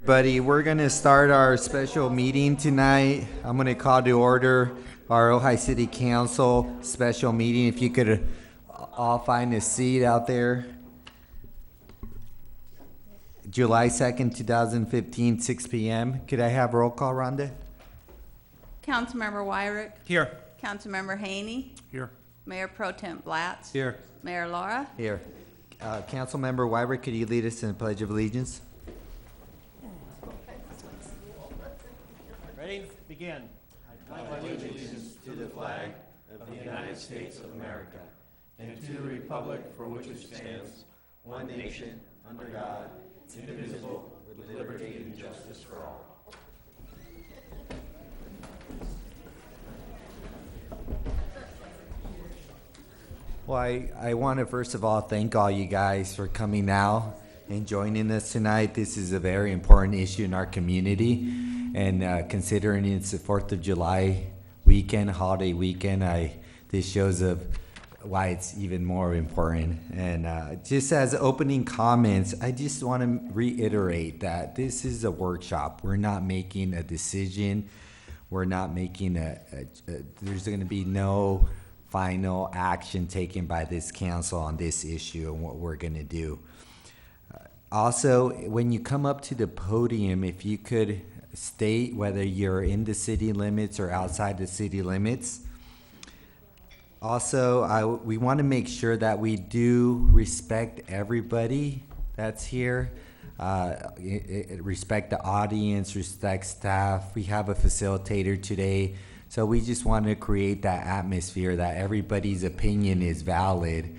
Buddy, we're going to start our special meeting tonight. I'm going to call to order our Ojai City Council special meeting. If you could all find a seat out there. July 2nd, 2015, 6 p.m. Could I have roll call, Rhonda? Councilmember Wyrick. Here. Councilmember Haney. Here. Mayor Pro Tem Blatz. Here. Mayor Laura. Here. Councilmember Wyrick, could you lead us in the Pledge of Allegiance? Ready? Begin. I pledge allegiance to the flag of the United States of America and to the republic for which it stands, one nation, under God, indivisible, with liberty and justice for all. Well, I want to first of all thank all you guys for coming out and joining us tonight. This is a very important issue in our community, and considering it's the 4th of July weekend, holiday weekend, this shows of why it's even more important. And just as opening comments, I just want to reiterate that this is a workshop. We're not making a decision. We're not making there's going to be no final action taken by this council on this issue and what we're going to do. Also, when you come up to the podium, if you could state whether you're in the city limits or outside the city limits. Also, we want to make sure that we do respect everybody that's here. Respect the audience, respect staff. We have a facilitator today. So we just want to create that atmosphere that everybody's opinion is valid,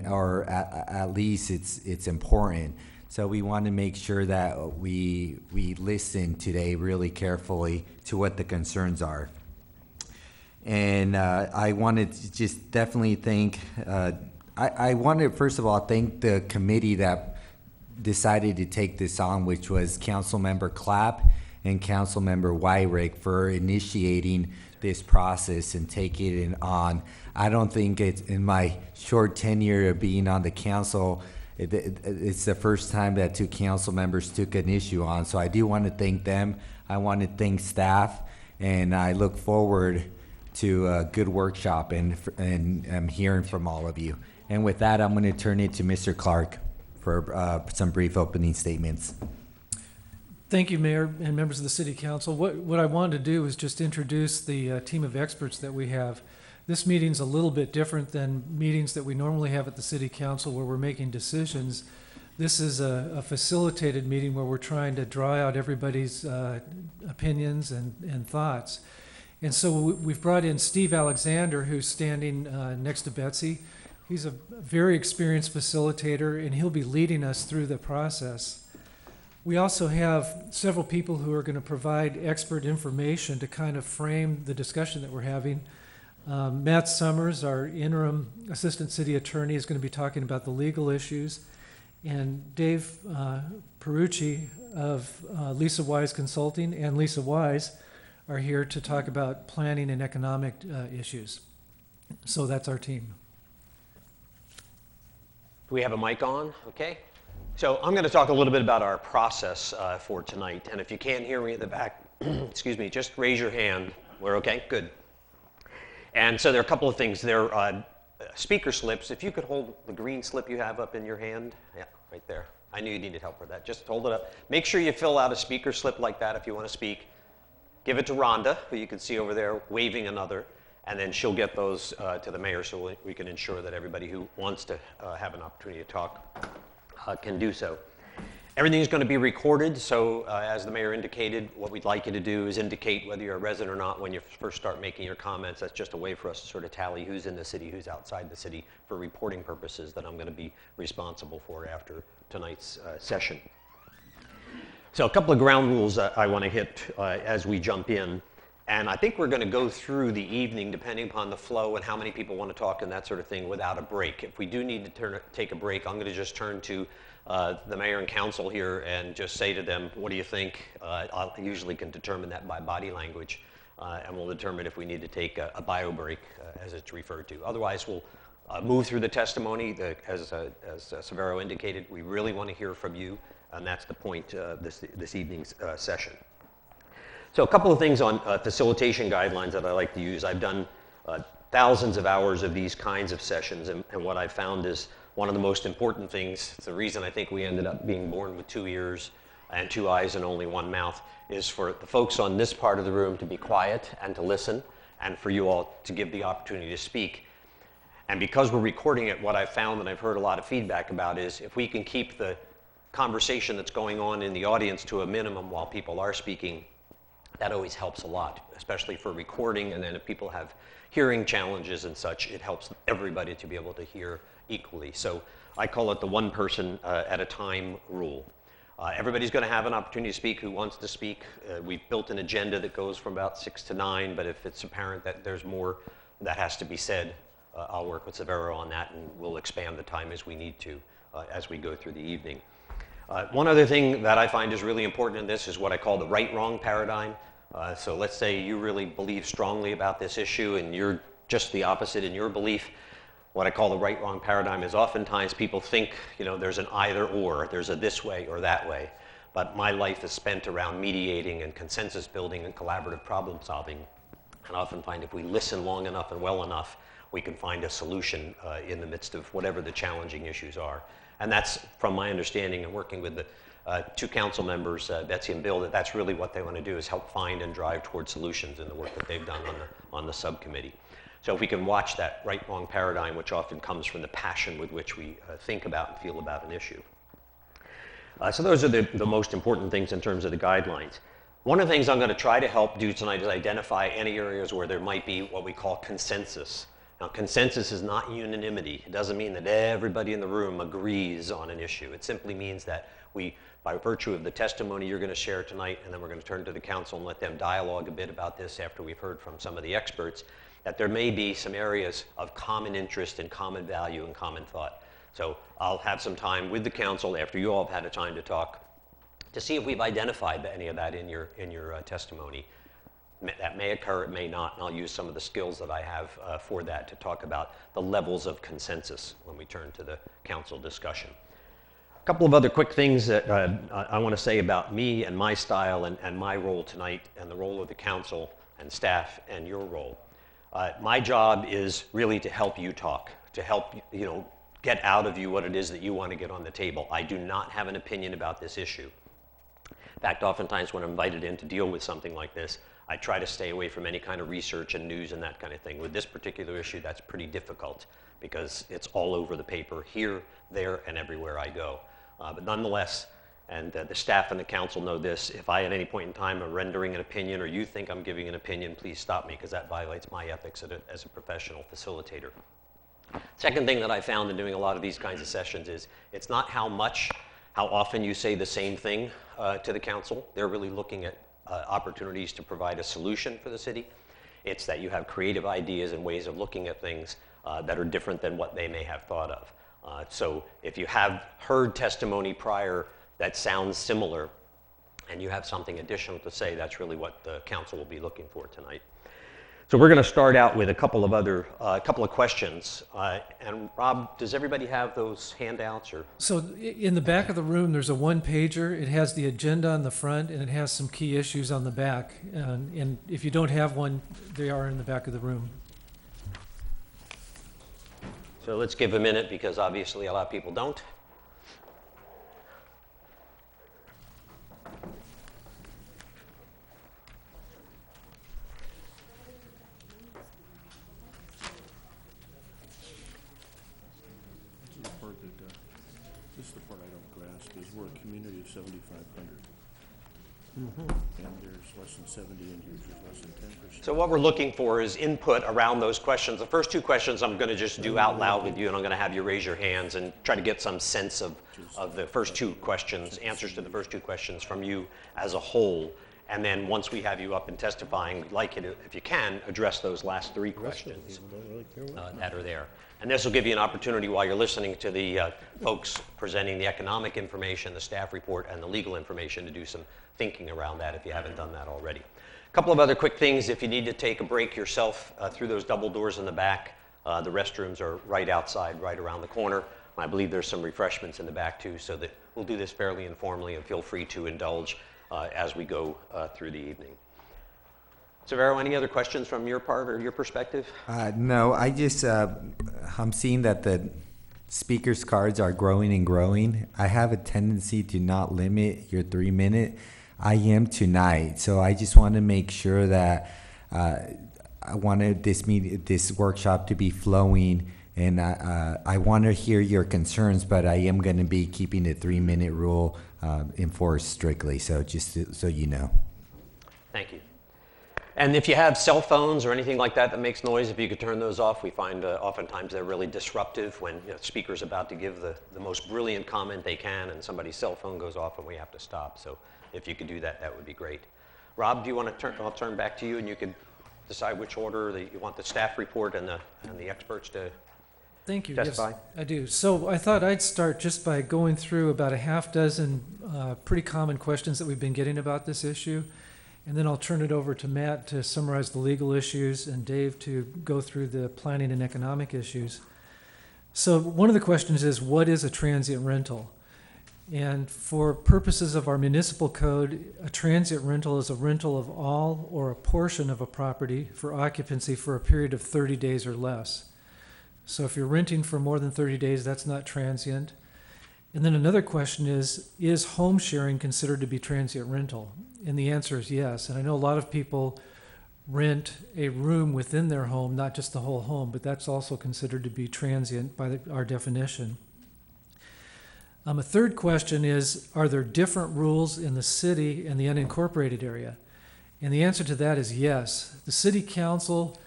or at least it's important. So we want to make sure that we listen today really carefully to what the concerns are. And I wanted to just definitely thank, I wanted to first of all thank the committee that decided to take this on, which was Councilmember Clapp and Councilmember Wyrick for initiating this process and taking it on. I don't think it's, in my short tenure of being on the council, it's the first time that two council members took an issue on. So I do want to thank them. I want to thank staff, and I look forward to a good workshop and I'm hearing from all of you. And with that, I'm going to turn it to Mr. Clark for some brief opening statements. Thank you, Mayor and members of the City Council. What I wanted to do is just introduce the team of experts that we have. This meeting's a little bit different than meetings that we normally have at the City Council where we're making decisions. This is a facilitated meeting where we're trying to draw out everybody's opinions and thoughts. And so we've brought in Steve Alexander, who's standing next to Betsy. He's a very experienced facilitator, and he'll be leading us through the process. We also have several people who are going to provide expert information to kind of frame the discussion that we're having. Matt Summers, our interim assistant city attorney, is going to be talking about the legal issues. And Dave Perucci of Lisa Wise Consulting and Lisa Wise are here to talk about planning and economic issues. So that's our team. Do we have a mic on? Okay. So I'm going to talk a little bit about our process for tonight. And if you can't hear me at the back, excuse me, just raise your hand. We're okay? Good. And so there are a couple of things. There are speaker slips. If you could hold the green slip you have up in your hand. Yeah, right there. I knew you needed help with that. Just hold it up. Make sure you fill out a speaker slip like that if you want to speak. Give it to Rhonda, who you can see over there waving another, and then she'll get those to the mayor so we can ensure that everybody who wants to have an opportunity to talk can do so. Everything is going to be recorded, so as the mayor indicated, what we'd like you to do is indicate whether you're a resident or not when you first start making your comments. That's just a way for us to sort of tally who's in the city, who's outside the city for reporting purposes that I'm going to be responsible for after tonight's session. So a couple of ground rules that I want to hit as we jump in. And I think we're going to go through the evening, depending upon the flow and how many people want to talk and that sort of thing, without a break. If we do need to take a break, I'm going to just turn to the mayor and council here and just say to them, what do you think? I usually can determine that by body language, and we'll determine if we need to take a bio break, as it's referred to. Otherwise, we'll move through the testimony. As Severo indicated, we really want to hear from you. and that's the point of this evening's session. So a couple of things on facilitation guidelines that I like to use. I've done thousands of hours of these kinds of sessions, and what I've found is one of the most important things, it's the reason I think we ended up being born with 2 ears and 2 eyes and only 1 mouth, is for the folks on this part of the room to be quiet and to listen, and for you all to give the opportunity to speak. And because we're recording it, what I've found and I've heard a lot of feedback about is if we can keep the conversation that's going on in the audience to a minimum while people are speaking, that always helps a lot, especially for recording, and then if people have hearing challenges and such, it helps everybody to be able to hear equally. So I call it the 1 person at a time rule. Everybody's going to have an opportunity to speak who wants to speak. We've built an agenda that goes from about 6 to 9, but if it's apparent that there's more that has to be said, I'll work with Severo on that, and we'll expand the time as we need to as we go through the evening. One other thing that I find is really important in this is what I call the right-wrong paradigm. So let's say you really believe strongly about this issue and you're just the opposite in your belief. What I call the right-wrong paradigm is oftentimes people think, there's an either or, there's a this way or that way. But my life is spent around mediating and consensus building and collaborative problem solving. And I often find if we listen long enough and well enough, we can find a solution in the midst of whatever the challenging issues are. And that's, from my understanding and working with the 2 council members, Betsy and Bill, that's really what they want to do, is help find and drive towards solutions in the work that they've done on the subcommittee. So if we can watch that right-wrong paradigm, which often comes from the passion with which we think about and feel about an issue. So those are the most important things in terms of the guidelines. One of the things I'm going to try to help do tonight is identify any areas where there might be what we call consensus. Now, consensus is not unanimity. It doesn't mean that everybody in the room agrees on an issue. It simply means that we, by virtue of the testimony you're going to share tonight, and then we're going to turn to the council and let them dialogue a bit about this after we've heard from some of the experts, that there may be some areas of common interest and common value and common thought. So I'll have some time with the council after you all have had a time to talk to see if we've identified any of that in your testimony. That may occur, it may not, and I'll use some of the skills that I have for that to talk about the levels of consensus when we turn to the council discussion. A couple of other quick things that I want to say about me and my style and my role tonight and the role of the council and staff and your role. My job is really to help you talk, to help get out of you what it is that you want to get on the table. I do not have an opinion about this issue. In fact, oftentimes when I'm invited in to deal with something like this, I try to stay away from any kind of research and news and that kind of thing. With this particular issue, that's pretty difficult because it's all over the paper, here, there, and everywhere I go. But nonetheless, and the staff and the council know this, if I at any point in time am rendering an opinion or you think I'm giving an opinion, please stop me because that violates my ethics as a professional facilitator. Second thing that I found in doing a lot of these kinds of sessions is it's not how often you say the same thing to the council. They're really looking at opportunities to provide a solution for the city. It's that you have creative ideas and ways of looking at things that are different than what they may have thought of. So if you have heard testimony prior that sounds similar and you have something additional to say, that's really what the council will be looking for tonight. So we're going to start out with a couple of questions. And Rob, does everybody have those handouts? Or? So in the back of the room, there's a one-pager. It has the agenda on the front, and it has some key issues on the back. And if you don't have one, they are in the back of the room. So let's give a minute because obviously a lot of people don't. This is the part I don't grasp, is we're a community of 7,500. Mm-hmm. And there's less than 70 end users, less than 10%. So what we're looking for is input around those questions. The first 2 questions I'm going to just do out loud with you, and I'm going to have you raise your hands and try to get some sense of the first 2 questions, answers to the first 2 questions from you as a whole. And then once we have you up and testifying, we'd like you to, if you can, address those last 3 questions that are there. And this will give you an opportunity while you're listening to the folks presenting the economic information, the staff report, and the legal information to do some thinking around that if you haven't done that already. A couple of other quick things. If you need to take a break yourself through those double doors in the back, the restrooms are right outside, right around the corner. I believe there's some refreshments in the back too, so that we'll do this fairly informally, and feel free to indulge as we go through the evening. So Vero, any other questions from your part or your perspective? No, I just, I'm seeing that the speakers cards are growing and growing. I have a tendency to not limit your 3 minute. I am tonight, so I just want to make sure that I wanted this workshop to be flowing, and I want to hear your concerns, but I am going to be keeping the 3 minute rule enforced strictly. So just so you know. Thank you. And if you have cell phones or anything like that that makes noise, if you could turn those off. We find oftentimes they're really disruptive when speaker's about to give the most brilliant comment they can, and somebody's cell phone goes off and we have to stop. So if you could do that, that would be great. Rob, do you want to turn? I'll turn back to you, and you could decide which order that you want the staff report and the experts to Thank you. testify. Yes, I do. So I thought I'd start just by going through about a half dozen pretty common questions that we've been getting about this issue. And then I'll turn it over to Matt to summarize the legal issues and Dave to go through the planning and economic issues. So one of the questions is, what is a transient rental? And for purposes of our municipal code, a transient rental is a rental of all or a portion of a property for occupancy for a period of 30 days or less. So if you're renting for more than 30 days, that's not transient. And then another question is home sharing considered to be transient rental? And the answer is yes. And I know a lot of people rent a room within their home, not just the whole home, but that's also considered to be transient by our definition. A third question is, are there different rules in the city and the unincorporated area? And the answer to that is yes. The city council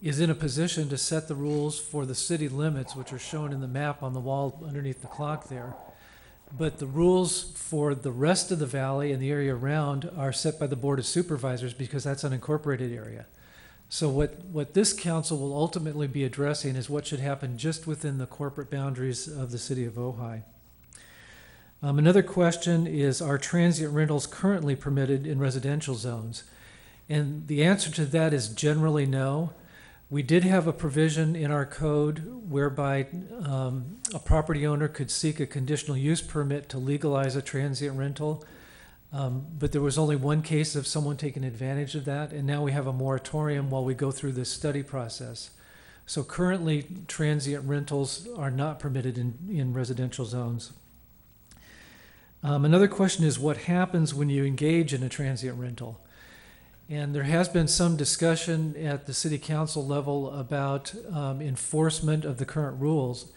is in a position to set the rules for the city limits, which are shown in the map on the wall underneath the clock there. But the rules for the rest of the valley and the area around are set by the Board of Supervisors, because that's an unincorporated area. So what this council will ultimately be addressing is what should happen just within the corporate boundaries of the city of Ojai. Another question is, are transient rentals currently permitted in residential zones? And the answer to that is generally no. We did have a provision in our code whereby a property owner could seek a conditional use permit to legalize a transient rental, but there was only one case of someone taking advantage of that, and now we have a moratorium while we go through this study process. So currently, transient rentals are not permitted in residential zones. Another question is, what happens when you engage in a transient rental? And there has been some discussion at the city council level about enforcement of the current rules.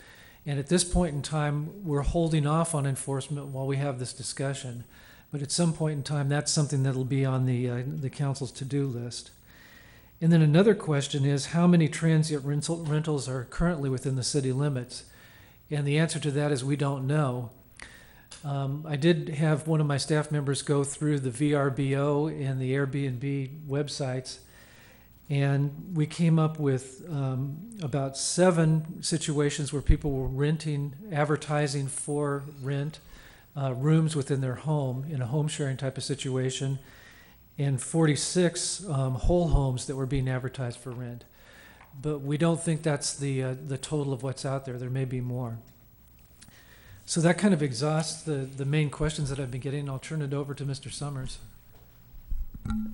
And at this point in time, we're holding off on enforcement while we have this discussion. But at some point in time, that's something that'll be on the council's to-do list. And then another question is, how many transient rentals are currently within the city limits? And the answer to that is we don't know. I did have one of my staff members go through the VRBO and the Airbnb websites, and we came up with about 7 situations where people were renting, advertising for rent, rooms within their home in a home sharing type of situation, and 46 whole homes that were being advertised for rent. But we don't think that's the total of what's out there. There may be more. So that kind of exhausts the main questions that I've been getting. I'll turn it over to Mr. Summers.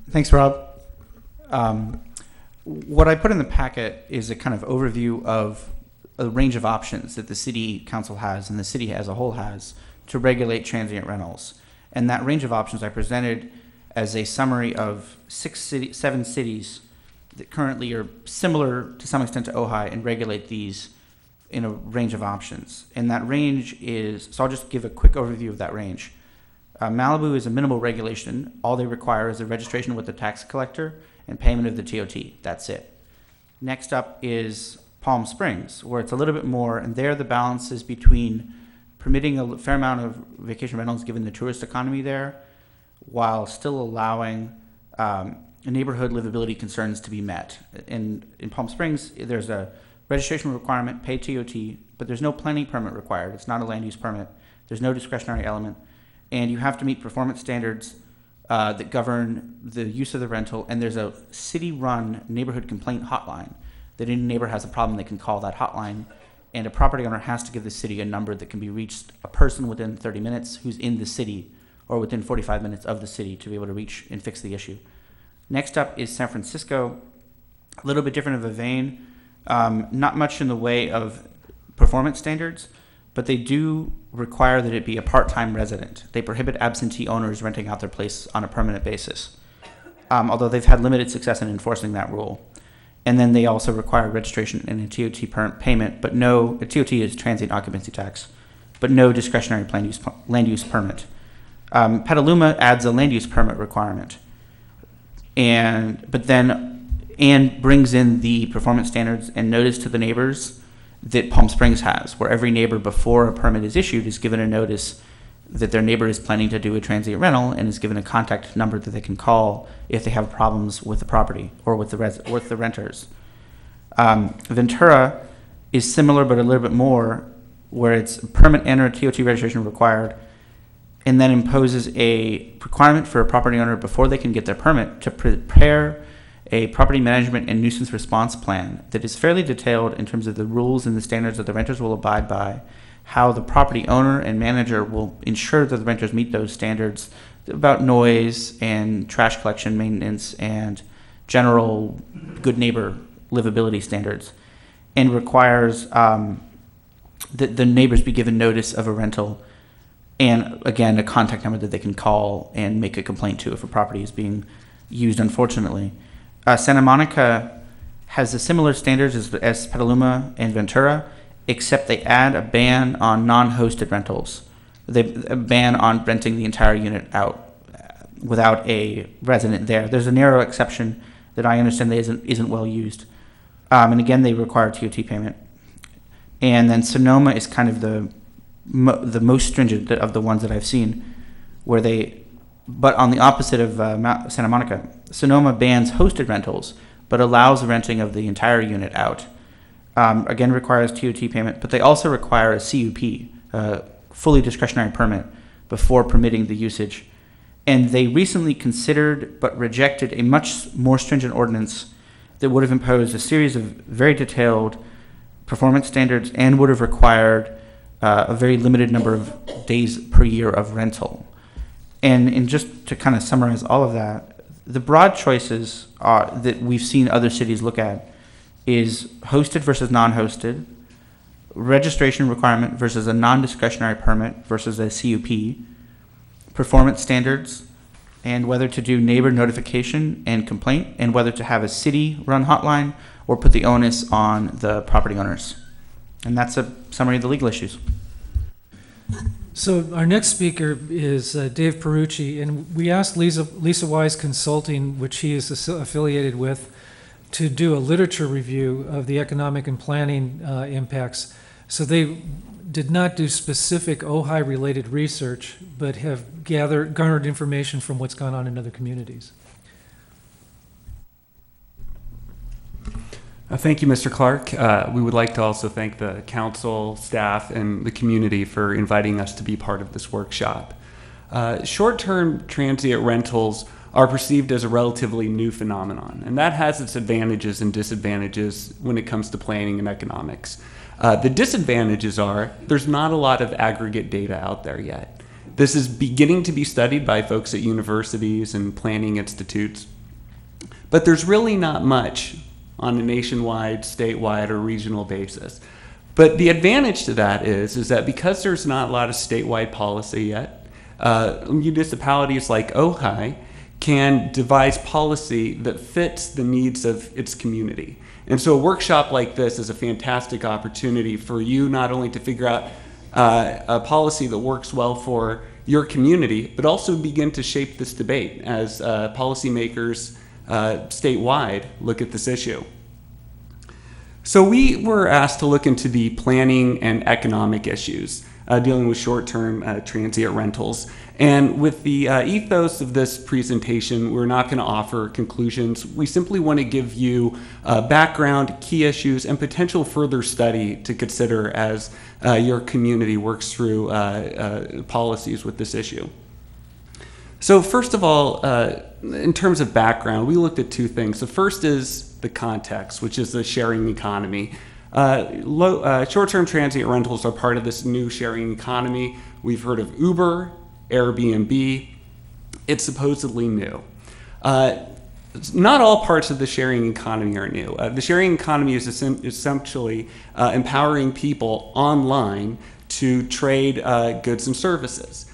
Thanks, Rob. What I put in the packet is a kind of overview of a range of options that the city council has and the city as a whole has to regulate transient rentals. And that range of options I presented as a summary of 7 cities that currently are similar to some extent to Ojai and regulate these in a range of options. And that range is, so I'll just give a quick overview of that range. Malibu is a minimal regulation. All they require is a registration with the tax collector and payment of the TOT. That's it. Next up is Palm Springs, where it's a little bit more, and there the balance is between permitting a fair amount of vacation rentals given the tourist economy there, while still allowing neighborhood livability concerns to be met. In Palm Springs, there's a registration requirement, pay TOT, but there's no planning permit required. It's not a land use permit. There's no discretionary element. And you have to meet performance standards that govern the use of the rental. And there's a city-run neighborhood complaint hotline that any neighbor has a problem, they can call that hotline and a property owner has to give the city a number that can be reached, a person within 30 minutes who's in the city or within 45 minutes of the city to be able to reach and fix the issue. Next up is San Francisco, a little bit different of a vein, not much in the way of performance standards, but they do require that it be a part-time resident. They prohibit absentee owners renting out their place on a permanent basis, although they've had limited success in enforcing that rule. And then they also require registration and a TOT payment, but no, a TOT is transient occupancy tax, but no discretionary land use permit. Petaluma adds a land use permit requirement, and brings in the performance standards and notice to the neighbors that Palm Springs has, where every neighbor before a permit is issued is given a notice that their neighbor is planning to do a transient rental and is given a contact number that they can call if they have problems with the property or with the renters. Ventura is similar but a little bit more, where it's a permit and or TOT registration required, and then imposes a requirement for a property owner before they can get their permit to prepare a property management and nuisance response plan that is fairly detailed in terms of the rules and the standards that the renters will abide by, how the property owner and manager will ensure that the renters meet those standards about noise and trash collection maintenance and general good neighbor livability standards, and requires that the neighbors be given notice of a rental and, again, a contact number that they can call and make a complaint to if a property is being used unfortunately. Santa Monica has the similar standards as Petaluma and Ventura, except they add a ban on non-hosted rentals. A ban on renting the entire unit out without a resident there. There's a narrow exception that I understand that isn't well used. And again, they require TOT payment. And then Sonoma is kind of the most stringent of the ones that I've seen, but on the opposite of Santa Monica, Sonoma bans hosted rentals, but allows the renting of the entire unit out. Again, requires TOT payment, but they also require a CUP, fully discretionary permit, before permitting the usage. And they recently considered but rejected a much more stringent ordinance that would have imposed a series of very detailed performance standards and would have required a very limited number of days per year of rental. And just to kind of summarize all of that, the broad choices that we've seen other cities look at is hosted versus non-hosted, registration requirement versus a non-discretionary permit versus a CUP, performance standards, and whether to do neighbor notification and complaint, and whether to have a city-run hotline or put the onus on the property owners. And that's a summary of the legal issues. So our next speaker is Dave Perucci, and we asked Lisa Wise Consulting, which he is affiliated with, to do a literature review of the economic and planning impacts. So they did not do specific Ojai-related research, but have garnered information from what's gone on in other communities. Thank you, Mr. Clark. We would like to also thank the council, staff, and the community for inviting us to be part of this workshop. Short-term transient rentals are perceived as a relatively new phenomenon, and that has its advantages and disadvantages when it comes to planning and economics. The disadvantages are there's not a lot of aggregate data out there yet. This is beginning to be studied by folks at universities and planning institutes, but there's really not much on a nationwide, statewide, or regional basis. But the advantage to that is that because there's not a lot of statewide policy yet, municipalities like Ojai can devise policy that fits the needs of its community. And so a workshop like this is a fantastic opportunity for you not only to figure out a policy that works well for your community, but also begin to shape this debate as policymakers statewide look at this issue. So we were asked to look into the planning and economic issues dealing with short-term transient rentals. And with the ethos of this presentation, we're not going to offer conclusions. We simply want to give you background, key issues, and potential further study to consider as your community works through policies with this issue. So first of all, in terms of background, we looked at two things. The first is the context, which is the sharing economy. Short-term transient rentals are part of this new sharing economy. We've heard of Uber, Airbnb. It's supposedly new. Not all parts of the sharing economy are new. The sharing economy is essentially empowering people online to trade goods and services.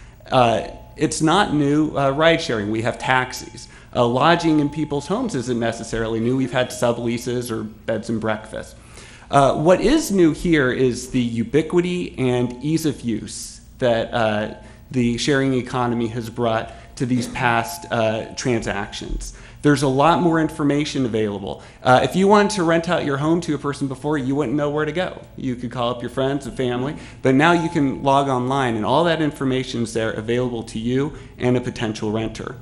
It's not new ride sharing. We have taxis. Lodging in people's homes isn't necessarily new. We've had subleases or beds and breakfasts. What is new here is the ubiquity and ease of use that the sharing economy has brought to these past transactions. There's a lot more information available. If you wanted to rent out your home to a person before, you wouldn't know where to go. You could call up your friends and family, but now you can log online and all that information is there available to you and a potential renter.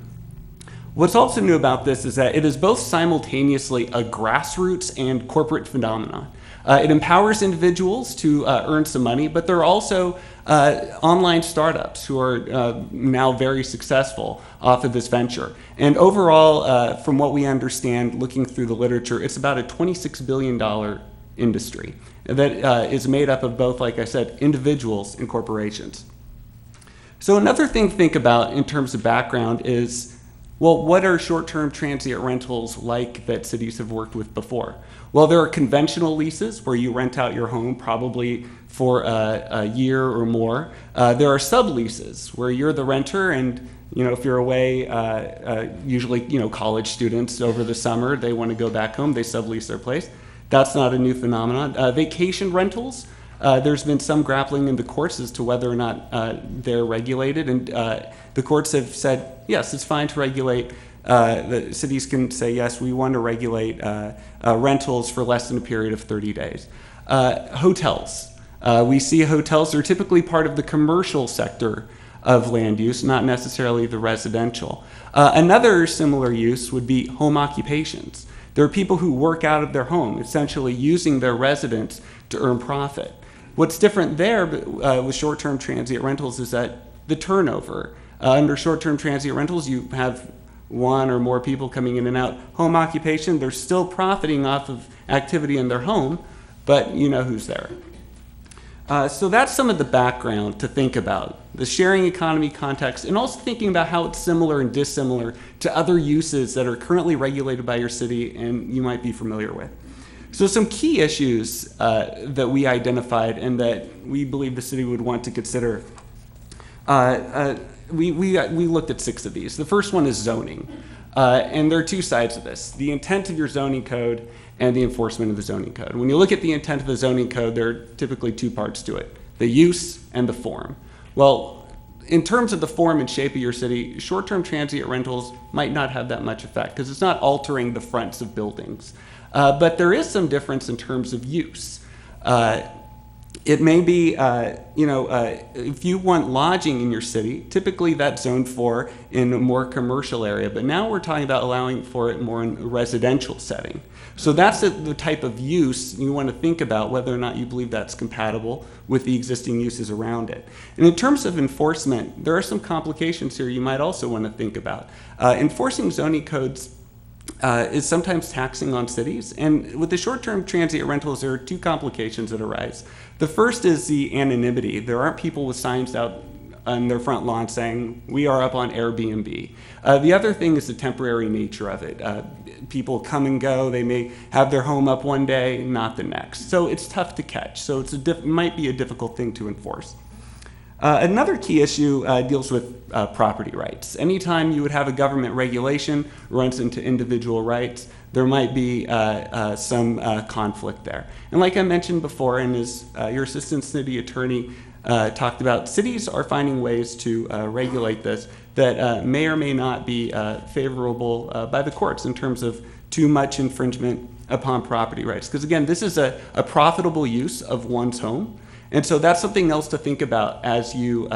What's also new about this is that it is both simultaneously a grassroots and corporate phenomenon. It empowers individuals to earn some money, but there are also online startups who are now very successful off of this venture. And overall, from what we understand, looking through the literature, it's about a $26 billion industry that is made up of both, like I said, individuals and corporations. So another thing to think about in terms of background is, well, what are short-term transient rentals like that cities have worked with before? Well, there are conventional leases where you rent out your home probably for a year or more. There are subleases where you're the renter and if you're away, usually college students over the summer, they want to go back home, they sublease their place. That's not a new phenomenon. Vacation rentals, there's been some grappling in the courts as to whether or not they're regulated, and the courts have said, yes, it's fine to regulate. The cities can say, yes, we want to regulate rentals for less than a period of 30 days. Hotels. We see hotels are typically part of the commercial sector of land use, not necessarily the residential. Another similar use would be home occupations. There are people who work out of their home, essentially using their residence to earn profit. What's different there with short-term transient rentals is that the turnover. Under short-term transient rentals, you have one or more people coming in and out. Home occupation, they're still profiting off of activity in their home, but you know who's there. So that's some of the background to think about, the sharing economy context, and also thinking about how it's similar and dissimilar to other uses that are currently regulated by your city and you might be familiar with. So some key issues that we identified and that we believe the city would want to consider. We looked at 6 of these. The first one is zoning. And there are 2 sides of this, the intent of your zoning code and the enforcement of the zoning code. When you look at the intent of the zoning code, there are typically 2 parts to it, the use and the form. Well, in terms of the form and shape of your city, short-term transient rentals might not have that much effect because it's not altering the fronts of buildings. But there is some difference in terms of use. It may be, if you want lodging in your city, typically that's zoned for in a more commercial area, but now we're talking about allowing for it more in a residential setting. So that's the type of use you want to think about whether or not you believe that's compatible with the existing uses around it. And in terms of enforcement, there are some complications here you might also want to think about. Enforcing zoning codes is sometimes taxing on cities. And with the short-term transient rentals, there are 2 complications that arise. The first is the anonymity. There aren't people with signs out on their front lawn saying, we are up on Airbnb. The other thing is the temporary nature of it. People come and go. They may have their home up one day, not the next. So it's tough to catch. So it might be a difficult thing to enforce. Another key issue deals with property rights. Anytime you would have a government regulation runs into individual rights, there might be some conflict there. And like I mentioned before, and as your assistant city attorney talked about, cities are finding ways to regulate this that may or may not be favorable by the courts in terms of too much infringement upon property rights. Because again, this is a profitable use of one's home. And so that's something else to think about as you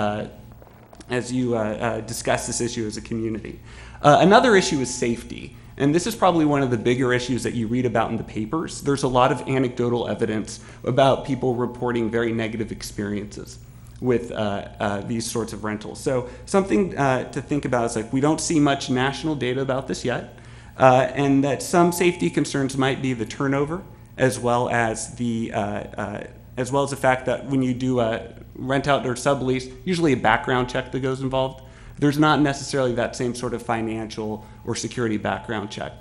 discuss this issue as a community. Another issue is safety. And this is probably one of the bigger issues that you read about in the papers. There's a lot of anecdotal evidence about people reporting very negative experiences with these sorts of rentals. So something to think about is we don't see much national data about this yet, and that some safety concerns might be the turnover as well as the fact that when you do a rent out or sublease, usually a background check that goes involved. There's not necessarily that same sort of financial or security background check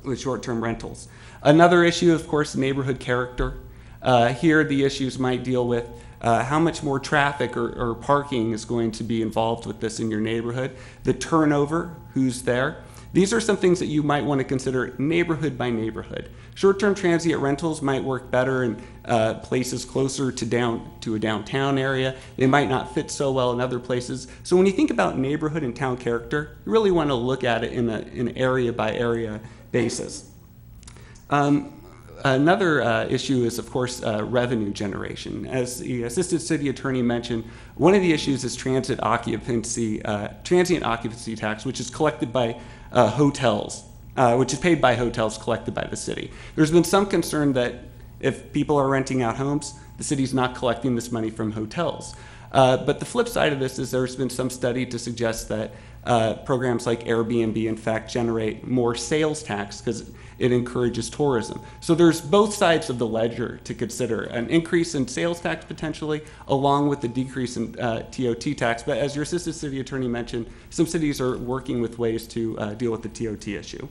with short-term rentals. Another issue, of course, neighborhood character. Here, the issues might deal with how much more traffic or parking is going to be involved with this in your neighborhood, the turnover, who's there. These are some things that you might want to consider neighborhood by neighborhood. Short-term transient rentals might work better in places closer to a downtown area. They might not fit so well in other places. So when you think about neighborhood and town character, you really want to look at it in an area by area basis. Another issue is, of course, revenue generation. As the Assistant City Attorney mentioned, one of the issues is transient occupancy tax, which is collected by hotels, which is paid by hotels collected by the city. There's been some concern that if people are renting out homes, the city's not collecting this money from hotels. But the flip side of this is there's been some study to suggest that programs like Airbnb, in fact, generate more sales tax because it encourages tourism. So there's both sides of the ledger to consider, an increase in sales tax potentially, along with the decrease in TOT tax. But as your Assistant City Attorney mentioned, some cities are working with ways to deal with the TOT issue.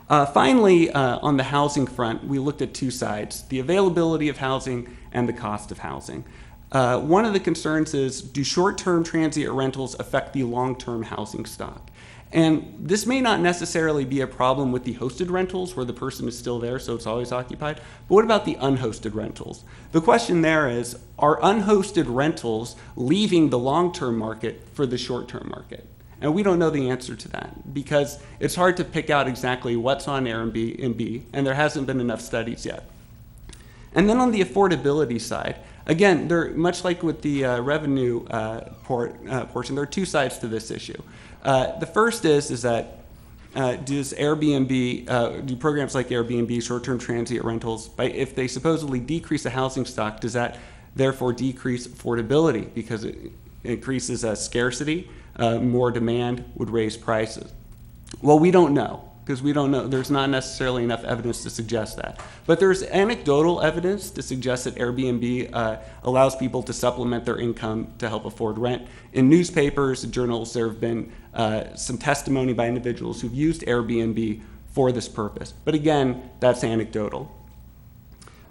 Finally, on the housing front, we looked at two sides, the availability of housing and the cost of housing. One of the concerns is, do short-term transient rentals affect the long-term housing stock? And this may not necessarily be a problem with the hosted rentals where the person is still there, so it's always occupied. But what about the unhosted rentals? The question there is, are unhosted rentals leaving the long-term market for the short-term market? And we don't know the answer to that because it's hard to pick out exactly what's on Airbnb, and there hasn't been enough studies yet. And then on the affordability side, again, much like with the revenue portion, there are two sides to this issue. The first is that does Airbnb, do programs like Airbnb, short-term transient rentals, if they supposedly decrease the housing stock, does that therefore decrease affordability because it increases scarcity, more demand would raise prices? Well, we don't know. Because we don't know, there's not necessarily enough evidence to suggest that. But there's anecdotal evidence to suggest that Airbnb allows people to supplement their income to help afford rent. In newspapers and journals, there have been some testimony by individuals who've used Airbnb for this purpose. But again, that's anecdotal.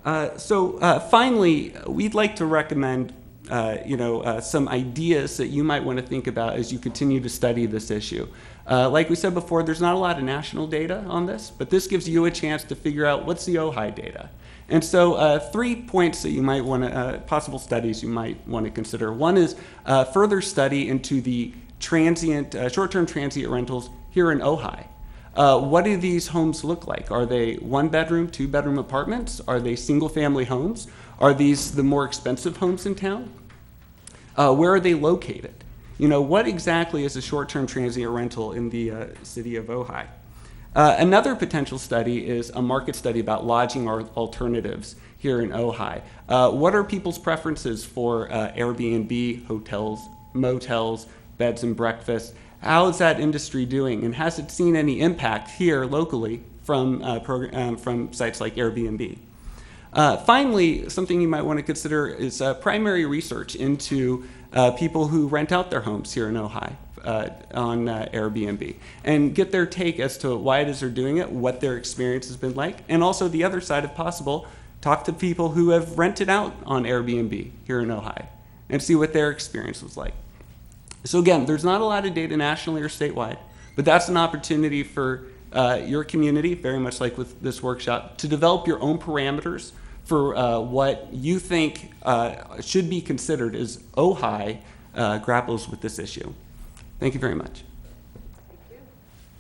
Finally, we'd like to recommend some ideas that you might want to think about as you continue to study this issue. Like we said before, there's not a lot of national data on this, but this gives you a chance to figure out what's the Ojai data. And so 3 points that you might want to, possible studies you might want to consider. One is further study into the short-term transient rentals here in Ojai. What do these homes look like? Are they one-bedroom, two-bedroom apartments? Are they single-family homes? Are these the more expensive homes in town? Where are they located? What exactly is a short-term transient rental in the city of Ojai? Another potential study is a market study about lodging alternatives here in Ojai. What are people's preferences for Airbnb, hotels, motels, beds and breakfasts? How is that industry doing? And has it seen any impact here locally from sites like Airbnb? Finally, something you might want to consider is primary research into people who rent out their homes here in Ojai on Airbnb and get their take as to why it is they're doing it, what their experience has been like, and also the other side, if possible, talk to people who have rented out on Airbnb here in Ojai and see what their experience was like. So again, there's not a lot of data nationally or statewide, but that's an opportunity for your community, very much like with this workshop, to develop your own parameters for what you think should be considered as Ojai grapples with this issue. Thank you very much.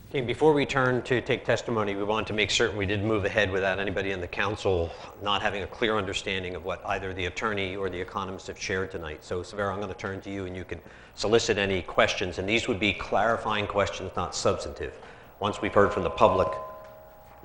Okay, before we turn to take testimony, we wanted to make certain we didn't move ahead without anybody in the council not having a clear understanding of what either the attorney or the economist have shared tonight. So, Severo, I'm going to turn to you and you can solicit any questions, and these would be clarifying questions, not substantive. Once we've heard from the public,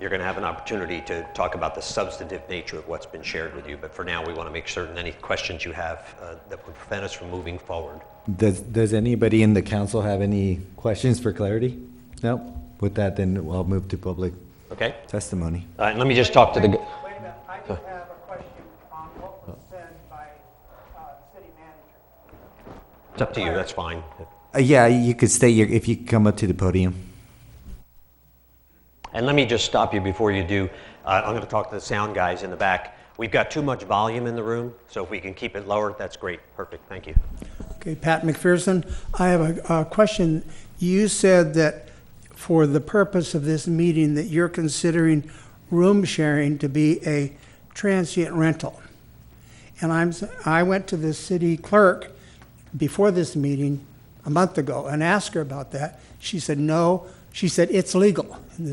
you're going to have an opportunity to talk about the substantive nature of what's been shared with you. But for now, we want to make certain any questions you have that would prevent us from moving forward. Does anybody in the council have any questions for clarity? No? With that, then I'll move to public Okay? Testimony. And let me just talk to the. Wait a minute, I do have a question on what was said by the city manager. It's up to you. That's fine. Yeah, you could stay here if you come up to the podium. And let me just stop you before you do. I'm going to talk to the sound guys in the back. We've got too much volume in the room, so if we can keep it lower, that's great. Perfect. Thank you. Okay, Pat McPherson, I have a question. You said that for the purpose of this meeting that you're considering room sharing to be a transient rental. And I went to the city clerk before this meeting a month ago and asked her about that. She said no. She said it's legal in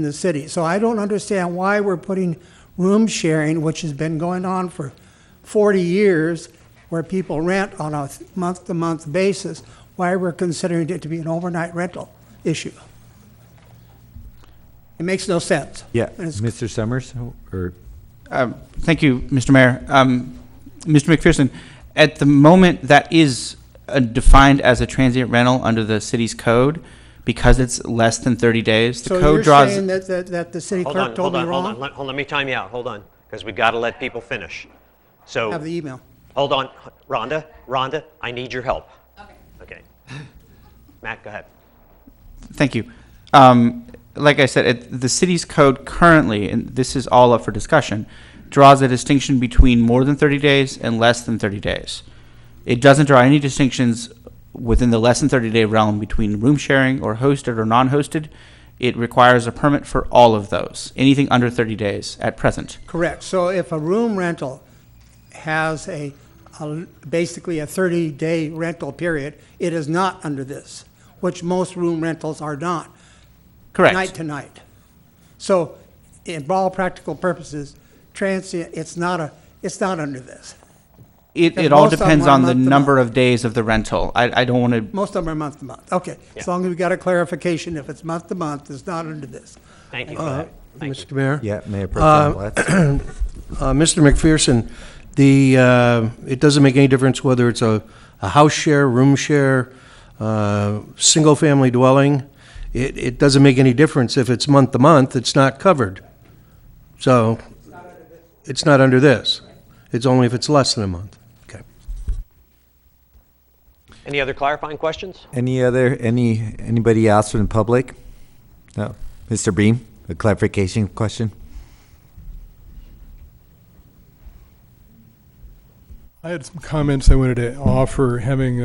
the city. So I don't understand why we're putting room sharing, which has been going on for 40 years, where people rent on a month-to-month basis, why we're considering it to be an overnight rental issue. It makes no sense. Yeah, And it's- Mr. Summers, or Thank you, Mr. Mayor. Mr. McPherson, at the moment, that is defined as a transient rental under the city's code because it's less than 30 days. The So code you're draws. saying that the city Hold clerk on, told hold me on, hold wrong? on. Let me time you out. Hold on, because we got to let people finish. So, Have the email. hold on. Rhonda, I need your help. Okay. Okay. Matt, go ahead. Thank you. Like I said, the city's code currently, and this is all up for discussion, draws a distinction between more than 30 days and less than 30 days. It doesn't draw any distinctions within the less than 30-day realm between room sharing or hosted or non-hosted. It requires a permit for all of those, anything under 30 days at present. Correct. So if a room rental has basically a 30-day rental period, it is not under this, which most room rentals are not. Correct. Night to night. So in all practical purposes, transient, it's not under this. It all most of them depends are on the month to number month. of days of the rental. I don't want to. Most of them are month to month. Okay. Yeah. As long as we got a clarification, if it's month to month, it's not under this. Thank you for that. Thank you. Mr. Mayor? yeah, Mayor Pro Tem Blatz. Mr. McPherson, it doesn't make any difference whether it's a house share, room share, single-family dwelling. It doesn't make any difference if it's month to month, it's not covered. So, it's not under this. It's only if it's less than a month. Okay. Any other clarifying questions? Anybody else from the public? No. Mr. Beam, a clarification question? I had some comments I wanted to offer, having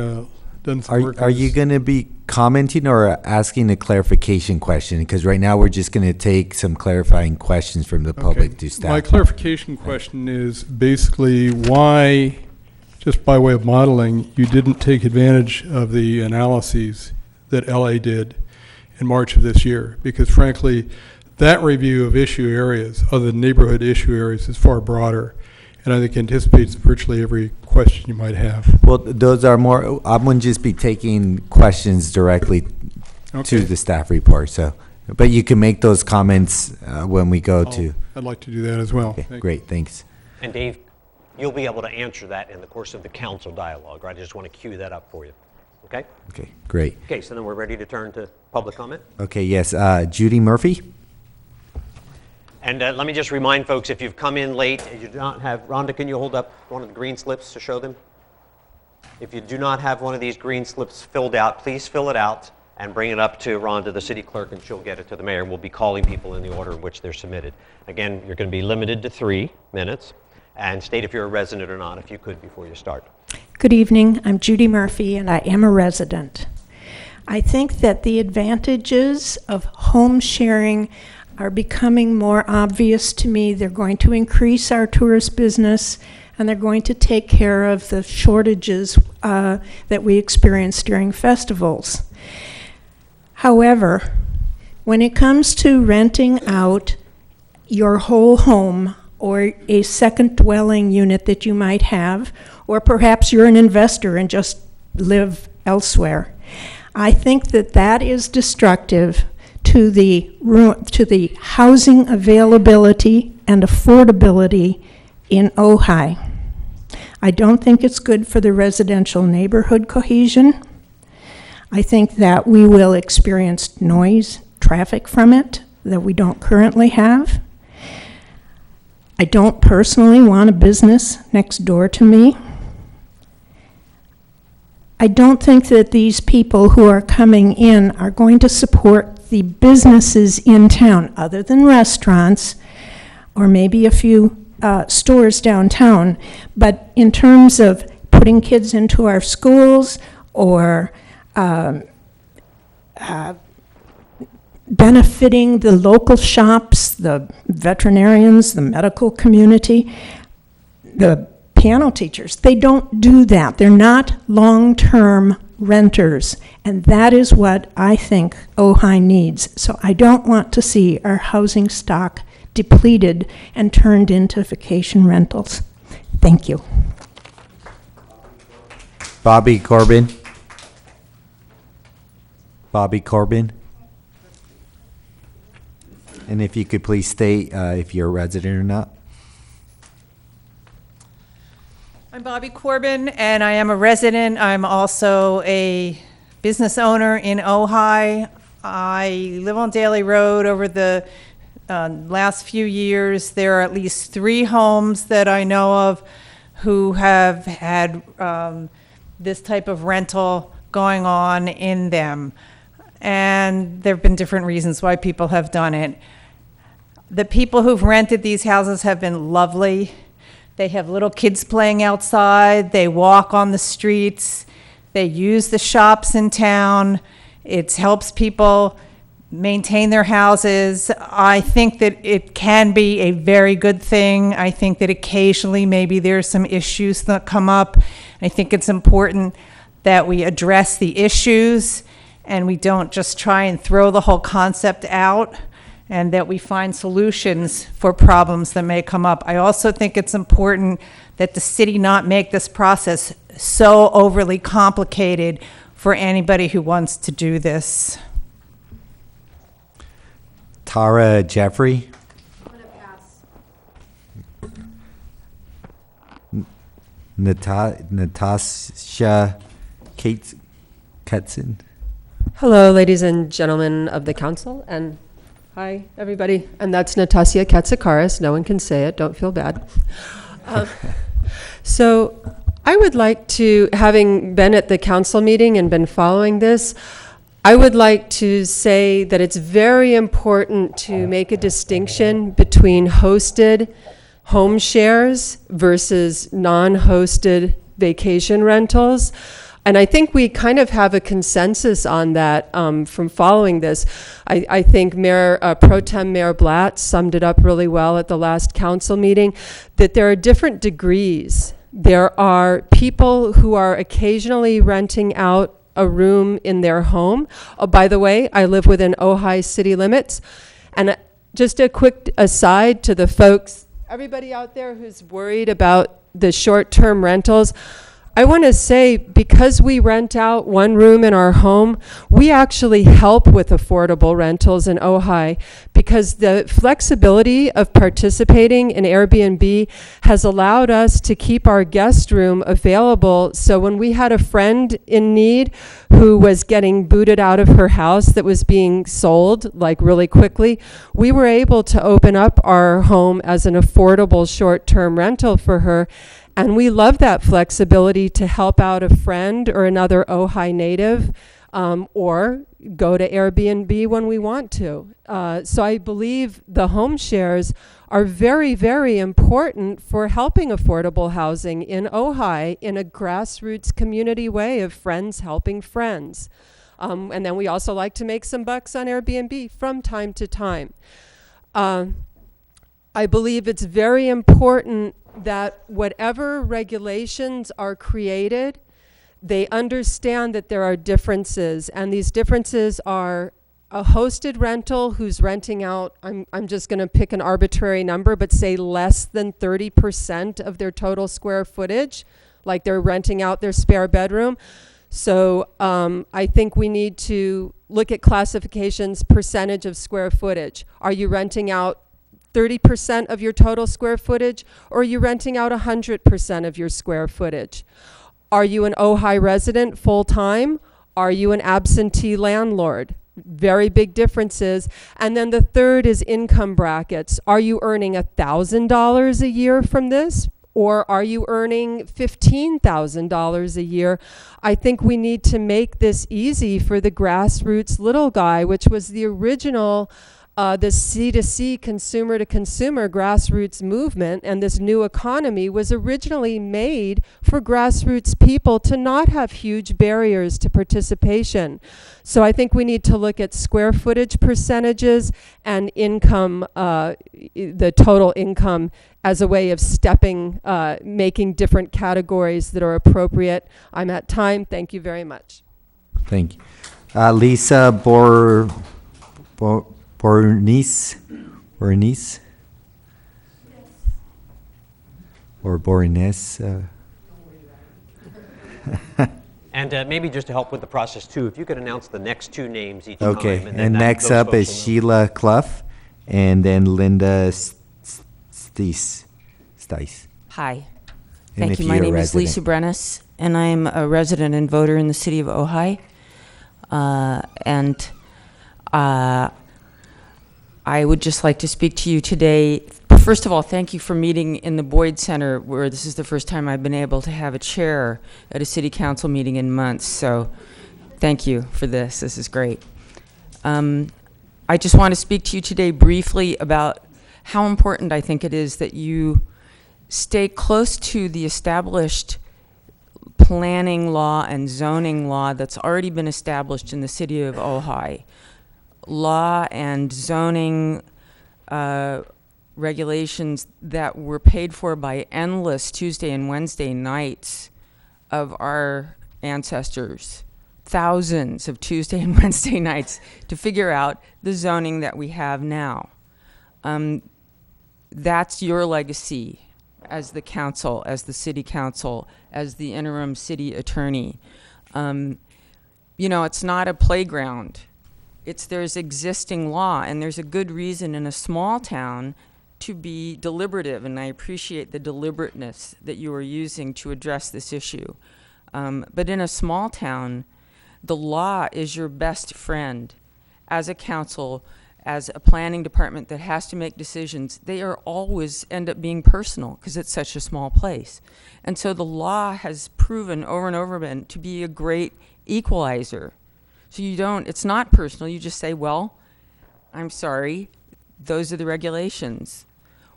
done some work. Are on you this. going to be commenting or asking a clarification question? Because right now we're just going to take some clarifying questions from the public Okay. to staff. My clarification question is basically why, just by way of modeling, you didn't take advantage of the analyses that LA did in March of this year? Because frankly, that review of issue areas, of the neighborhood issue areas, is far broader, and I think anticipates virtually every question you might have. Well, those are more, I'm going to just be taking questions directly Okay. to the staff report. So, but you can make those comments when we go to. I'd like to do that as well. Okay, Thank you. great, thanks. And Dave, you'll be able to answer that in the course of the council dialogue, right? I just want to cue that up for you. Okay? Okay, great. Okay, so then we're ready to turn to public comment. Okay, yes, Judy Murphy? And let me just remind folks, if you've come in late and you do not have, Rhonda, can you hold up one of the green slips to show them? If you do not have one of these green slips filled out, please fill it out and bring it up to Rhonda, the city clerk, and she'll get it to the mayor. We'll be calling people in the order in which they're submitted. Again, you're going to be limited to 3 minutes. And state if you're a resident or not, if you could, before you start. Good evening. I'm Judy Murphy, and I am a resident. I think that the advantages of home sharing are becoming more obvious to me. They're going to increase our tourist business, and they're going to take care of the shortages that we experience during festivals. However, when it comes to renting out your whole home or a second dwelling unit that you might have, or perhaps you're an investor and just live elsewhere, I think that that is destructive to the housing availability and affordability in Ojai. I don't think it's good for the residential neighborhood cohesion. I think that we will experience noise, traffic from it, that we don't currently have. I don't personally want a business next door to me. I don't think that these people who are coming in are going to support the businesses in town, other than restaurants, or maybe a few stores downtown. But in terms of putting kids into our schools or benefiting the local shops, the veterinarians, the medical community, the piano teachers, they don't do that. They're not long-term renters, and that is what I think Ojai needs. So I don't want to see our housing stock depleted and turned into vacation rentals. Thank you. Bobby Corbin. Bobby Corbin. And if you could please state if you're a resident or not. I'm Bobby Corbin, and I am a resident. I'm also a business owner in Ojai. I live on Daly Road. Over the last few years, there are at least 3 homes that I know of who have had this type of rental going on in them. And there have been different reasons why people have done it. The people who've rented these houses have been lovely. They have little kids playing outside. They walk on the streets. They use the shops in town. It helps people maintain their houses. I think that it can be a very good thing. I think that occasionally maybe there's some issues that come up. I think it's important that we address the issues and we don't just try and throw the whole concept out, and that we find solutions for problems that may come up. I also think it's important that the city not make this process so overly complicated for anybody who wants to do this. Tara Jeffrey. I'm gonna pass. Natasha Katzen. Hello, ladies and gentlemen of the council, and hi, everybody. And that's Natasha Katsikaris. No one can say it. Don't feel bad. So I would like to, having been at the council meeting and been following this, I would like to say that it's very important to make a distinction between hosted home shares versus non-hosted vacation rentals. And I think we kind of have a consensus on that from following this. I think Pro Tem Mayor Blatt summed it up really well at the last council meeting, that there are different degrees. There are people who are occasionally renting out a room in their home. Oh, by the way, I live within Ojai city limits. And just a quick aside to the folks, everybody out there who's worried about the short-term rentals, I want to say, because we rent out one room in our home, we actually help with affordable rentals in Ojai, because the flexibility of participating in Airbnb has allowed us to keep our guest room available. So when we had a friend in need who was getting booted out of her house that was being sold like really quickly, we were able to open up our home as an affordable short-term rental for her. And we love that flexibility to help out a friend or another Ojai native, or go to Airbnb when we want to. So I believe the home shares are very, very important for helping affordable housing in Ojai in a grassroots community way of friends helping friends. And then we also like to make some bucks on Airbnb from time to time. I believe it's very important that whatever regulations are created, they understand that there are differences, and these differences are a hosted rental who's renting out, I'm just going to pick an arbitrary number, but say less than 30% of their total square footage, like they're renting out their spare bedroom. So I think we need to look at classifications, percentage of square footage. Are you renting out 30% of your total square footage, or are you renting out 100% of your square footage? Are you an Ojai resident full-time? Are you an absentee landlord? very big differences. And then the third is income brackets. Are you earning $1,000 a year from this? Or are you earning $15,000 a year? I think we need to make this easy for the grassroots little guy, which was the original the C2C, consumer to consumer grassroots movement, and this new economy was originally made for grassroots people to not have huge barriers to participation. So I think we need to look at square footage percentages and income, the total income, as a way of making different categories that are appropriate. I'm at time. Thank you very much. Thank you. Lisa Bornice? Or Bornese? And maybe just to help with the process too, if you could announce the next two names each Okay, time. and next up is Sheila Clough, and then Linda Stice. Hi. And Thank if you. My you're a name is resident. Lisa Brennis, and I'm a resident and voter in the city of Ojai. I would just like to speak to you today. First of all, thank you for meeting in the Boyd Center, where this is the first time I've been able to have a chair at a city council meeting in months. So thank you for this. This is great. I just want to speak to you today briefly about how important I think it is that you stay close to the established planning law and zoning law that's already been established in the city of Ojai. Law and zoning regulations that were paid for by endless Tuesday and Wednesday nights of our ancestors. Thousands of Tuesday and Wednesday nights to figure out the zoning that we have now. That's your legacy as the council, as the city council, as the interim city attorney. You know, it's not a playground. There's existing law, and there's a good reason in a small town to be deliberative, and I appreciate the deliberateness that you are using to address this issue. But in a small town, the law is your best friend. As a council, as a planning department that has to make decisions, they are always end up being personal because it's such a small place. And so the law has proven over and over again to be a great equalizer. So it's not personal, you just say, well, I'm sorry, those are the regulations.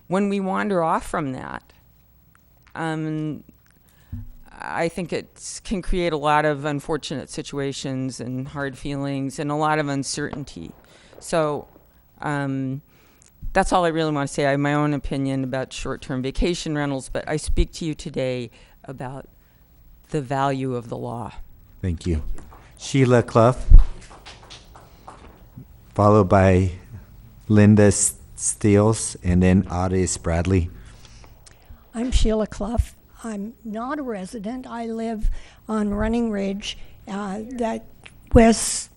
When we wander off from that, I think it can create a lot of unfortunate situations and hard feelings and a lot of uncertainty. So that's all I really want to say. I have my own opinion about short-term vacation rentals, but I speak to you today about the value of the law. Thank you. Sheila Clough, followed by Linda Steels, and then Otis Bradley. I'm Sheila Clough. I'm not a resident. I live on Running Ridge, that was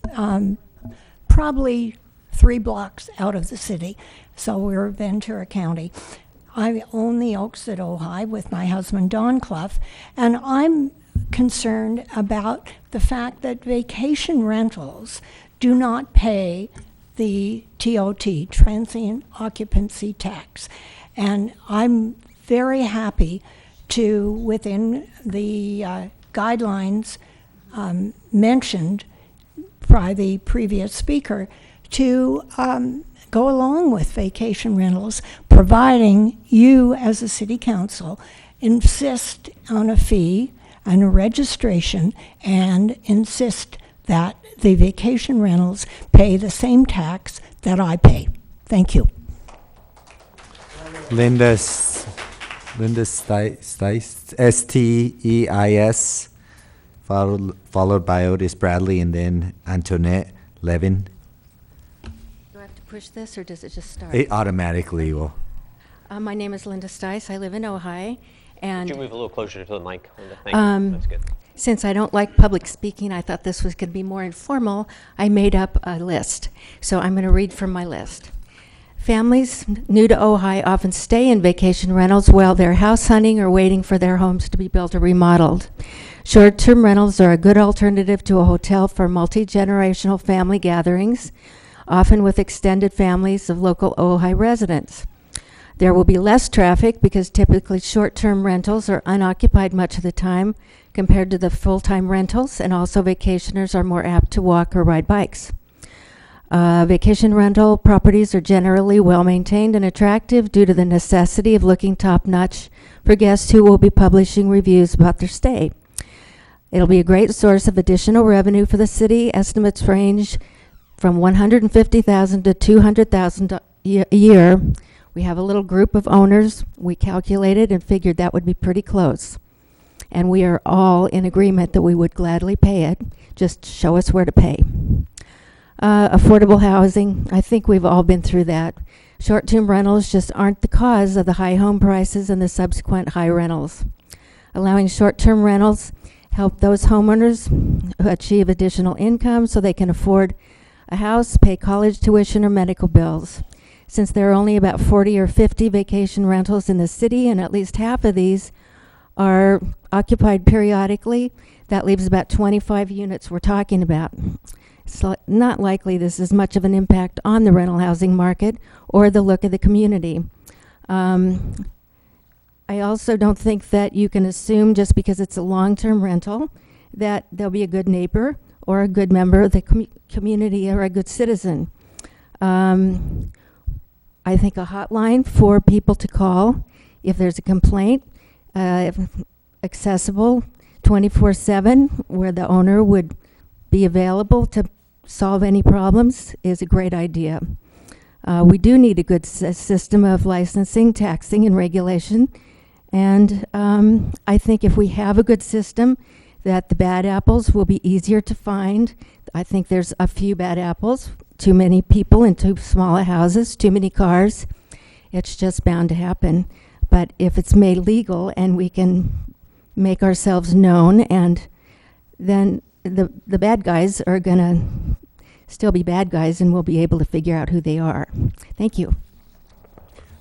probably 3 blocks out of the city, so we're Ventura County. I own the Oaks at Ojai with my husband Don Clough, and I'm concerned about the fact that vacation rentals do not pay the TOT, transient occupancy tax. And I'm very happy to, within the guidelines mentioned by the previous speaker, to go along with vacation rentals, providing you as a city council insist on a fee and a registration and insist that the vacation rentals pay the same tax that I pay. Thank you. Linda Stice, S-T-E-I-S, followed by Otis Bradley, and then Antoinette Levin. Do I have to push this, or does it just start? It automatically will. My name is Linda Stice. I live in Ojai. And Could you move a little closer to the mic, Linda? Thank you. That's good. Since I don't like public speaking, I thought this was going to be more informal. I made up a list. So I'm going to read from my list. Families new to Ojai often stay in vacation rentals while they're house hunting or waiting for their homes to be built or remodeled. Short-term rentals are a good alternative to a hotel for multi-generational family gatherings, often with extended families of local Ojai residents. There will be less traffic because typically short-term rentals are unoccupied much of the time compared to the full-time rentals, and also vacationers are more apt to walk or ride bikes. Vacation rental properties are generally well-maintained and attractive due to the necessity of looking top-notch for guests who will be publishing reviews about their stay. It'll be a great source of additional revenue for the city. Estimates range from $150,000 to $200,000 a year. We have a little group of owners. We calculated and figured that would be pretty close. And we are all in agreement that we would gladly pay it. Just show us where to pay. Affordable housing, I think we've all been through that. Short-term rentals just aren't the cause of the high home prices and the subsequent high rentals. Allowing short-term rentals help those homeowners who achieve additional income so they can afford a house, pay college tuition, or medical bills. Since there are only about 40 or 50 vacation rentals in the city, and at least half of these are occupied periodically, that leaves about 25 units we're talking about. It's not likely this is much of an impact on the rental housing market or the look of the community. I also don't think that you can assume just because it's a long-term rental that they'll be a good neighbor or a good member of the community or a good citizen. I think a hotline for people to call if there's a complaint, accessible 24/7, where the owner would be available to solve any problems, is a great idea. We do need a good system of licensing, taxing, and regulation. And I think if we have a good system, that the bad apples will be easier to find. I think there's a few bad apples, too many people in too small houses, too many cars. It's just bound to happen. But if it's made legal and we can make ourselves known, and then the bad guys are going to still be bad guys, and we'll be able to figure out who they are. Thank you.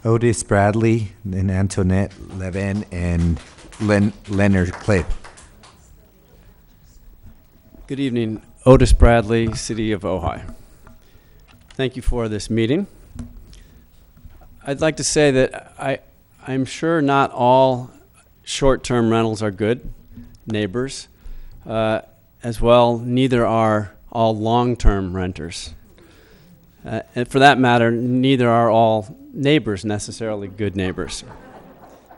Otis Bradley, then Antoinette Levin, and Leonard Clay. Good evening. Otis Bradley, City of Ojai. Thank you for this meeting. I'd like to say that I'm sure not all short-term rentals are good neighbors. As well, neither are all long-term renters. And for that matter, neither are all neighbors necessarily good neighbors.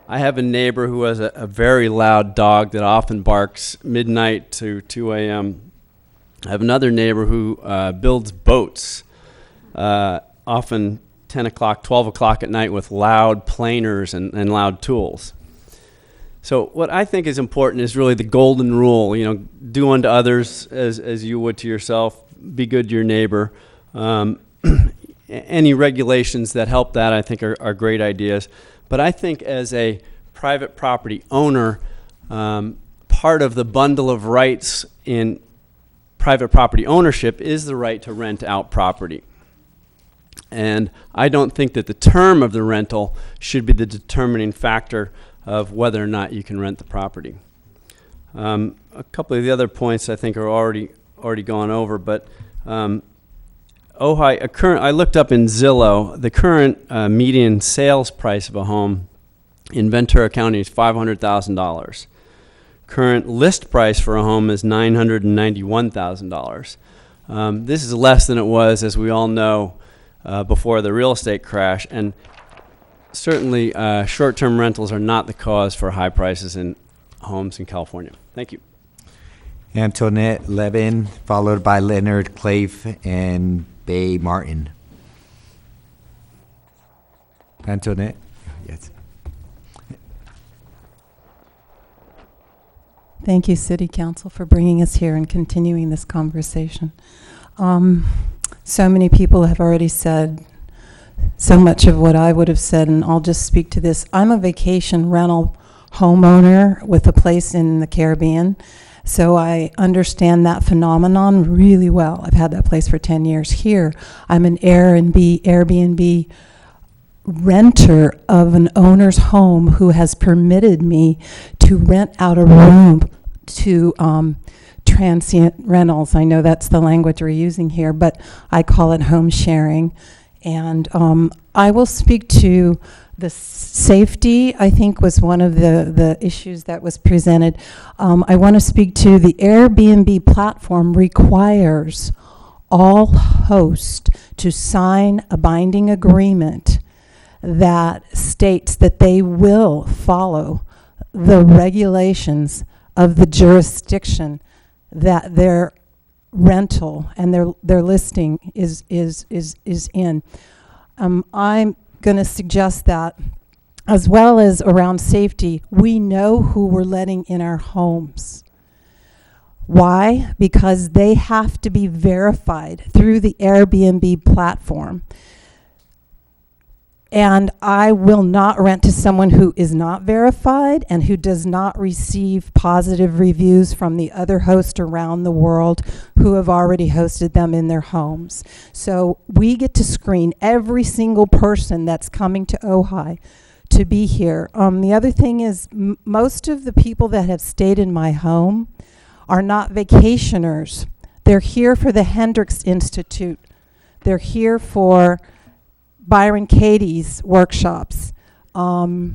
I have a neighbor who has a very loud dog that often barks midnight to 2 a.m. I have another neighbor who builds boats, often 10 o'clock, 12 o'clock at night with loud planers and loud tools. So what I think is important is really the golden rule, do unto others as you would to yourself, be good to your neighbor. Any regulations that help that, I think, are great ideas. But I think as a private property owner, part of the bundle of rights in private property ownership is the right to rent out property. And I don't think that the term of the rental should be the determining factor of whether or not you can rent the property. A couple of the other points I think are already gone over, but Ojai, I looked up in Zillow, the current median sales price of a home in Ventura County is $500,000. Current list price for a home is $991,000. This is less than it was, as we all know, before the real estate crash, and certainly short-term rentals are not the cause for high prices in homes in California. Thank you. Antoinette Levin, followed by Leonard Clave and Bay Martin. Antoinette? Yes. Thank you, City Council, for bringing us here and continuing this conversation. So many people have already said so much of what I would have said, and I'll just speak to this. I'm a vacation rental homeowner with a place in the Caribbean, So I understand that phenomenon really well. I've had that place for 10 years here. I'm an Airbnb renter of an owner's home who has permitted me to rent out a room to transient rentals. I know that's the language we're using here, but I call it home sharing. And I will speak to the safety, I think, was one of the issues that was presented. I want to speak to the Airbnb platform requires all hosts to sign a binding agreement that states that they will follow the regulations of the jurisdiction that their rental and their listing is in. I'm going to suggest that, as well as around safety, we know who we're letting in our homes. Why? Because they have to be verified through the Airbnb platform. And I will not rent to someone who is not verified and who does not receive positive reviews from the other hosts around the world who have already hosted them in their homes. So we get to screen every single person that's coming to Ojai to be here. The other thing is most of the people that have stayed in my home are not vacationers. They're here for the Hendricks Institute. They're here for Byron Katie's workshops. I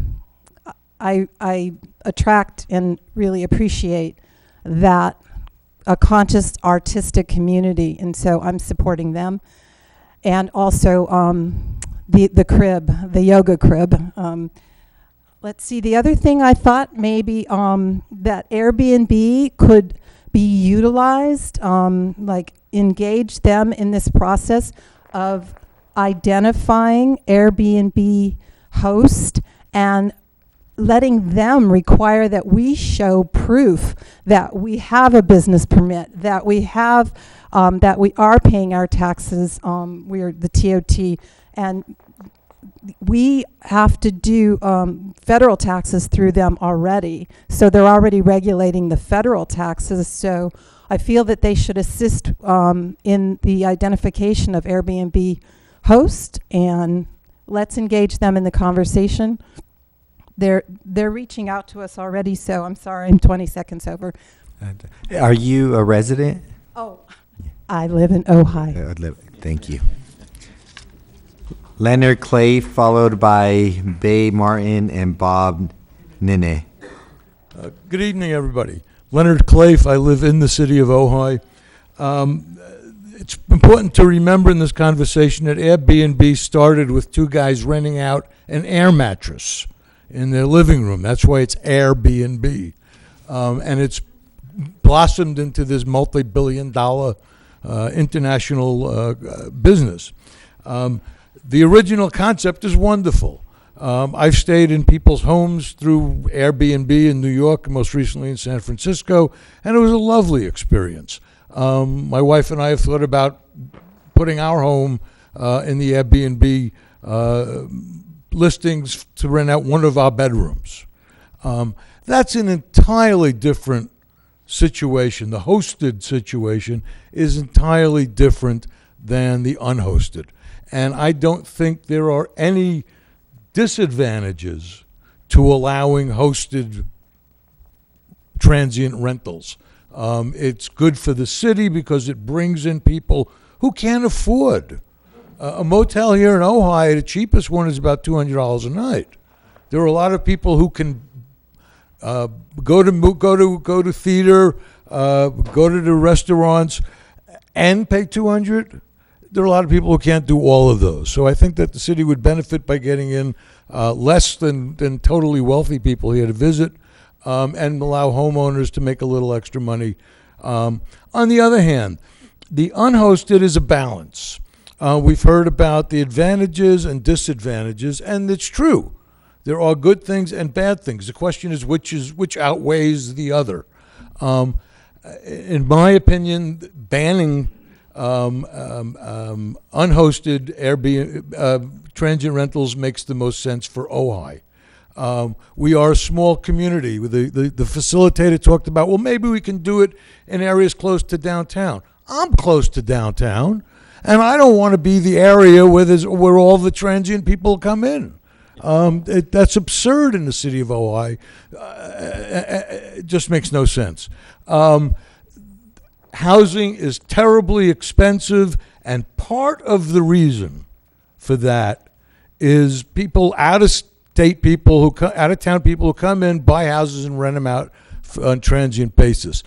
attract and really appreciate that a conscious artistic community, and so I'm supporting them. And also the crib, the yoga crib. Let's see, the other thing I thought maybe that Airbnb could be utilized, like engage them in this process of identifying Airbnb host and letting them require that we show proof that we have a business permit, that we have, that we are paying our taxes, we are the TOT, and we have to do federal taxes through them already. So they're already regulating the federal taxes. So I feel that they should assist in the identification of Airbnb host, and let's engage them in the conversation. They're reaching out to us already, so I'm sorry, I'm 20 seconds over. Are you a resident? Oh, I live in Ojai. Thank you. Leonard Clay, followed by Bay Martin and Bob Nene. Good evening, everybody. Leonard Clafe. I live in the city of Ojai. It's important to remember in this conversation that Airbnb started with two guys renting out an air mattress in their living room. That's why it's Airbnb. And it's blossomed into this multi-billion-dollar international business. The original concept is wonderful. I've stayed in people's homes through Airbnb in New York, most recently in San Francisco, and it was a lovely experience. My wife and I have thought about putting our home in the Airbnb listings to rent out one of our bedrooms. That's an entirely different situation. The hosted situation is entirely different than the unhosted. And I don't think there are any disadvantages to allowing hosted transient rentals. It's good for the city because it brings in people who can't afford. A motel here in Ojai, the cheapest one is about $200 a night. There are a lot of people who can go to theater, go to the restaurants, and pay $200. There are a lot of people who can't do all of those. So I think that the city would benefit by getting in less than totally wealthy people here to visit, and allow homeowners to make a little extra money. On the other hand, the unhosted is a balance. We've heard about the advantages and disadvantages, and it's true. There are good things and bad things. The question is which outweighs the other. In my opinion, banning unhosted Airbnb transient rentals makes the most sense for Ojai. We are a small community. The facilitator talked about, well, maybe we can do it in areas close to downtown. I'm close to downtown, and I don't want to be the area where all the transient people come in. That's absurd in the city of Ojai. It just makes no sense. Housing is terribly expensive, and part of the reason for that is people out of town people who come in, buy houses, and rent them out on transient basis.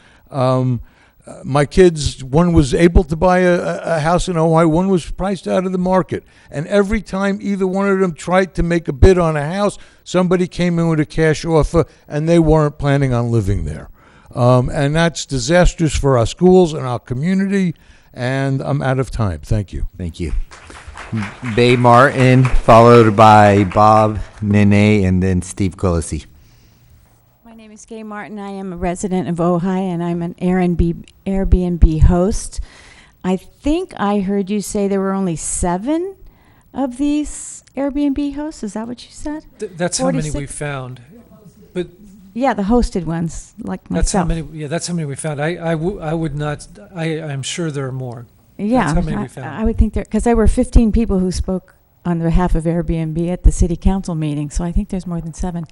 My kids, one was able to buy a house in Ojai, one was priced out of the market. And every time either one of them tried to make a bid on a house, somebody came in with a cash offer, and they weren't planning on living there. And that's disastrous for our schools and our community, and I'm out of time. Thank you. Thank you. Bay Martin, followed by Bob Nene, and then Steve Quillisi. My name is Gay Martin. I am a resident of Ojai, and I'm an Airbnb host. I think I heard you say there were only 7 of these Airbnb hosts. Is that what you said? That's how many we found. But yeah, the hosted ones, like myself. that's how many. Yeah, that's how many we found. I would not. I'm sure there are more. Yeah, that's how many we found. I would think because there were 15 people who spoke on behalf of Airbnb at the city council meeting, so I think there's more than 7.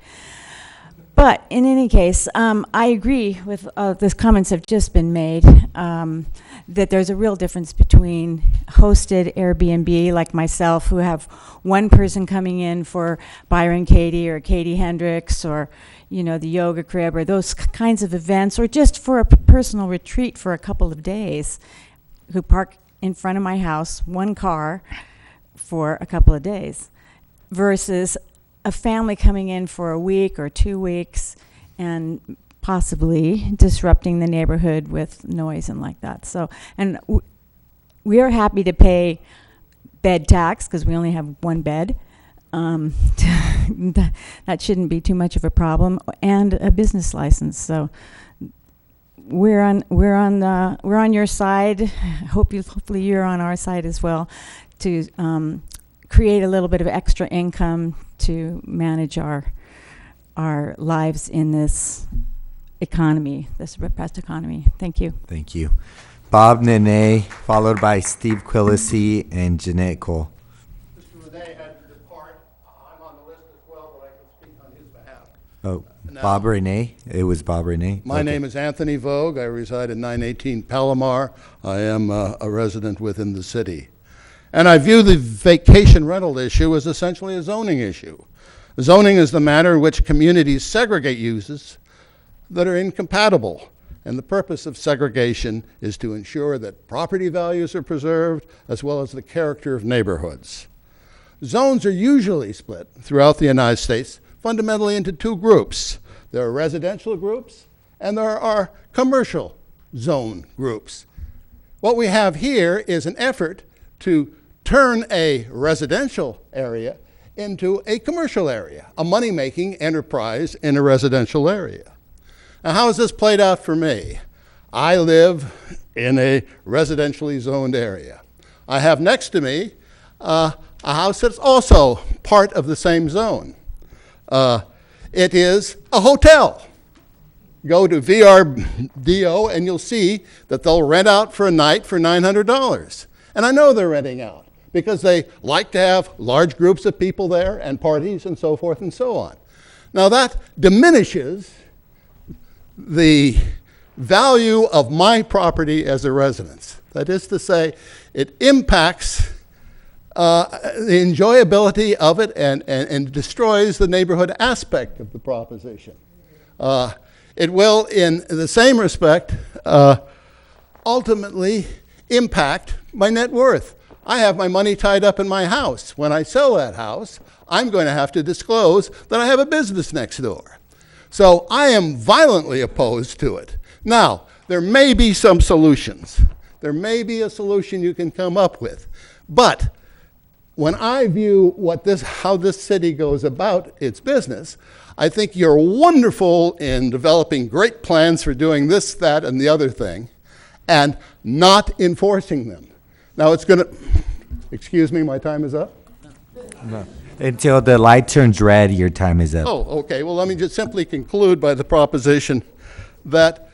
But in any case, I agree with the comments have just been made, that there's a real difference between hosted Airbnb, like myself, who have one person coming in for Byron Katie or Katie Hendricks or, the yoga crib or those kinds of events, or just for a personal retreat for a couple of days, who park in front of my house, one car for a couple of days, versus a family coming in for a week or 2 weeks and possibly disrupting the neighborhood with noise and like that. So, and we are happy to pay bed tax because we only have one bed. That shouldn't be too much of a problem, and a business license. So we're on your side. Hopefully you're on our side as well, to create a little bit of extra income to manage our lives in this economy, this repressed economy. Thank you. Thank you. Bob Nene, followed by Steve Quillisi and Jeanette Cole. Mr. Renee had to depart. I'm on the list as well, but I can speak on his behalf. Oh, Now, Bob Renee. It was Bob Renee. My name is Anthony Vogue. I reside at 918 Palomar. I am a resident within the city. And I view the vacation rental issue as essentially a zoning issue. Zoning is the manner in which communities segregate uses that are incompatible. And the purpose of segregation is to ensure that property values are preserved as well as the character of neighborhoods. Zones are usually split throughout the United States fundamentally into 2 groups. There are residential groups and there are commercial zone groups. What we have here is an effort to turn a residential area into a commercial area, a money-making enterprise in a residential area. Now, how has this played out for me? I live in a residentially zoned area. I have next to me a house that's also part of the same zone. It is a hotel. Go to VRDO and you'll see that they'll rent out for a night for $900. And I know they're renting out because they like to have large groups of people there and parties and so forth and so on. Now that diminishes the value of my property as a residence. That is to say, it impacts the enjoyability of it and destroys the neighborhood aspect of the proposition. It will, in the same respect, ultimately impact my net worth. I have my money tied up in my house. When I sell that house, I'm going to have to disclose that I have a business next door. So I am violently opposed to it. Now, there may be some solutions. There may be a solution you can come up with. But when I view how this city goes about its business, I think you're wonderful in developing great plans for doing this, that, and the other thing, and not enforcing them. Now it's going to, excuse me, my time is up? No. Until the light turns red, your time is up. Oh, okay. Well, let me just simply conclude by the proposition that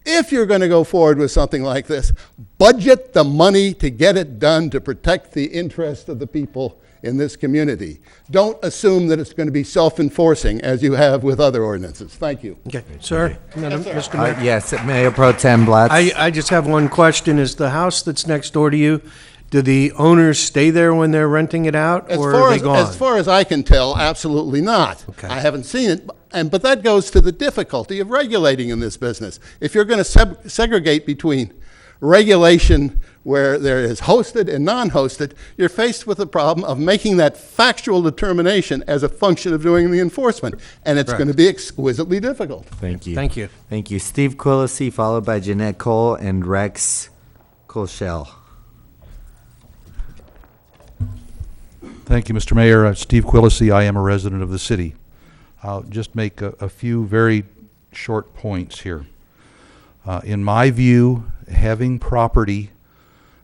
if you're going to go forward with something like this, budget the money to get it done to protect the interest of the people in this community. Don't assume that it's going to be self-enforcing as you have with other ordinances. Thank you. Okay, sir? Mr. Mayor? Yes, Mayor Pro Tem Blatz. I just have one question. Is the house that's next door to you, do the owners stay there when they're renting it out, or are they gone? As far as I can tell, absolutely not. Okay. I haven't seen it, but that goes to the difficulty of regulating in this business. If you're going to segregate between regulation where there is hosted and non-hosted, you're faced with the problem of making that factual determination as a function of doing the enforcement, and it's Correct. going to be exquisitely difficult. Thank you. Thank you. Thank you. Steve Quillisi, followed by Jeanette Cole and Rex Colshell. Thank you, Mr. Mayor. Steve Quillisi. I am a resident of the city. I'll just make a few very short points here. In my view, having property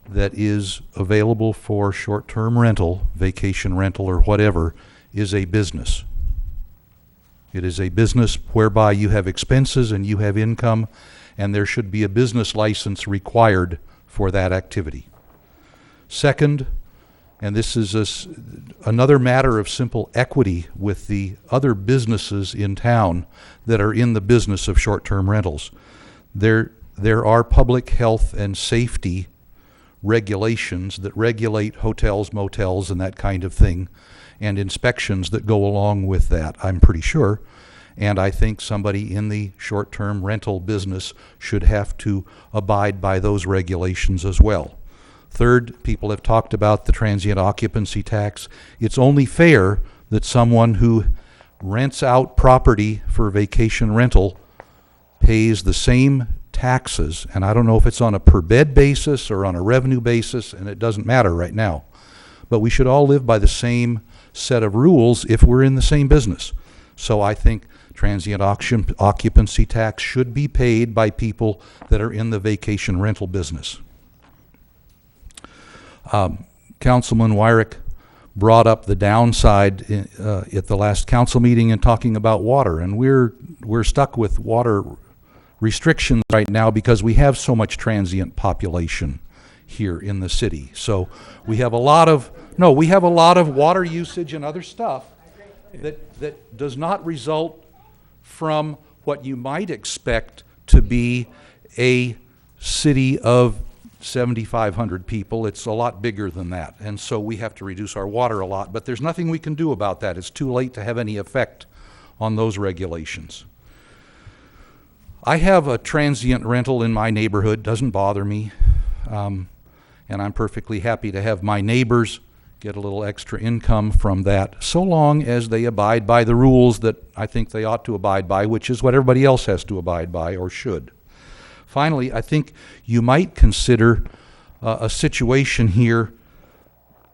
that is available for short-term rental, vacation rental or whatever, is a business. It is a business whereby you have expenses and you have income, and there should be a business license required for that activity. Second, and this is another matter of simple equity with the other businesses in town that are in the business of short-term rentals. There are public health and safety regulations that regulate hotels, motels, and that kind of thing, and inspections that go along with that, I'm pretty sure. And I think somebody in the short-term rental business should have to abide by those regulations as well. Third, people have talked about the transient occupancy tax. It's only fair that someone who rents out property for vacation rental pays the same taxes, and I don't know if it's on a per bed basis or on a revenue basis, and it doesn't matter right now. But we should all live by the same set of rules if we're in the same business. So I think transient occupancy tax should be paid by people that are in the vacation rental business. Councilman Wyrick brought up the downside at the last council meeting in talking about water, and we're stuck with water restrictions right now because we have so much transient population here in the city. So we have a lot of water usage and other stuff that does not result from what you might expect to be a city of 7,500 people. It's a lot bigger than that, and so we have to reduce our water a lot, but there's nothing we can do about that. It's too late to have any effect on those regulations. I have a transient rental in my neighborhood, doesn't bother me, and I'm perfectly happy to have my neighbors get a little extra income from that, so long as they abide by the rules that I think they ought to abide by, which is what everybody else has to abide by or should. Finally, I think you might consider a situation here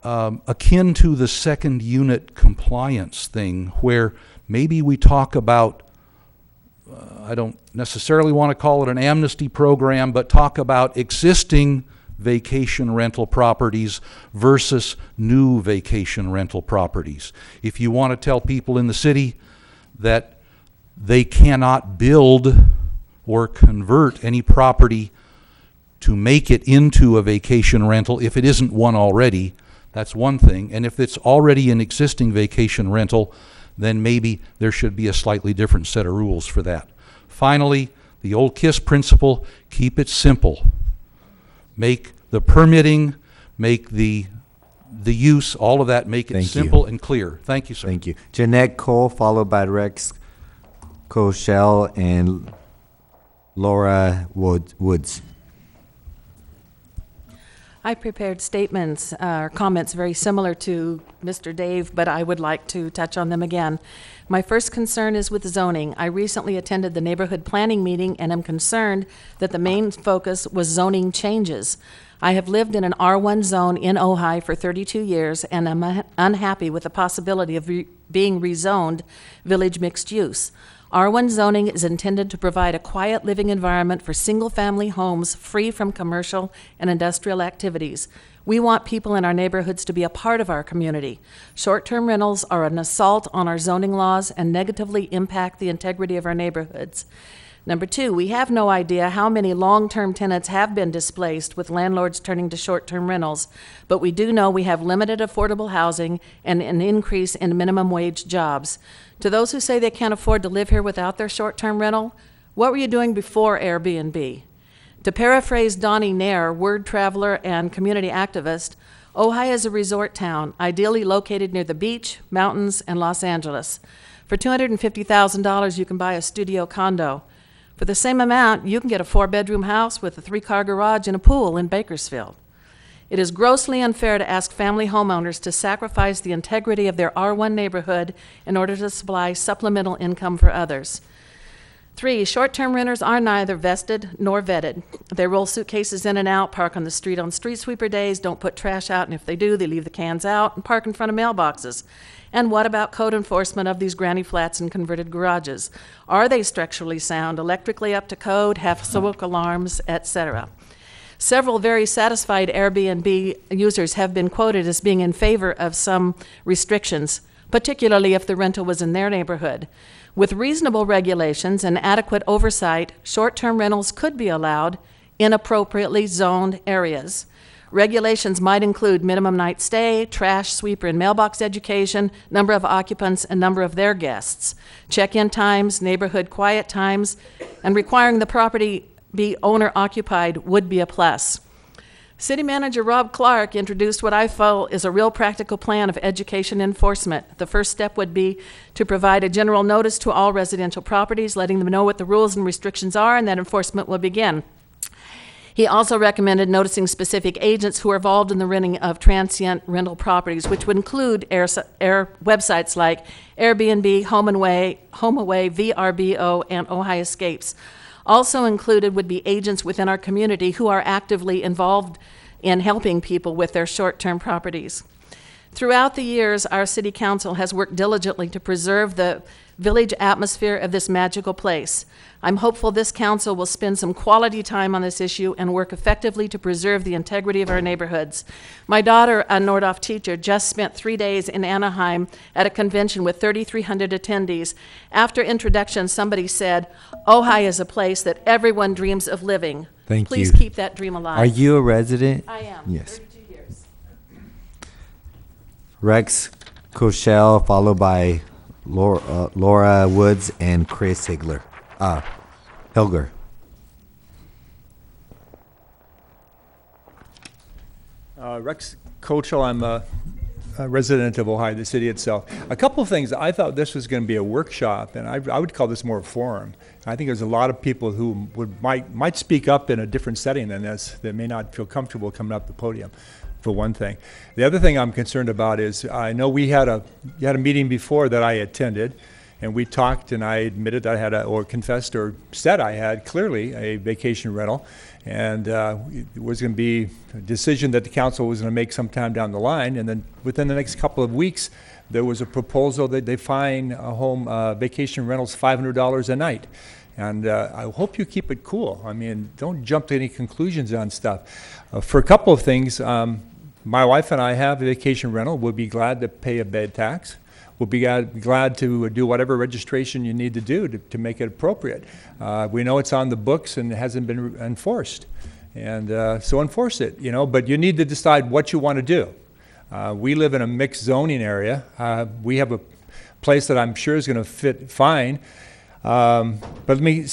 akin to the second unit compliance thing, where maybe we talk about, I don't necessarily want to call it an amnesty program, but talk about existing vacation rental properties versus new vacation rental properties. If you want to tell people in the city that they cannot build or convert any property to make it into a vacation rental if it isn't one already, that's one thing. And if it's already an existing vacation rental, then maybe there should be a slightly different set of rules for that. Finally, the old KISS principle, keep it simple. Make the permitting, make the use, all of that, make it simple and clear. Thank you, sir. Thank you. Jeanette Cole, followed by Rex Colshell and Laura Woods. I prepared statements or comments very similar to Mr. Dave, but I would like to touch on them again. My first concern is with zoning. I recently attended the neighborhood planning meeting and am concerned that the main focus was zoning changes. I have lived in an R1 zone in Ojai for 32 years and am unhappy with the possibility of being rezoned village mixed use. R1 zoning is intended to provide a quiet living environment for single-family homes free from commercial and industrial activities. We want people in our neighborhoods to be a part of our community. Short-term rentals are an assault on our zoning laws and negatively impact the integrity of our neighborhoods. Number two, we have no idea how many long-term tenants have been displaced with landlords turning to short-term rentals, but we do know we have limited affordable housing and an increase in minimum wage jobs. To those who say they can't afford to live here without their short-term rental, what were you doing before Airbnb? To paraphrase Donnie Nair, word traveler and community activist, Ojai is a resort town, ideally located near the beach, mountains, and Los Angeles. For $250,000, you can buy a studio condo. For the same amount, you can get a 4-bedroom house with a 3-car garage and a pool in Bakersfield. It is grossly unfair to ask family homeowners to sacrifice the integrity of their R1 neighborhood in order to supply supplemental income for others. 3, short-term renters are neither vested nor vetted. They roll suitcases in and out, park on the street on street sweeper days, don't put trash out, and if they do, they leave the cans out and park in front of mailboxes. And what about code enforcement of these granny flats and converted garages? Are they structurally sound, electrically up to code, have smoke alarms, etc.? Several very satisfied Airbnb users have been quoted as being in favor of some restrictions, particularly if the rental was in their neighborhood. With reasonable regulations and adequate oversight, short-term rentals could be allowed in appropriately zoned areas. Regulations might include minimum night stay, trash, sweeper, and mailbox education, number of occupants, and number of their guests, check-in times, neighborhood quiet times, and requiring the property be owner-occupied would be a plus. City Manager Rob Clark introduced what I feel is a real practical plan of education enforcement. The first step would be to provide a general notice to all residential properties, letting them know what the rules and restrictions are, and that enforcement will begin. He also recommended noticing specific agents who are involved in the renting of transient rental properties, which would include websites like Airbnb, HomeAway, VRBO, and Ojai Escapes. Also included would be agents within our community who are actively involved in helping people with their short-term properties. Throughout the years, our City Council has worked diligently to preserve the village atmosphere of this magical place. I'm hopeful this council will spend some quality time on this issue and work effectively to preserve the integrity of our neighborhoods. My daughter, a Nordhoff teacher, just spent 3 days in Anaheim at a convention with 3,300 attendees. After introduction, somebody said, Ojai is a place that everyone dreams of living. Thank you. Please keep that dream alive. Are you a resident? I am. Yes. 32 years. Rex Koschel, followed by Laura Woods and Chris Hilger. Rex Kochel, I'm a resident of Ojai, the city itself. A couple of things. I thought this was going to be a workshop, and I would call this more a forum. I think there's a lot of people who might speak up in a different setting than this that may not feel comfortable coming up the podium, for one thing. The other thing I'm concerned about is I know you had a meeting before that I attended, and we talked, and I admitted I had or confessed or said I had clearly a vacation rental, and it was going to be a decision that the council was going to make sometime down the line, and then within the next couple of weeks, there was a proposal that they fine a home vacation rentals $500 a night. And I hope you keep it cool. I mean, don't jump to any conclusions on stuff. For a couple of things, my wife and I have a vacation rental. We'll be glad to pay a bed tax. We'll be glad to do whatever registration you need to do to make it appropriate. We know it's on the books and it hasn't been enforced. And so enforce it, but you need to decide what you want to do. We live in a mixed zoning area. We have a place that I'm sure is going to fit fine. But let me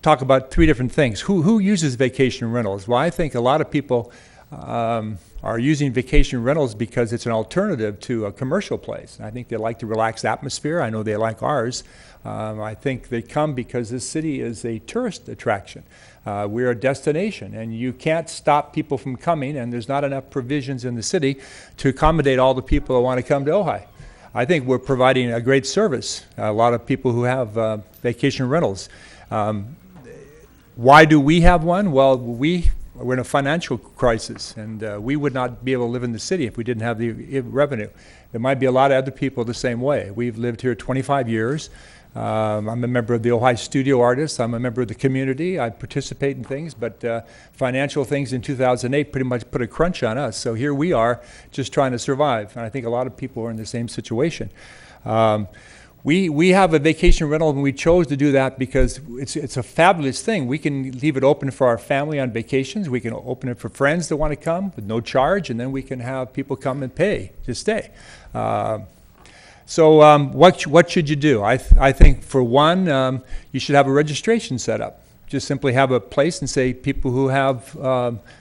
talk about 3 different things. Who uses vacation rentals? Well, I think a lot of people are using vacation rentals because it's an alternative to a commercial place. I think they like the relaxed atmosphere. I know they like ours. I think they come because this city is a tourist attraction. We're a destination, and you can't stop people from coming, and there's not enough provisions in the city to accommodate all the people that want to come to Ojai. I think we're providing a great service. A lot of people who have vacation rentals. Why do we have one? Well, we're in a financial crisis, and we would not be able to live in the city if we didn't have the revenue. There might be a lot of other people the same way. We've lived here 25 years. I'm a member of the Ojai Studio Artists. I'm a member of the community. I participate in things, but financial things in 2008 pretty much put a crunch on us. So here we are just trying to survive. And I think a lot of people are in the same situation. We have a vacation rental, and we chose to do that because it's a fabulous thing. We can leave it open for our family on vacations. We can open it for friends that want to come with no charge, and then we can have people come and pay to stay. So what should you do? I think, for one, you should have a registration set up. Just simply have a place and say, people who have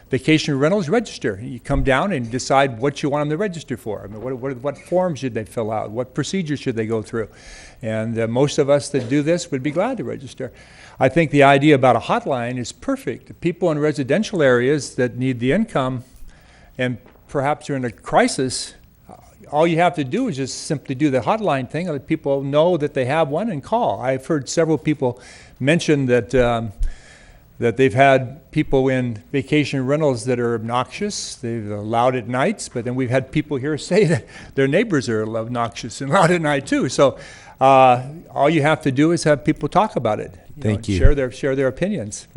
vacation rentals, register. You come down and decide what you want them to register for. I mean, what forms should they fill out? What procedures should they go through? And most of us that do this would be glad to register. I think the idea about a hotline is perfect. People in residential areas that need the income, and perhaps you're in a crisis, all you have to do is just simply do the hotline thing, and let people know that they have one and call. I've heard several people mention that that they've had people in vacation rentals that are obnoxious. They're loud at nights, but then we've had people here say that their neighbors are obnoxious and loud at night too. So all you have to do is have people talk about it. Thank you. Share their opinions.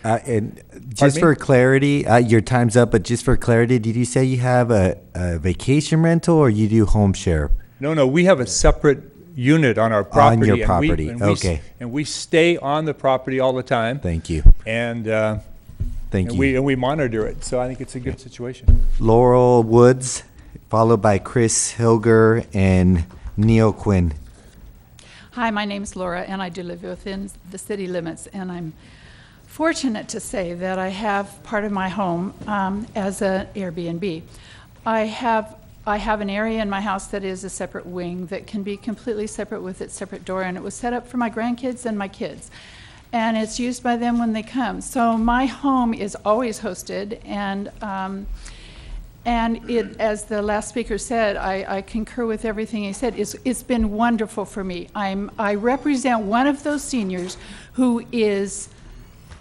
And just for clarity, your time's up, but just for clarity, did you say you have a vacation rental or you do home share? No, we have a separate unit on our property. On your property, okay. And we stay on the property all the time. Thank you. And Thank you. We monitor it, so I think it's a good situation. Laurel Woods, followed by Chris Hilger and Neil Quinn. Hi, my name's Laura, and I do live within the city limits, and I'm fortunate to say that I have part of my home as an Airbnb. I have an area in my house that is a separate wing that can be completely separate with its separate door, and it was set up for my grandkids and my kids. And it's used by them when they come. So my home is always hosted, and it, as the last speaker said, I concur with everything he said. It's been wonderful for me. I represent one of those seniors who is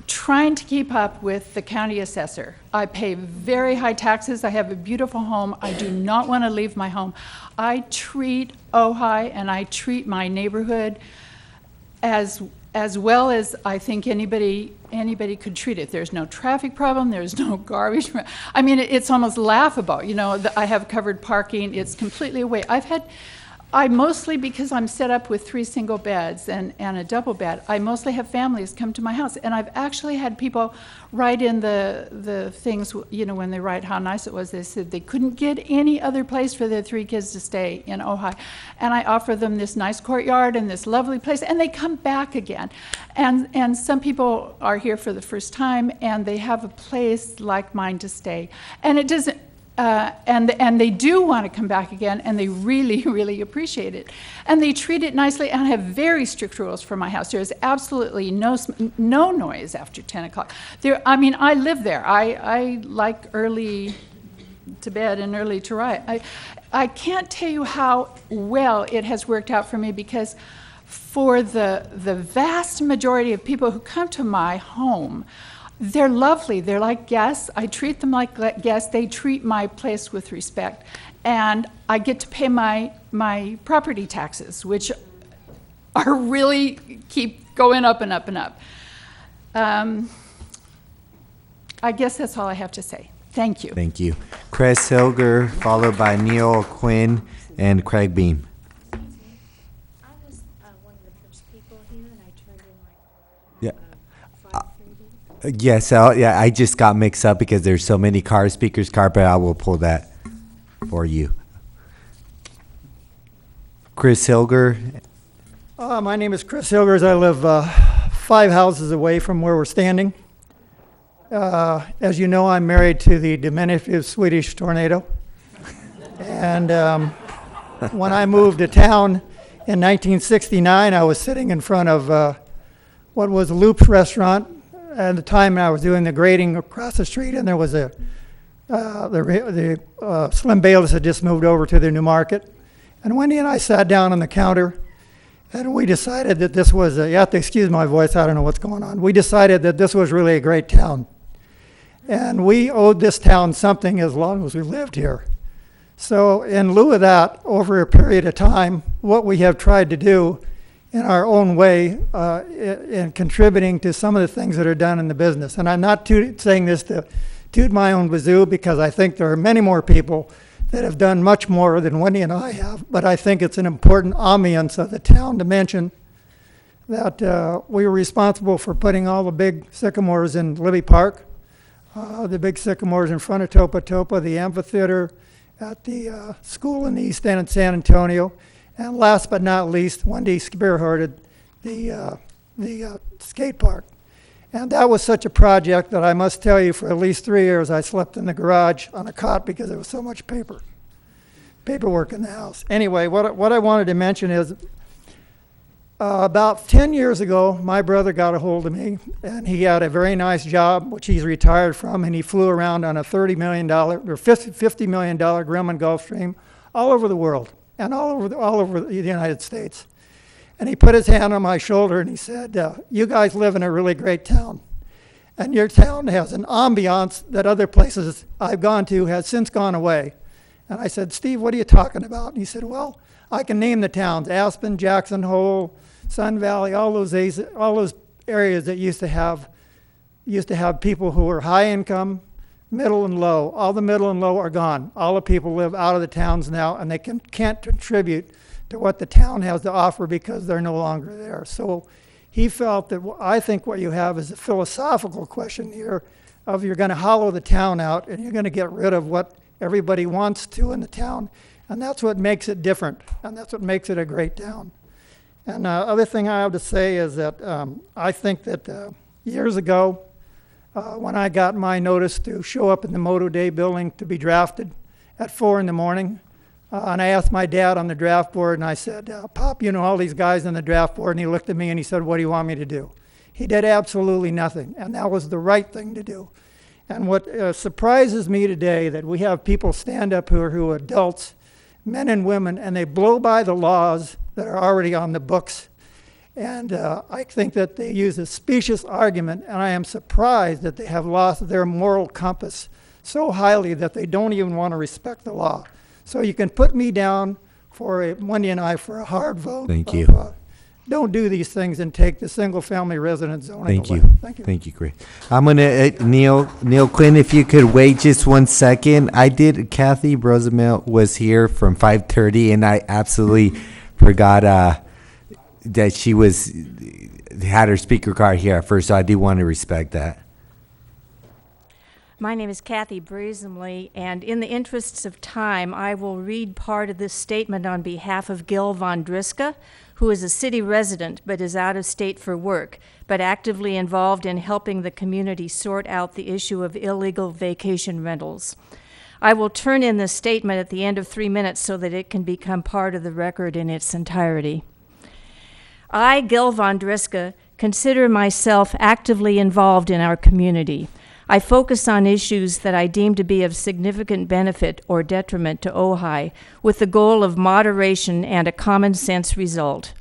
trying to keep up with the county assessor. I pay very high taxes. I have a beautiful home. I do not want to leave my home. I treat Ojai and I treat my neighborhood as well as I think anybody could treat it. There's no traffic problem. There's no garbage. I mean, it's almost laughable. You know, I have covered parking. It's completely away. I mostly, because I'm set up with 3 single beds and a double bed, I mostly have families come to my house. And I've actually had people write in the things, you know, when they write how nice it was, they said they couldn't get any other place for their 3 kids to stay in Ojai. And I offer them this nice courtyard and this lovely place, and they come back again. And some people are here for the first time, and they have a place like mine to stay. And it doesn't, and they do want to come back again, and they really, really appreciate it. And they treat it nicely, and I have very strict rules for my house. There is absolutely no noise after 10 o'clock. I mean, I live there. I like early to bed and early to rise. I can't tell you how well it has worked out for me, because for the vast majority of people who come to my home, they're lovely. They're like guests. I treat them like guests. They treat my place with respect. And I get to pay my property taxes, which are really keep going up and up and up. I guess that's all I have to say. Thank you. Thank you. Chris Hilger, followed by Neil Quinn and Craig Beam. Yes, I just got mixed up because there's so many speakers card, but I will pull that for you. Chris Hilger. My name is Chris Hilgers. I live 5 houses away from where we're standing. As you know, I'm married to the diminutive Swedish tornado. And when I moved to town in 1969, I was sitting in front of what was Loop's restaurant. At the time, I was doing the grading across the street, and there was Slim Bayless had just moved over to the new market. And Wendy and I sat down on the counter, and we decided that this was you have to excuse my voice, I don't know what's going on. We decided that this was really a great town. And we owed this town something as long as we lived here. So in lieu of that, over a period of time, what we have tried to do in our own way in contributing to some of the things that are done in the business. And I'm not saying this to toot my own wazoo, because I think there are many more people that have done much more than Wendy and I have, but I think it's an important ambiance of the town to mention that we were responsible for putting all the big sycamores in Libby Park, the big sycamores in front of Topa Topa, the amphitheater at the school in the East End in San Antonio, and last but not least, Wendy spearheaded the skate park. And that was such a project that I must tell you, for at least 3 years, I slept in the garage on a cot because there was so much paperwork in the house. Anyway, what I wanted to mention is about 10 years ago, my brother got a hold of me, and he had a very nice job, which he's retired from, and he flew around on a $30 million or $50 million Grumman Gulfstream all over the world and all over the United States. And he put his hand on my shoulder and he said, you guys live in a really great town. And your town has an ambiance that other places I've gone to has since gone away. And I said, Steve, what are you talking about? And he said, well, I can name the towns: Aspen, Jackson Hole, Sun Valley, all those areas that used to have people who were high income, middle and low. All the middle and low are gone. All the people live out of the towns now, and they can't contribute to what the town has to offer because they're no longer there. So he felt that I think what you have is a philosophical question here of you're going to hollow the town out and you're going to get rid of what everybody wants to in the town. And that's what makes it different, and that's what makes it a great town. And other thing I have to say is that I think that years ago, when I got my notice to show up in the Moto Day building to be drafted at 4 in the morning, and I asked my dad on the draft board, and I said, Pop, you know all these guys on the draft board, and he looked at me and he said, what do you want me to do? He did absolutely nothing, and that was the right thing to do. And what surprises me today, that we have people stand up who are adults, men and women, and they blow by the laws that are already on the books. And I think that they use a specious argument, and I am surprised that they have lost their moral compass so highly that they don't even want to respect the law. So you can put me down for Wendy and I for a hard vote. Thank you. Don't do these things and take the single-family residence zoning Thank away. you. Thank you. Thank you, Chris. I'm gonna Neil Quinn, if you could wait just 1 second. Kathy Rosamel was here from 5:30, and I absolutely forgot that she had her speaker card here at first. So I do want to respect that. My name is Kathy Brazenly, and in the interests of time, I will read part of this statement on behalf of Gil Von Driska, who is a city resident but is out of state for work, but actively involved in helping the community sort out the issue of illegal vacation rentals. I will turn in this statement at the end of 3 minutes so that it can become part of the record in its entirety. I, Gil Von Driska, consider myself actively involved in our community. I focus on issues that I deem to be of significant benefit or detriment to Ojai, with the goal of moderation and a common sense result.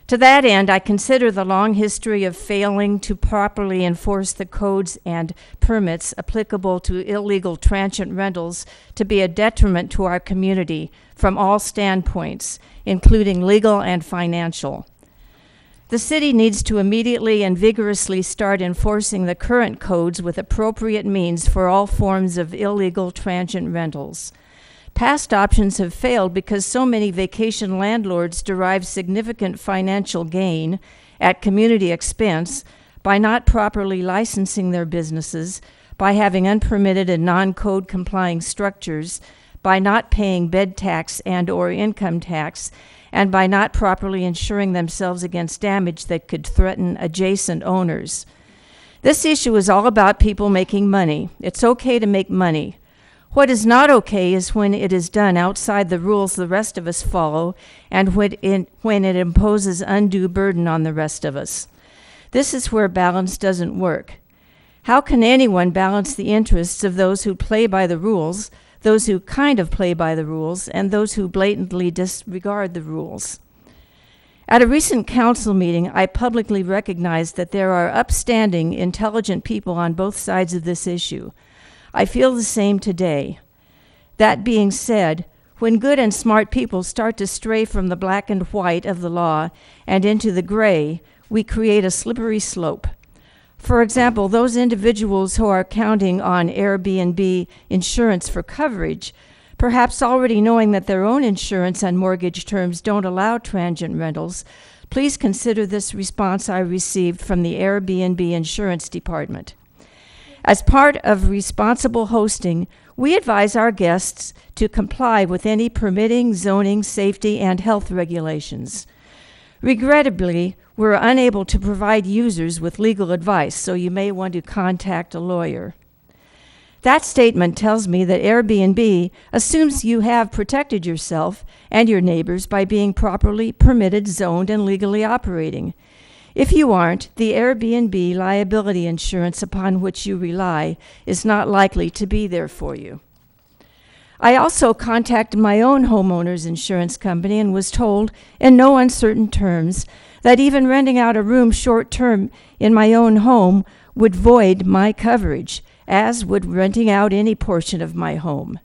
To that end, I consider the long history of failing to properly enforce the codes and permits applicable to illegal transient rentals to be a detriment to our community from all standpoints, including legal and financial. The city needs to immediately and vigorously start enforcing the current codes with appropriate means for all forms of illegal transient rentals. Past options have failed because so many vacation landlords derive significant financial gain at community expense by not properly licensing their businesses, by having unpermitted and non-code complying structures, by not paying bed tax and/or income tax, and by not properly insuring themselves against damage that could threaten adjacent owners. This issue is all about people making money. It's okay to make money. What is not okay is when it is done outside the rules the rest of us follow and when it imposes undue burden on the rest of us. This is where balance doesn't work. How can anyone balance the interests of those who play by the rules, those who kind of play by the rules, and those who blatantly disregard the rules? At a recent council meeting, I publicly recognized that there are upstanding, intelligent people on both sides of this issue. I feel the same today. That being said, When good and smart people start to stray from the black and white of the law and into the gray, we create a slippery slope. For example, those individuals who are counting on Airbnb insurance for coverage, perhaps already knowing that their own insurance and mortgage terms don't allow transient rentals, please consider this response I received from the Airbnb insurance department. As part of responsible hosting, we advise our guests to comply with any permitting, zoning, safety, and health regulations. Regrettably, we're unable to provide users with legal advice, so you may want to contact a lawyer. That statement tells me that Airbnb assumes you have protected yourself and your neighbors by being properly permitted, zoned, and legally operating. If you aren't, the Airbnb liability insurance upon which you rely is not likely to be there for you. I also contacted my own homeowner's insurance company and was told, in no uncertain terms, that even renting out a room short-term in my own home would void my coverage, as would renting out any portion of my home.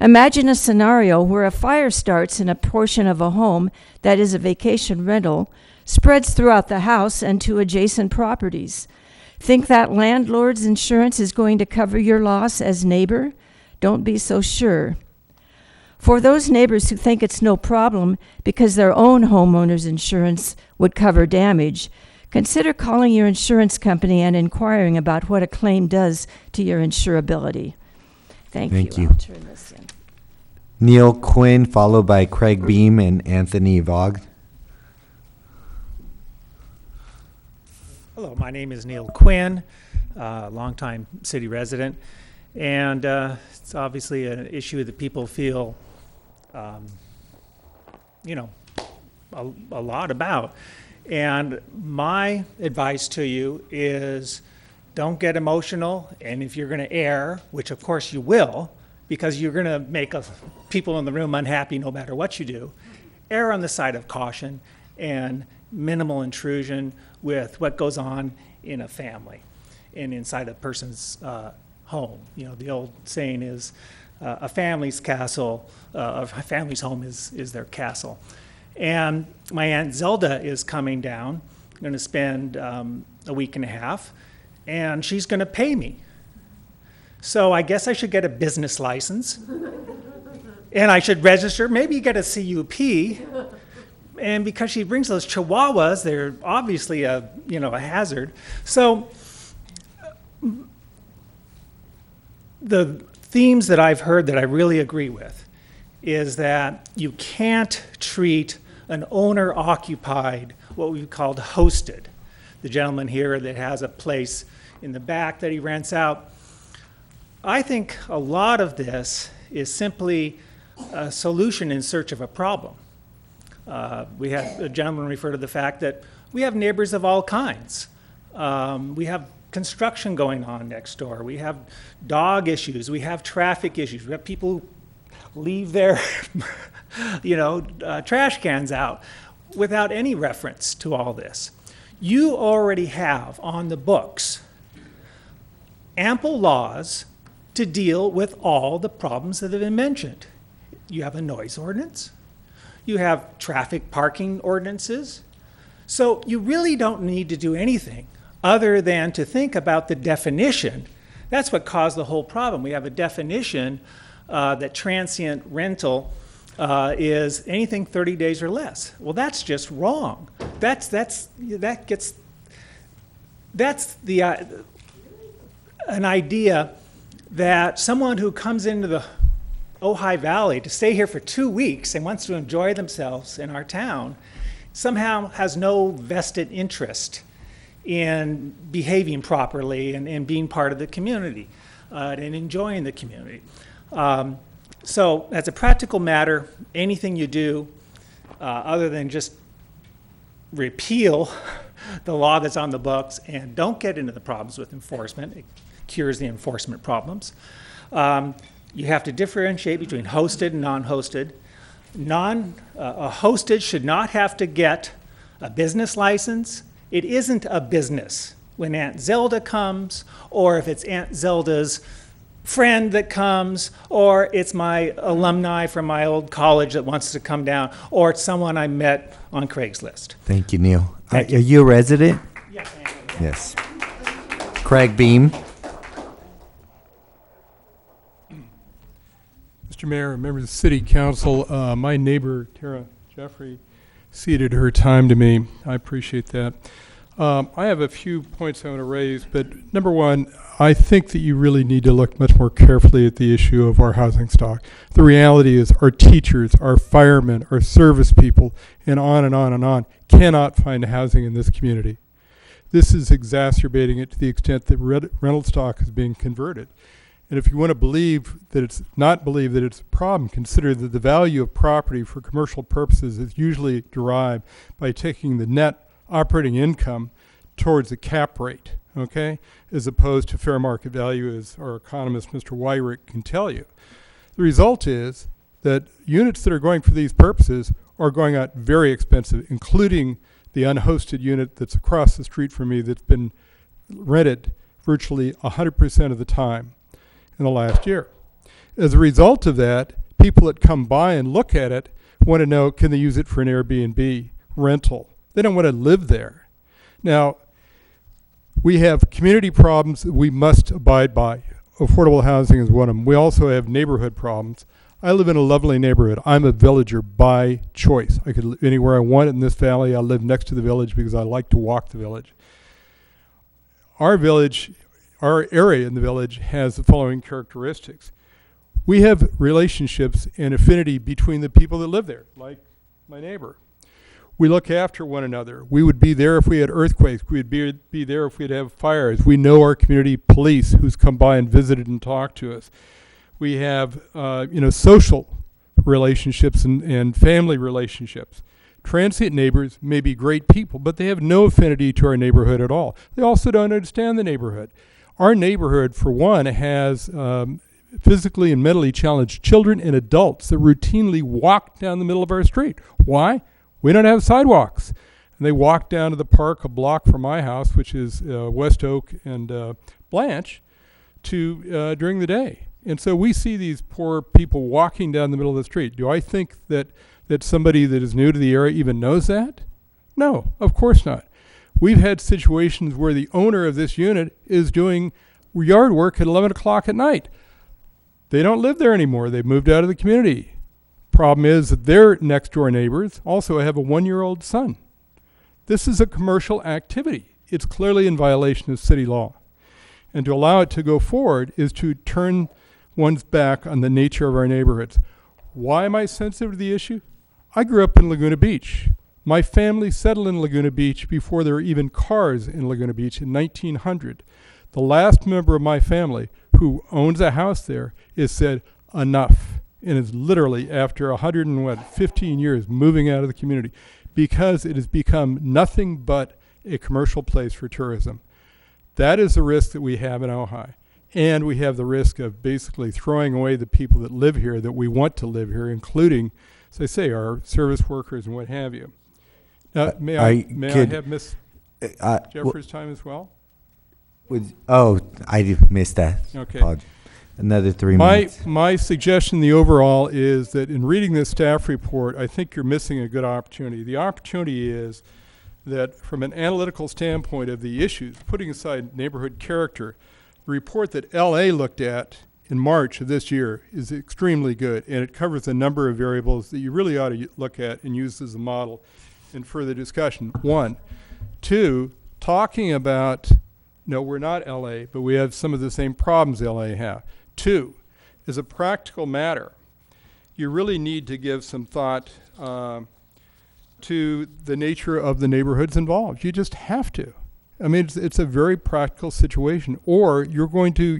Imagine a scenario where a fire starts in a portion of a home that is a vacation rental, spreads throughout the house and to adjacent properties. Think that landlord's insurance is going to cover your loss as neighbor? Don't be so sure. For those neighbors who think it's no problem because their own homeowner's insurance would cover damage, consider calling your insurance company and inquiring about what a claim does to your insurability. Thank you. I'll turn this in. Neil Quinn, followed by Craig Beam and Anthony Vogt. Hello, my name is Neil Quinn, longtime city resident, and it's obviously an issue that people feel, a lot about. And my advice to you is don't get emotional, and if you're going to err, which of course you will, because you're going to make people in the room unhappy no matter what you do, err on the side of caution and minimal intrusion with what goes on in a family and inside a person's home. You know, the old saying is a family's castle, a family's home is their castle. And my Aunt Zelda is coming down. I'm going to spend a week and a half, and she's going to pay me. So I guess I should get a business license, and I should register, maybe get a CUP. And because she brings those chihuahuas, they're obviously a hazard. So the themes that I've heard that I really agree with is that you can't treat an owner-occupied, what we called hosted. The gentleman here that has a place in the back that he rents out. I think a lot of this is simply a solution in search of a problem. We had a gentleman refer to the fact that we have neighbors of all kinds. We have construction going on next door. We have dog issues. We have traffic issues. We have people who leave their trash cans out without any reference to all this. You already have on the books ample laws to deal with all the problems that have been mentioned. You have a noise ordinance. You have traffic parking ordinances. So you really don't need to do anything other than to think about the definition. That's what caused the whole problem. We have a definition that transient rental is anything 30 days or less. Well, that's just wrong. That's an idea that someone who comes into the Ojai Valley to stay here for 2 weeks and wants to enjoy themselves in our town somehow has no vested interest in behaving properly and being part of the community and enjoying the community. So as a practical matter, anything you do other than just repeal the law that's on the books and don't get into the problems with enforcement, it cures the enforcement problems. You have to differentiate between hosted and non-hosted. A hosted should not have to get a business license. It isn't a business when Aunt Zelda comes, or if it's Aunt Zelda's friend that comes, or it's my alumni from my old college that wants to come down, or it's someone I met on Craigslist. Thank you, Neil. Thank Are you a resident? Yes, I am. Yes. Craig Beam. Mr. Mayor, members of the City Council, my neighbor, Tara Jeffrey, ceded her time to me. I appreciate that. I have a few points I want to raise, but number one, I think that you really need to look much more carefully at the issue of our housing stock. The reality is our teachers, our firemen, our service people, and on and on and on, cannot find housing in this community. This is exacerbating it to the extent that rental stock is being converted. And if you want to believe that it's a problem, consider that the value of property for commercial purposes is usually derived by taking the net operating income towards the cap rate, okay, as opposed to fair market value, as our economist, Mr. Wyrick, can tell you. The result is that units that are going for these purposes are going out very expensive, including the unhosted unit that's across the street from me that's been rented virtually 100% of the time in the last year. As a result of that, people that come by and look at it want to know, can they use it for an Airbnb rental? They don't want to live there. Now, we have community problems that we must abide by. Affordable housing is one of them. We also have neighborhood problems. I live in a lovely neighborhood. I'm a villager by choice. I could live anywhere I want in this valley. I live next to the village because I like to walk the village. Our village, our area in the village has the following characteristics. We have relationships and affinity between the people that live there, like my neighbor. We look after one another. We would be there if we had earthquakes. We would be there if we'd have fires. We know our community police who's come by and visited and talked to us. We have, social relationships and family relationships. Transient neighbors may be great people, but they have no affinity to our neighborhood at all. They also don't understand the neighborhood. Our neighborhood, for one, has physically and mentally challenged children and adults that routinely walk down the middle of our street. Why? We don't have sidewalks. And they walk down to the park a block from my house, which is West Oak and Blanche, during the day. And so we see these poor people walking down the middle of the street. Do I think that somebody that is new to the area even knows that? No, of course not. We've had situations where the owner of this unit is doing yard work at 11 o'clock at night. They don't live there anymore. They've moved out of the community. Problem is that their next door neighbors also have a 1-year-old son. This is a commercial activity. It's clearly in violation of city law. And to allow it to go forward is to turn one's back on the nature of our neighborhoods. Why am I sensitive to the issue? I grew up in Laguna Beach. My family settled in Laguna Beach before there were even cars in Laguna Beach in 1900. The last member of my family who owns a house there is said, enough. And is literally after 15 years moving out of the community because it has become nothing but a commercial place for tourism. That is the risk that we have in Ojai. And we have the risk of basically throwing away the people that live here that we want to live here, including, as I say, our service workers and what have you. Now, may I have Ms. Jeffers' time as well? I missed that. Okay. Another 3 minutes. My suggestion, the overall, is that in reading this staff report, I think you're missing a good opportunity. The opportunity is that from an analytical standpoint of the issues, putting aside neighborhood character, the report that LA looked at in March of this year is extremely good, and it covers a number of variables that you really ought to look at and use as a model in further discussion. 1. 2, talking about, no, we're not LA, but we have some of the same problems LA have. 2, as a practical matter, you really need to give some thought to the nature of the neighborhoods involved. You just have to. I mean, it's a very practical situation, or you're going to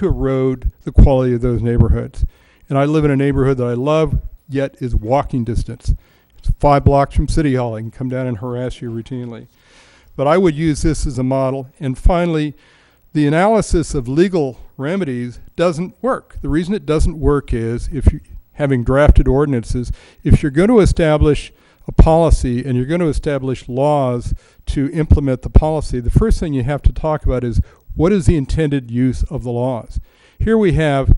erode the quality of those neighborhoods. And I live in a neighborhood that I love, yet is walking distance. It's 5 blocks from City Hall. I can come down and harass you routinely. But I would use this as a model. And finally, the analysis of legal remedies doesn't work. The reason it doesn't work is, having drafted ordinances, if you're going to establish a policy and you're going to establish laws to implement the policy, the first thing you have to talk about is What is the intended use of the laws? Here we have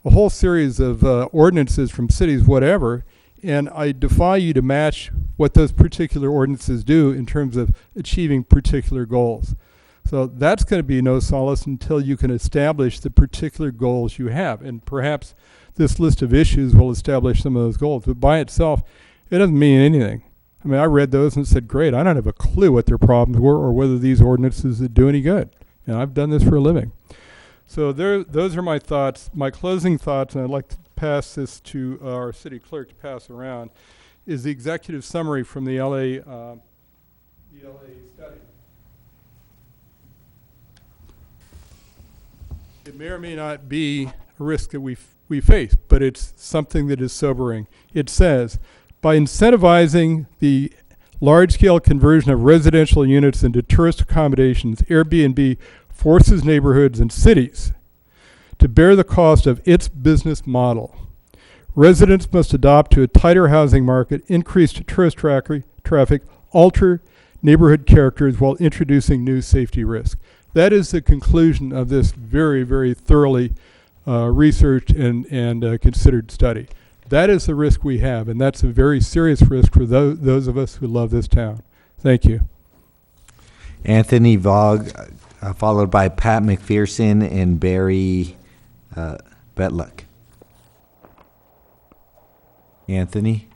a whole series of ordinances from cities, whatever, and I defy you to match what those particular ordinances do in terms of achieving particular goals. So that's going to be no solace until you can establish the particular goals you have. And perhaps this list of issues will establish some of those goals. But by itself, it doesn't mean anything. I mean, I read those and said, great, I don't have a clue what their problems were or whether these ordinances do any good. And I've done this for a living. So those are my thoughts. My closing thoughts, and I'd like to pass this to our city clerk to pass around, is the executive summary from the LA study. It may or may not be a risk that we face, but it's something that is sobering. It says, by incentivizing the large-scale conversion of residential units into tourist accommodations, Airbnb forces neighborhoods and cities to bear the cost of its business model. Residents must adopt to a tighter housing market, increase tourist traffic, alter neighborhood characters while introducing new safety risks. That is the conclusion of this very, very thoroughly researched and considered study. That is the risk we have, and that's a very serious risk for those of us who love this town. Thank you. Anthony Vogt, followed by Pat McPherson and Barry Betluck. Anthony?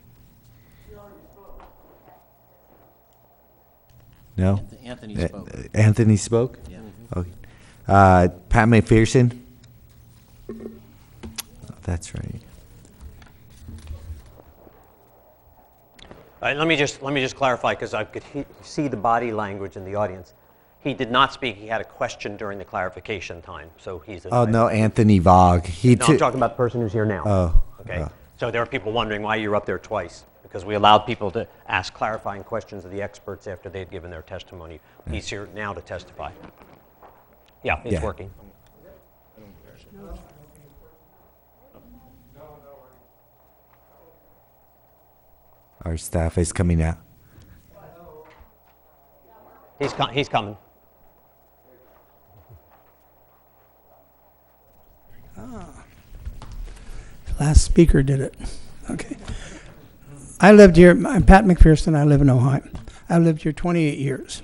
No? Anthony spoke. Anthony spoke? Yeah. Okay. Pat McPherson? Oh, that's right. Let me just clarify, because I could see the body language in the audience. He did not speak. He had a question during the clarification time, so he's. Oh no, Anthony Vogt. No, I'm talking about the person who's here now. Oh. Okay. Oh. So there are people wondering why you're up there twice, because we allowed people to ask clarifying questions of the experts after they'd given their testimony. He's here now to testify. Yeah, it's working. Our staff is coming out. He's coming. Last speaker did it. Okay. I lived here, I'm Pat McPherson, I live in Ojai. I lived here 28 years.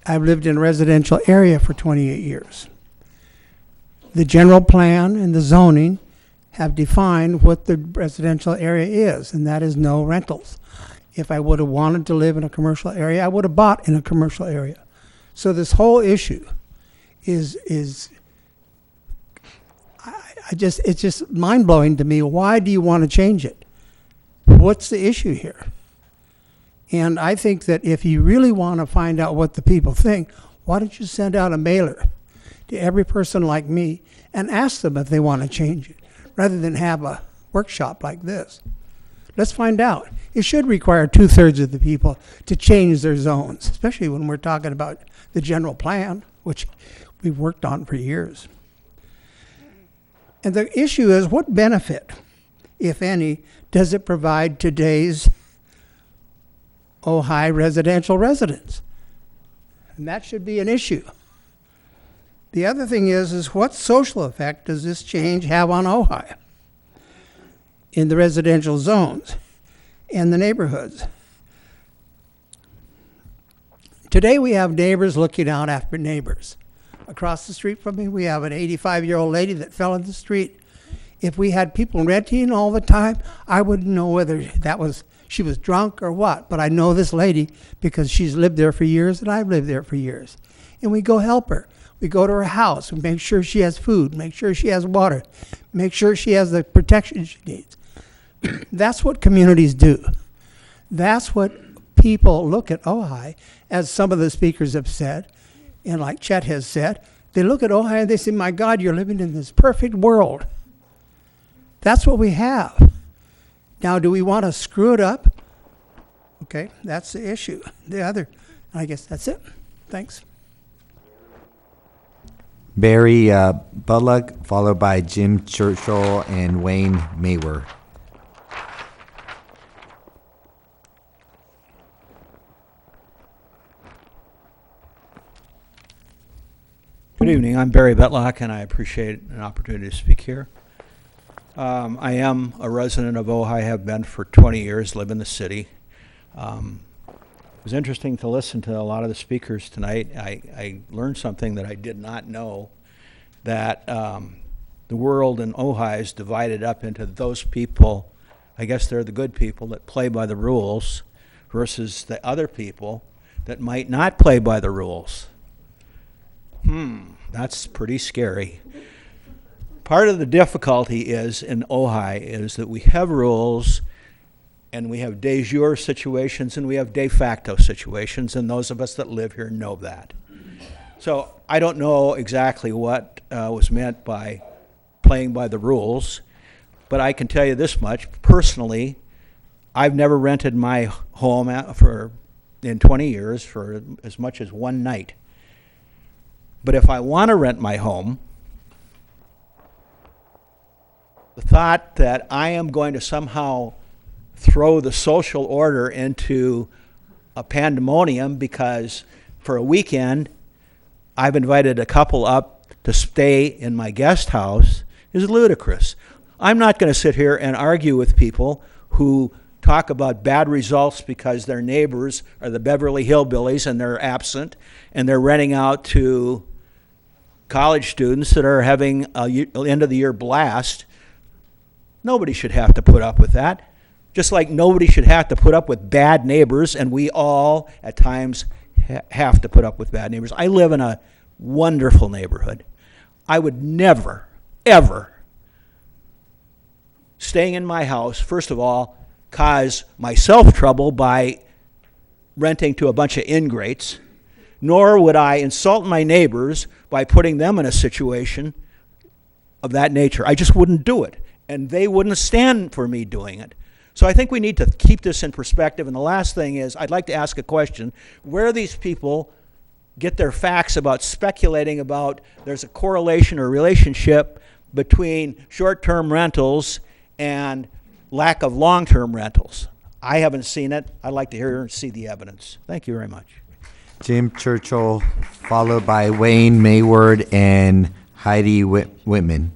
I've lived in a residential area for 28 years. The general plan and the zoning have defined what the residential area is, and that is no rentals. If I would have wanted to live in a commercial area, I would have bought in a commercial area. So this whole issue is it's just mind-blowing to me. Why do you want to change it? What's the issue here? And I think that if you really want to find out what the people think, why don't you send out a mailer to every person like me and ask them if they want to change it, rather than have a workshop like this. Let's find out. It should require 2/3 of the people to change their zones, especially when we're talking about the general plan, which we've worked on for years. And the issue is, what benefit, if any, does it provide today's Ojai residential residents? And that should be an issue. The other thing is what social effect does this change have on Ojai in the residential zones and the neighborhoods? Today we have neighbors looking out after neighbors. Across the street from me, we have an 85-year-old lady that fell in the street. If we had people renting all the time, I wouldn't know whether she was drunk or what, but I know this lady because she's lived there for years and I've lived there for years. And we go help her. We go to her house and make sure she has food, make sure she has water, make sure she has the protection she needs. That's what communities do. That's what people look at Ojai, as some of the speakers have said, and like Chet has said, they look at Ojai and they say, my God, you're living in this perfect world. That's what we have. Now, do we want to screw it up? Okay, that's the issue. I guess that's it. Thanks. Barry Budluck, followed by Jim Churchill and Wayne Maywer. evening. I'm Barry Betlock, and I appreciate an opportunity to speak here. I am a resident of Ojai, have been for 20 years, live in the city. It was interesting to listen to a lot of the speakers tonight. I learned something that I did not know, that the world in Ojai is divided up into those people, I guess they're the good people that play by the rules, versus the other people that might not play by the rules. That's pretty scary. Part of the difficulty is in Ojai is that we have rules, and we have de jure situations, and we have de facto situations, and those of us that live here know that. So I don't know exactly what was meant by playing by the rules, but I can tell you this much. Personally, I've never rented my home in 20 years for as much as one night. But if I want to rent my home, the thought that I am going to somehow throw the social order into a pandemonium because for a weekend I've invited a couple up to stay in my guest house is ludicrous. I'm not going to sit here and argue with people who talk about bad results because their neighbors are the Beverly Hillbillies and they're absent and they're renting out to college students that are having an end of the year blast. Nobody should have to put up with that. Just like nobody should have to put up with bad neighbors, and we all at times have to put up with bad neighbors. I live in a wonderful neighborhood. I would never, ever, staying in my house, first of all, cause myself trouble by renting to a bunch of ingrates, nor would I insult my neighbors by putting them in a situation of that nature. I just wouldn't do it, and they wouldn't stand for me doing it. So I think we need to keep this in perspective. And the last thing is, I'd like to ask a question. Where these people get their facts about speculating about there's a correlation or relationship between short-term rentals and lack of long-term rentals. I haven't seen it. I'd like to hear and see the evidence. Thank you very much. Jim Churchill, followed by Wayne Mayward and Heidi Whitman.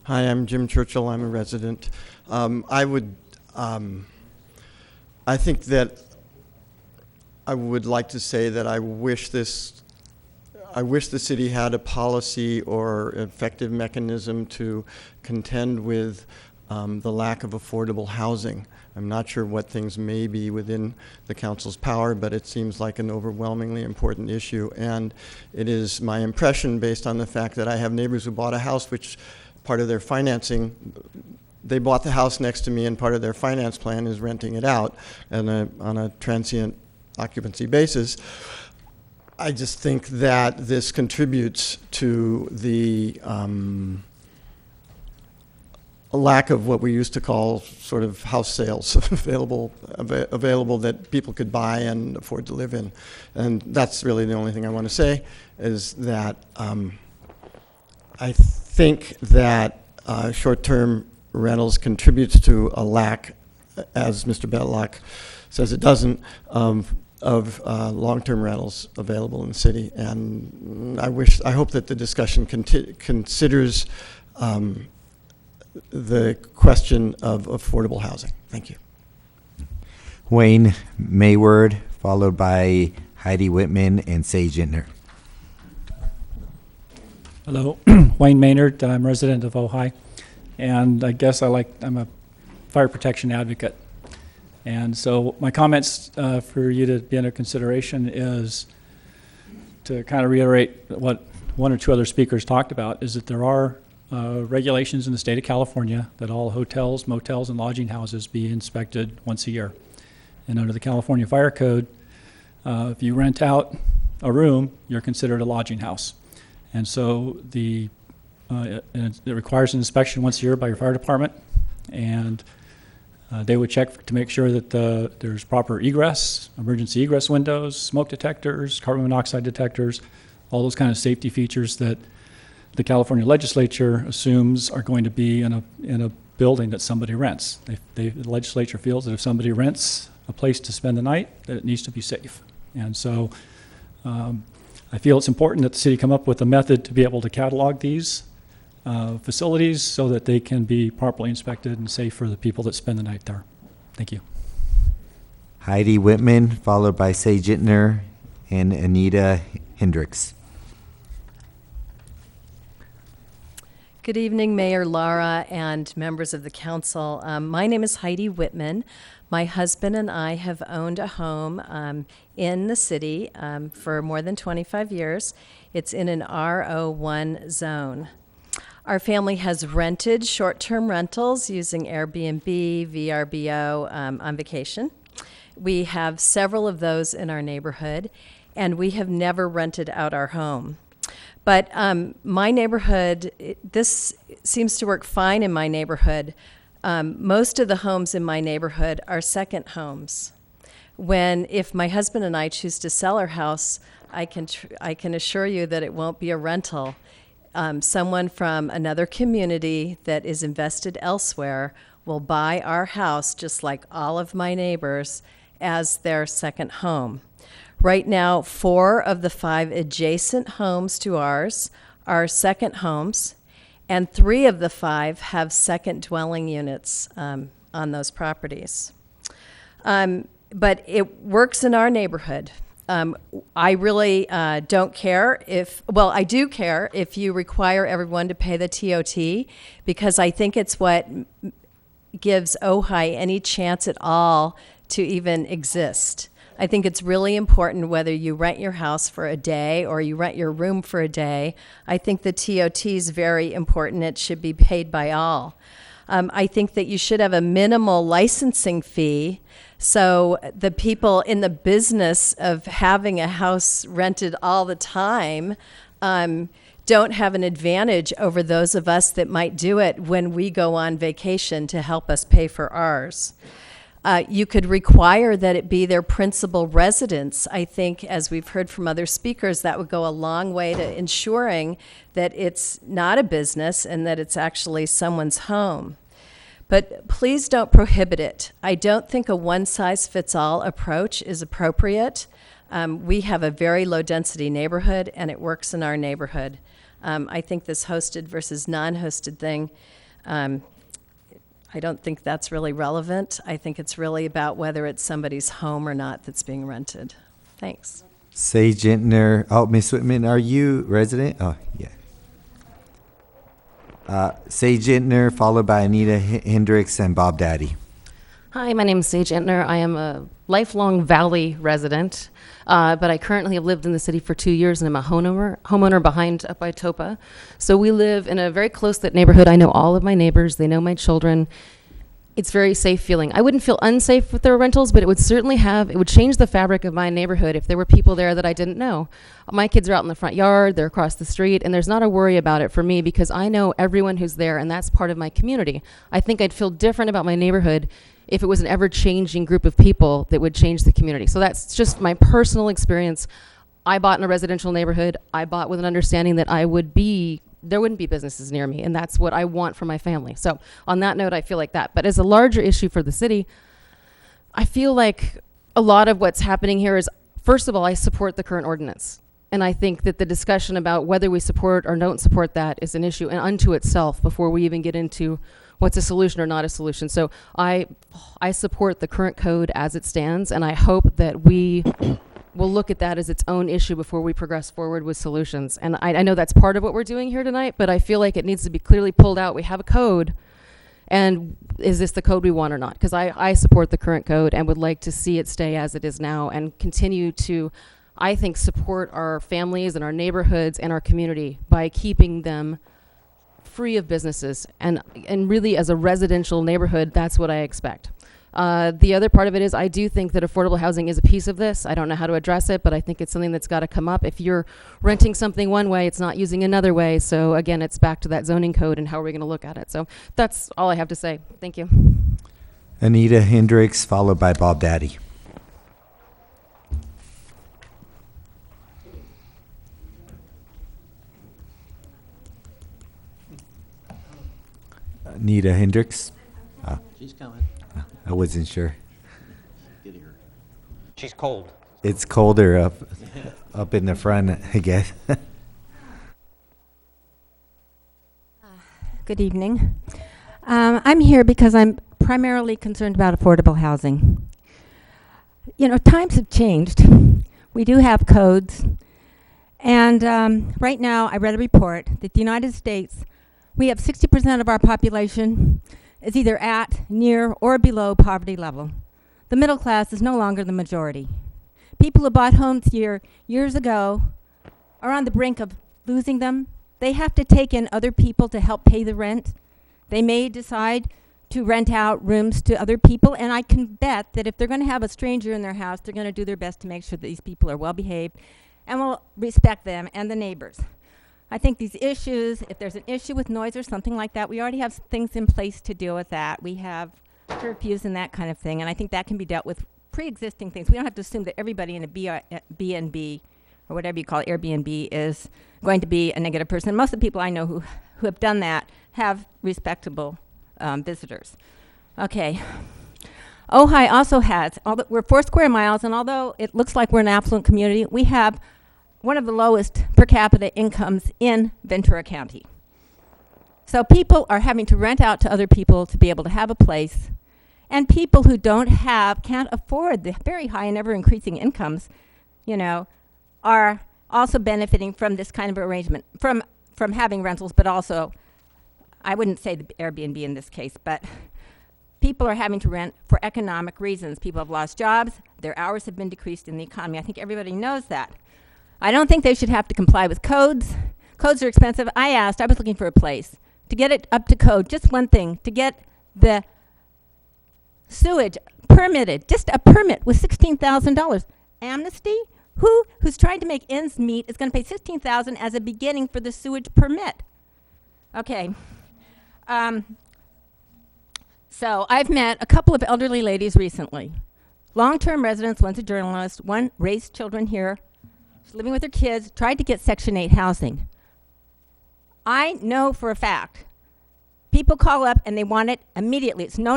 Hi, I'm Jim Churchill. I'm a resident. I think that I would like to say that I wish the city had a policy or effective mechanism to contend with the lack of affordable housing. I'm not sure what things may be within the council's power, but it seems like an overwhelmingly important issue. And it is my impression, based on the fact that I have neighbors who bought a house which part of their financing, they bought the house next to me, and part of their finance plan is renting it out on a transient occupancy basis. I just think that this contributes to the lack of what we used to call sort of house sales available that people could buy and afford to live in. And that's really the only thing I want to say, is that I think that short-term rentals contributes to a lack, as Mr. Betlock says it doesn't, of long-term rentals available in the city. And I hope that the discussion considers the question of affordable housing. Thank you. Wayne Mayward, followed by Heidi Whitman and Sage Intner. Hello, Wayne Maynard. I'm a resident of Ojai, and I guess I'm a fire protection advocate. And so my comments for you to be under consideration is to kind of reiterate what one or two other speakers talked about, is that there are regulations in the state of California that all hotels, motels, and lodging houses be inspected once a year. And under the California Fire Code, if you rent out a room, you're considered a lodging house. And so it requires an inspection once a year by your fire department, and they would check to make sure that there's proper egress, emergency egress windows, smoke detectors, carbon monoxide detectors, all those kind of safety features that the California legislature assumes are going to be in a building that somebody rents. The legislature feels that if somebody rents a place to spend the night, that it needs to be safe. And so I feel it's important that the city come up with a method to be able to catalog these facilities so that they can be properly inspected and safe for the people that spend the night there. Thank you. Heidi Whitman, followed by Sage Ittner and Anita Hendricks. Good evening, Mayor Lara and members of the council. My name is Heidi Whitman. My husband and I have owned a home in the city for more than 25 years. It's in an RO1 zone. Our family has rented short-term rentals using Airbnb, VRBO on vacation. We have several of those in our neighborhood, and we have never rented out our home. But my neighborhood, this seems to work fine in my neighborhood. Most of the homes in my neighborhood are second homes. If my husband and I choose to sell our house, I can assure you that it won't be a rental. Someone from another community that is invested elsewhere will buy our house, just like all of my neighbors, as their second home. Right now, 4 of the 5 adjacent homes to ours are second homes, and 3 of the 5 have second dwelling units on those properties. But it works in our neighborhood. I really don't care I do care if you require everyone to pay the TOT, because I think it's what gives Ojai any chance at all to even exist. I think it's really important whether you rent your house for a day or you rent your room for a day. I think the TOT is very important. It should be paid by all. I think that you should have a minimal licensing fee so the people in the business of having a house rented all the time don't have an advantage over those of us that might do it when we go on vacation to help us pay for ours. You could require that it be their principal residence. I think, as we've heard from other speakers, that would go a long way to ensuring that it's not a business and that it's actually someone's home. But please don't prohibit it. I don't think a one-size-fits-all approach is appropriate. We have a very low-density neighborhood, and it works in our neighborhood. I think this hosted versus non-hosted thing, I don't think that's really relevant. I think it's really about whether it's somebody's home or not that's being rented. Thanks. Sage Ittner. Oh, Ms. Whitman, are you resident? Oh, yeah. Sage Ittner, followed by Anita Hendricks and Bob Daddy. Hi, my name is Sage Ittner. I am a lifelong Valley resident, but I currently have lived in the city for 2 years, and I'm a homeowner behind up by Topa. So we live in a very close-knit neighborhood. I know all of my neighbors. They know my children. It's very safe feeling. I wouldn't feel unsafe with their rentals, but it would change the fabric of my neighborhood if there were people there that I didn't know. My kids are out in the front yard, they're across the street, and there's not a worry about it for me because I know everyone who's there, and that's part of my community. I think I'd feel different about my neighborhood if it was an ever-changing group of people that would change the community. So that's just my personal experience. I bought in a residential neighborhood. I bought with an understanding that there wouldn't be businesses near me, and that's what I want for my family. So on that note, I feel like that. But as a larger issue for the city, I feel like a lot of what's happening here is, first of all, I support the current ordinance. And I think that the discussion about whether we support or don't support that is an issue unto itself before we even get into what's a solution or not a solution. So I support the current code as it stands, and I hope that we will look at that as its own issue before we progress forward with solutions. And I know that's part of what we're doing here tonight, but I feel like it needs to be clearly pulled out. We have a code, and is this the code we want or not? Because I support the current code and would like to see it stay as it is now and continue to, I think, support our families and our neighborhoods and our community by keeping them free of businesses. And really, as a residential neighborhood, that's what I expect. The other part of it is I do think that affordable housing is a piece of this. I don't know how to address it, but I think it's something that's got to come up. If you're renting something one way, it's not using another way. So again, it's back to that zoning code and how are we going to look at it. So that's all I have to say. Thank you. Anita Hendricks, followed by Bob Daddy. Anita Hendricks. She's coming. I wasn't sure. Getting her She's cold. It's colder up in the front, I guess. Good evening. I'm here because I'm primarily concerned about affordable housing. You know, times have changed. We do have codes. And right now, I read a report that the United States, we have 60% of our population is either at, near, or below poverty level. The middle class is no longer the majority. People who bought homes years ago are on the brink of losing them. They have to take in other people to help pay the rent. They may decide to rent out rooms to other people, and I can bet that if they're going to have a stranger in their house, they're going to do their best to make sure that these people are well behaved and will respect them and the neighbors. I think these issues, if there's an issue with noise or something like that, we already have things in place to deal with that. We have curfews and that kind of thing, and I think that can be dealt with pre-existing things. We don't have to assume that everybody in a B&B or whatever you call it, Airbnb, is going to be a negative person. Most of the people I know who have done that have respectable visitors. Okay. Ojai also has, we're 4 square miles, and although it looks like we're an affluent community, we have one of the lowest per capita incomes in Ventura County. So people are having to rent out to other people to be able to have a place, and people who can't afford the very high and ever increasing incomes, you know, are also benefiting from this kind of arrangement, from having rentals, but also, I wouldn't say the Airbnb in this case, but people are having to rent for economic reasons. People have lost jobs, their hours have been decreased in the economy. I think everybody knows that. I don't think they should have to comply with codes. Codes are expensive. I was looking for a place to get it up to code, just one thing, to get the sewage permitted, just a permit with $16,000. Amnesty? Who's trying to make ends meet is going to pay $16,000 as a beginning for the sewage permit. Okay. So I've met a couple of elderly ladies recently. Long-term residents, one's a journalist, one raised children here. She's living with her kids, tried to get Section 8 housing. I know for a fact, people call up and they want it immediately. It's no.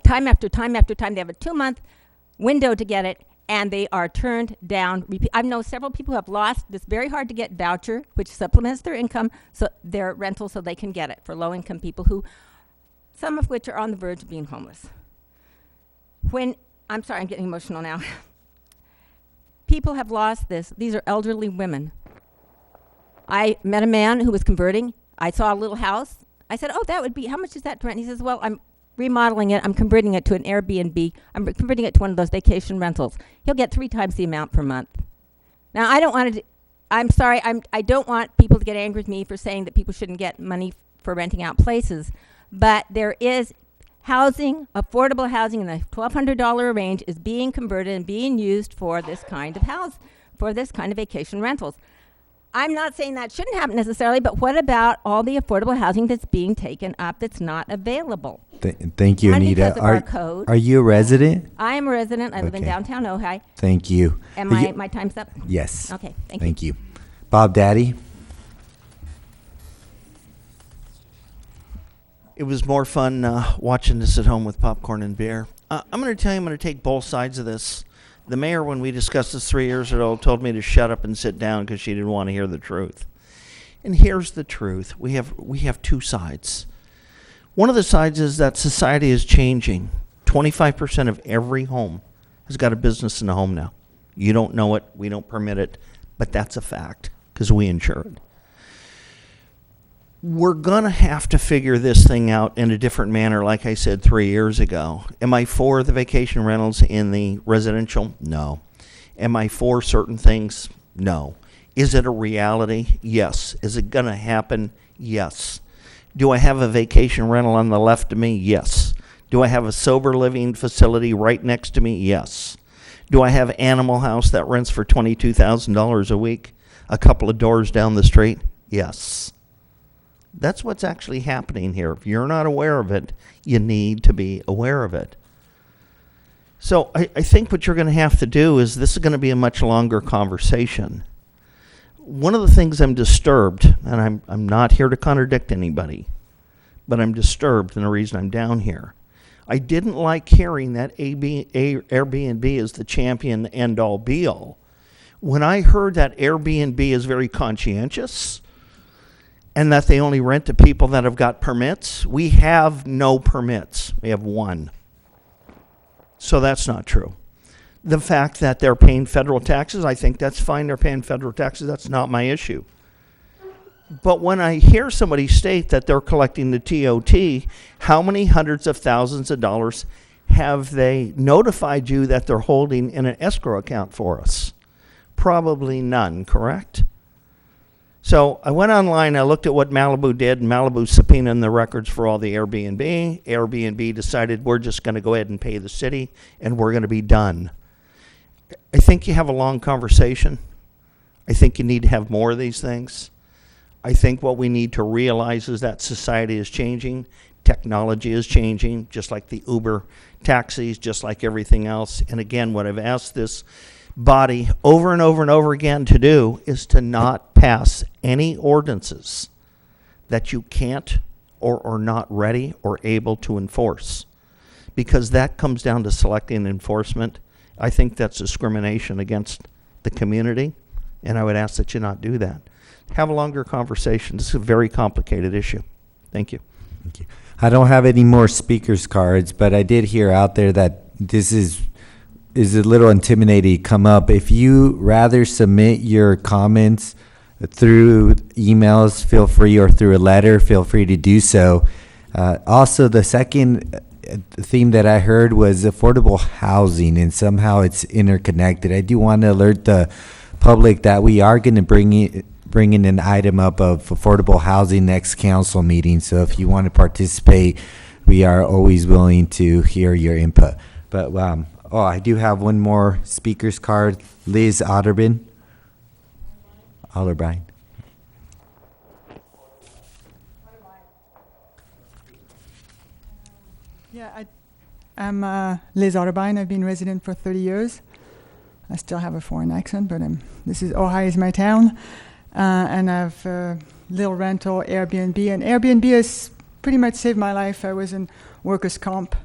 Time after time after time. They have a 2-month window to get it, and they are turned down. I've known several people who have lost this very hard to get voucher, which supplements their income, so their rental, so they can get it for low-income people who, some of which are on the verge of being homeless. I'm sorry, I'm getting emotional now. People have lost this. These are elderly women. I met a man who was converting. I saw a little house. I said, oh, how much is that to rent? He says, well, I'm remodeling it. I'm converting it to an Airbnb. I'm converting it to one of those vacation rentals. He'll get 3 times the amount per month. Now, I'm sorry, I don't want people to get angry with me for saying that people shouldn't get money for renting out places, but there is housing, affordable housing in the $1,200 range is being converted and being used for this kind of for this kind of vacation rentals. I'm not saying that shouldn't happen necessarily, but what about all the affordable housing that's being taken up that's not available? Thank you, Anita. Because of our code. Are you a resident? I am a resident. I live in Okay. downtown Ojai. Thank you. And my time's up? Yes. Okay, Thank you. Bob Daddy? It was more fun watching this at home with popcorn and beer. I'm going to tell you, I'm going to take both sides of this. The mayor, when we discussed this 3 years ago, told me to shut up and sit down because she didn't want to hear the truth. And here's the truth. We have 2 sides. One of the sides is that society is changing. 25% of every home has got a business in the home now. You don't know it. We don't permit it. But that's a fact because we insure it. We're going to have to figure this thing out in a different manner, like I said 3 years ago. Am I for the vacation rentals in the residential? No. Am I for certain things? No. Is it a reality? Yes. Is it going to happen? Yes. Do I have a vacation rental on the left of me? Yes. Do I have a sober living facility right next to me? Yes. Do I have Animal House that rents for $22,000 a week, a couple of doors down the street? Yes. That's what's actually happening here. If you're not aware of it, you need to be aware of it. So I think what you're going to have to do is, this is going to be a much longer conversation. One of the things I'm disturbed, and I'm not here to contradict anybody, but I'm disturbed, and the reason I'm down here, I didn't like hearing that Airbnb is the champion end-all be-all. When I heard that Airbnb is very conscientious and that they only rent to people that have got permits, we have no permits. We have one. So that's not true. The fact that they're paying federal taxes, I think that's fine. They're paying federal taxes. That's not my issue. But when I hear somebody state that they're collecting the TOT, how many hundreds of thousands of dollars have they notified you that they're holding in an escrow account for us? Probably none, correct? So I went online, I looked at what Malibu did, and Malibu subpoenaed the records for all the Airbnb. Airbnb decided we're just going to go ahead and pay the city, and we're going to be done. I think you have a long conversation. I think you need to have more of these things. I think what we need to realize is that society is changing. Technology is changing, just like the Uber taxis, just like everything else. And again, what I've asked this body over and over and over again to do is to not pass any ordinances that you can't or are not ready or able to enforce. Because that comes down to selecting enforcement. I think that's discrimination against the community, and I would ask that you not do that. Have a longer conversation. This is a very complicated issue. Thank you. Thank you. I don't have any more speakers cards, but I did hear out there that this is a little intimidating to come up. If you rather submit your comments through emails, feel free, or through a letter, feel free to do so. Also, the second theme that I heard was affordable housing, and somehow it's interconnected. I do want to alert the public that we are going to bring in an item up of affordable housing next council meeting. So if you want to participate, we are always willing to hear your input. But I do have one more speaker's card. Liz Otterbein. Yeah, I'm Liz Otterbein. I've been resident for 30 years. I still have a foreign accent, but Ojai is my town. And I've little rental, Airbnb. And Airbnb has pretty much saved my life. I was in workers' comp,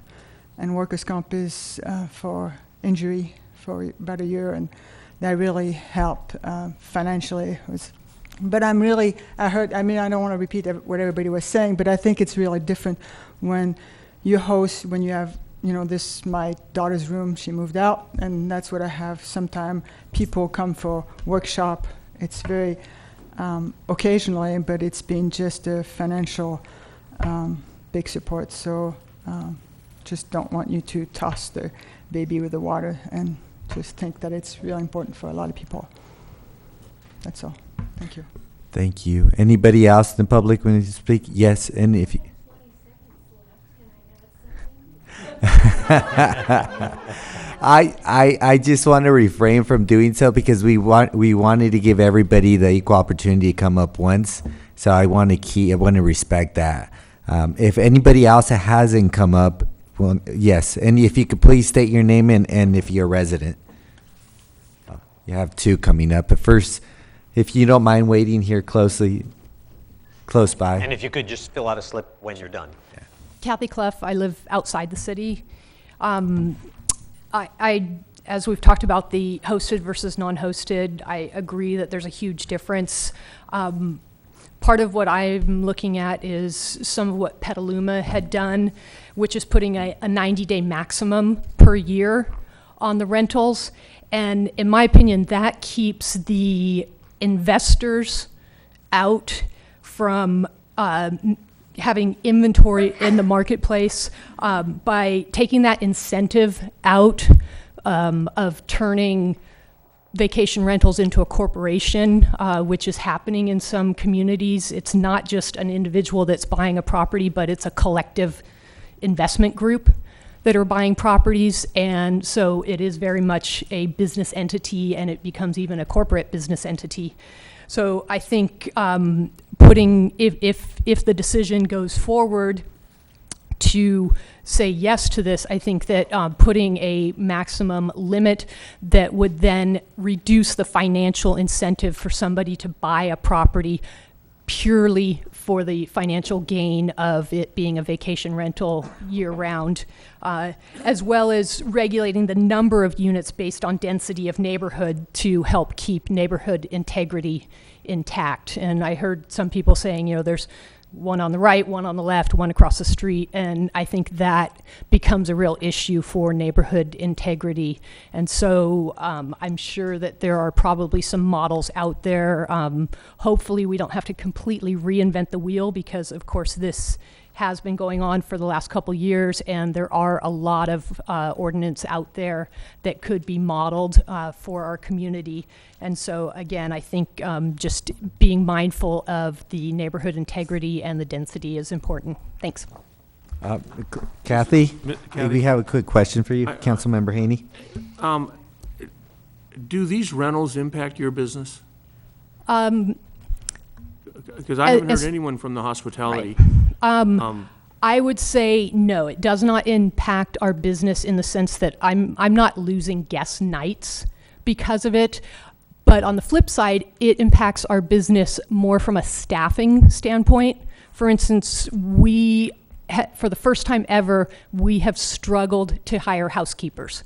and workers' comp is for injury for about a year, and that really helped financially. But I don't want to repeat what everybody was saying, but I think it's really different when you host, when you have, this my daughter's room, she moved out, and that's what I have. Sometimes people come for workshop. It's very occasionally, but it's been just a financial big support. So just don't want you to toss the baby with the water, and just think that it's really important for a lot of people. That's all. Thank you. Thank you. Anybody else in the public want to speak? Yes, and if you I just want to refrain from doing so because we wanted to give everybody the equal opportunity to come up once. So I want to respect that. If anybody else hasn't come up, well, yes, and if you could please state your name and if you're a resident. You have two coming up, but first, if you don't mind waiting here close by. And if you could just fill out a slip when you're done. Kathy Clough, I live outside the city. As we've talked about the hosted versus non-hosted, I agree that there's a huge difference. Part of what I'm looking at is some of what Petaluma had done, which is putting a 90-day maximum per year on the rentals. And in my opinion, that keeps the investors out from having inventory in the marketplace. By taking that incentive out of turning vacation rentals into a corporation, which is happening in some communities. It's not just an individual that's buying a property, but it's a collective investment group that are buying properties, and so it is very much a business entity, and it becomes even a corporate business entity. So I think if the decision goes forward to say yes to this, I think that putting a maximum limit that would then reduce the financial incentive for somebody to buy a property purely for the financial gain of it being a vacation rental year-round, as well as regulating the number of units based on density of neighborhood to help keep neighborhood integrity intact. And I heard some people saying, there's one on the right, one on the left, one across the street, and I think that becomes a real issue for neighborhood integrity. And so I'm sure that there are probably some models out there. Hopefully we don't have to completely reinvent the wheel, because of course this has been going on for the last couple years, and there are a lot of ordinance out there that could be modeled for our community. And so again, I think just being mindful of the neighborhood integrity and the density is important. Thanks. Kathy, we have a quick question for you, Councilmember Haney. Do these rentals impact your business? Because I haven't heard anyone from the hospitality. Right. I would say no, it does not impact our business in the sense that I'm not losing guest nights because of it. But on the flip side, it impacts our business more from a staffing standpoint. For instance, for the first time ever, we have struggled to hire housekeepers.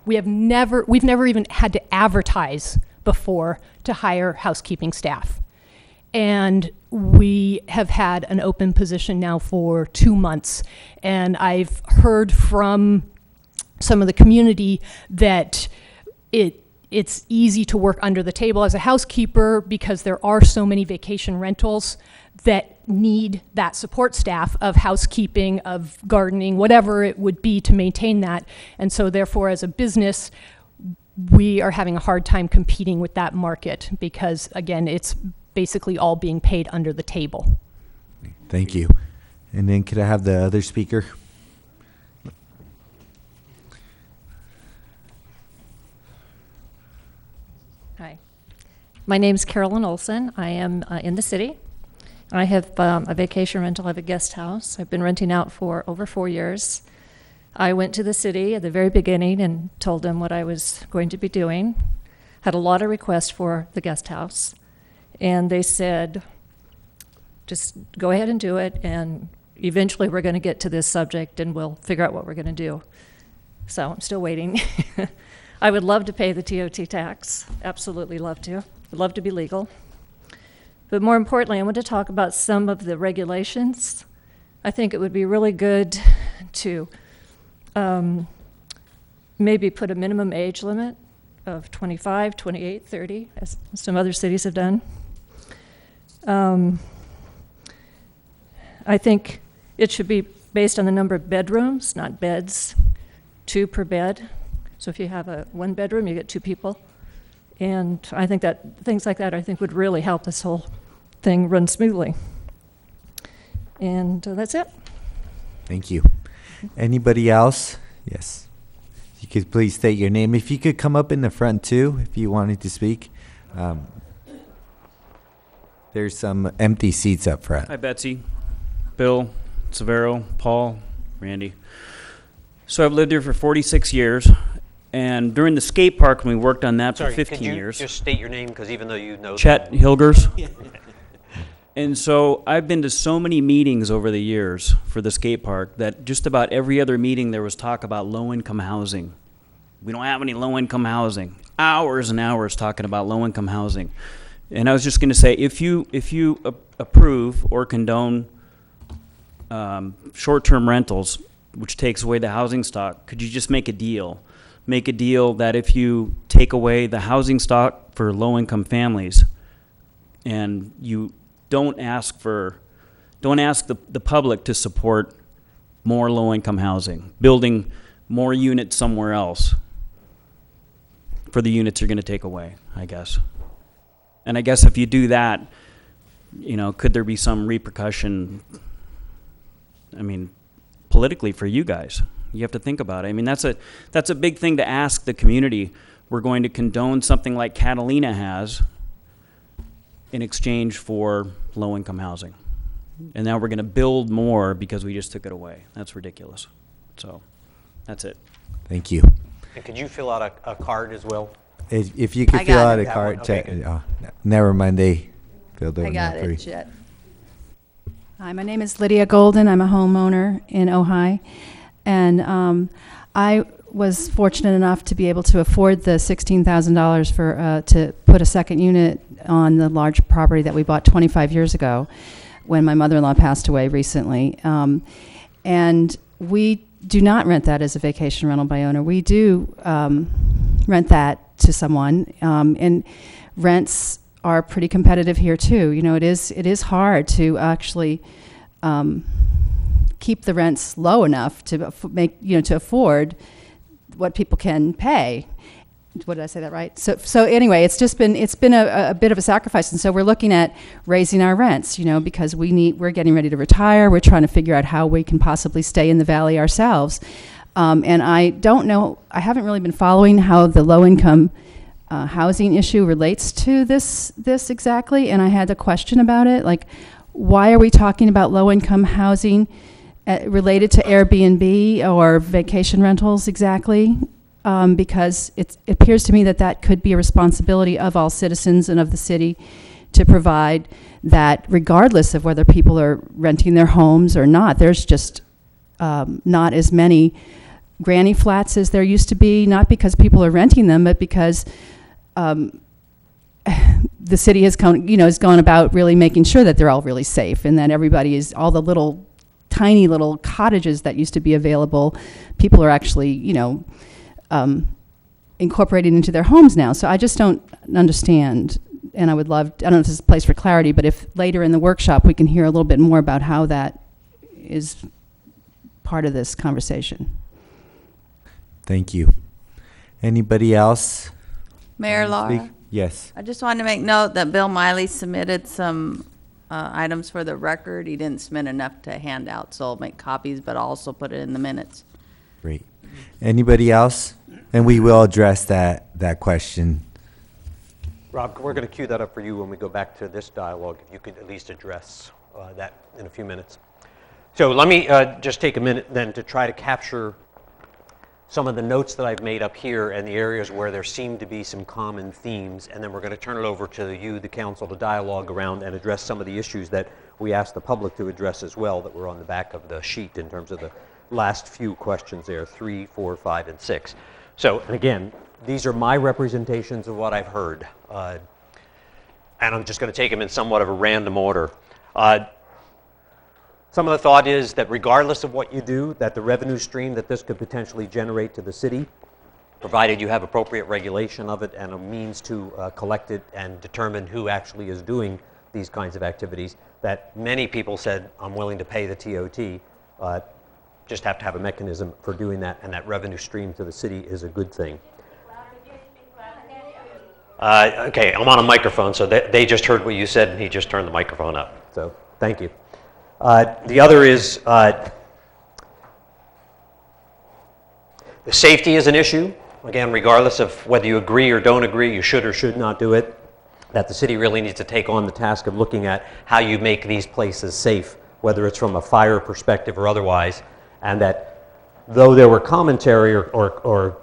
We've never even had to advertise before to hire housekeeping staff. And we have had an open position now for 2 months. And I've heard from some of the community that it's easy to work under the table as a housekeeper because there are so many vacation rentals that need that support staff of housekeeping, of gardening, whatever it would be to maintain that. And so therefore, as a business, we are having a hard time competing with that market because, again, it's basically all being paid under the table. Thank you. And then could I have the other speaker? Hi. My name's Carolyn Olson. I am in the city. I have a vacation rental. I have a guest house. I've been renting out for over 4 years. I went to the city at the very beginning and told them what I was going to be doing. Had a lot of requests for the guest house. And they said, just go ahead and do it, and eventually we're going to get to this subject and we'll figure out what we're going to do. So I'm still waiting. I would love to pay the TOT tax, absolutely love to. I'd love to be legal. But more importantly, I want to talk about some of the regulations. I think it would be really good to maybe put a minimum age limit of 25, 28, 30, as some other cities have done. I think it should be based on the number of bedrooms, not beds, 2 per bed. So if you have a 1 bedroom, you get 2 people. And I think that things like that, I think, would really help this whole thing run smoothly. And that's it. Thank you. Anybody else? Yes. You could please state your name. If you could come up in the front too, if you wanted to speak. There's some empty seats up front. Hi, Betsy, Bill, Severo, Paul, Randy. So I've lived here for 46 years, and during the skate park, when we worked on that for 15 years. Just state your name, because even though you know. Chet Hilgers. And so I've been to so many meetings over the years for the skate park that just about every other meeting there was talk about low-income housing. We don't have any low-income housing. Hours and hours talking about low-income housing. And I was just going to say, if you approve or condone short-term rentals, which takes away the housing stock, could you just make a deal? Make a deal that if you take away the housing stock for low-income families and you don't ask the public to support more low-income housing, building more units somewhere else for the units you're going to take away, I guess. And I guess if you do that, could there be some repercussion, politically for you guys? You have to think about it. That's a big thing to ask the community. We're going to condone something like Catalina has in exchange for low-income housing. And now we're going to build more because we just took it away. That's ridiculous. So that's it. Thank you. And could you fill out a card as well? If you could fill out a card, check. Okay, never mind, they filled it. I got it, Chet. Hi, my name is Lydia Golden. I'm a homeowner in Ojai. And I was fortunate enough to be able to afford the $16,000 for to put a second unit on the large property that we bought 25 years ago when my mother-in-law passed away recently. And we do not rent that as a vacation rental by owner. We do rent that to someone, and rents are pretty competitive here too. You know, it is hard to actually keep the rents low enough to to afford what people can pay. What, did I say that right? So anyway, it's been a bit of a sacrifice, and so we're looking at raising our rents, because we're getting ready to retire. We're trying to figure out how we can possibly stay in the valley ourselves. And I don't know, I haven't really been following how the low-income housing issue relates to this exactly, and I had a question about it, like, why are we talking about low-income housing related to Airbnb or vacation rentals exactly? Because it appears to me that could be a responsibility of all citizens and of the city to provide that, regardless of whether people are renting their homes or not. There's just not as many granny flats as there used to be, not because people are renting them, but because the city has gone about really making sure that they're all really safe, and that everybody is, all the tiny little cottages that used to be available, people are actually, incorporated into their homes now. So I just don't understand, and I would love, I don't know if this is a place for clarity, but if later in the workshop we can hear a little bit more about how that is part of this conversation. Thank you. Anybody else? Mayor Laura? Speak? Yes. I just wanted to make note that Bill Miley submitted some items for the record. He didn't submit enough to hand out, so I'll make copies, but I'll also put it in the minutes. Great. Anybody else? And we will address that question. Rob, we're going to queue that up for you when we go back to this dialogue. If you could at least address that in a few minutes. So let me just take a minute then to try to capture some of the notes that I've made up here and the areas where there seem to be some common themes, and then we're going to turn it over to you, the council, to dialogue around and address some of the issues that we asked the public to address as well, that were on the back of the sheet in terms of the last few questions there, 3, 4, 5, and 6. So, and again, these are my representations of what I've heard, and I'm just going to take them in somewhat of a random order. Some of the thought is that regardless of what you do, that the revenue stream that this could potentially generate to the city, provided you have appropriate regulation of it and a means to collect it and determine who actually is doing these kinds of activities, that many people said, I'm willing to pay the TOT, just have to have a mechanism for doing that, and that revenue stream to the city is a good thing. Okay, I'm on a microphone, so they just heard what you said, and he just turned the microphone up. So thank you. The other is the safety is an issue. Again, regardless of whether you agree or don't agree, you should or should not do it, that the city really needs to take on the task of looking at how you make these places safe, whether it's from a fire perspective or otherwise, and that though there were commentary or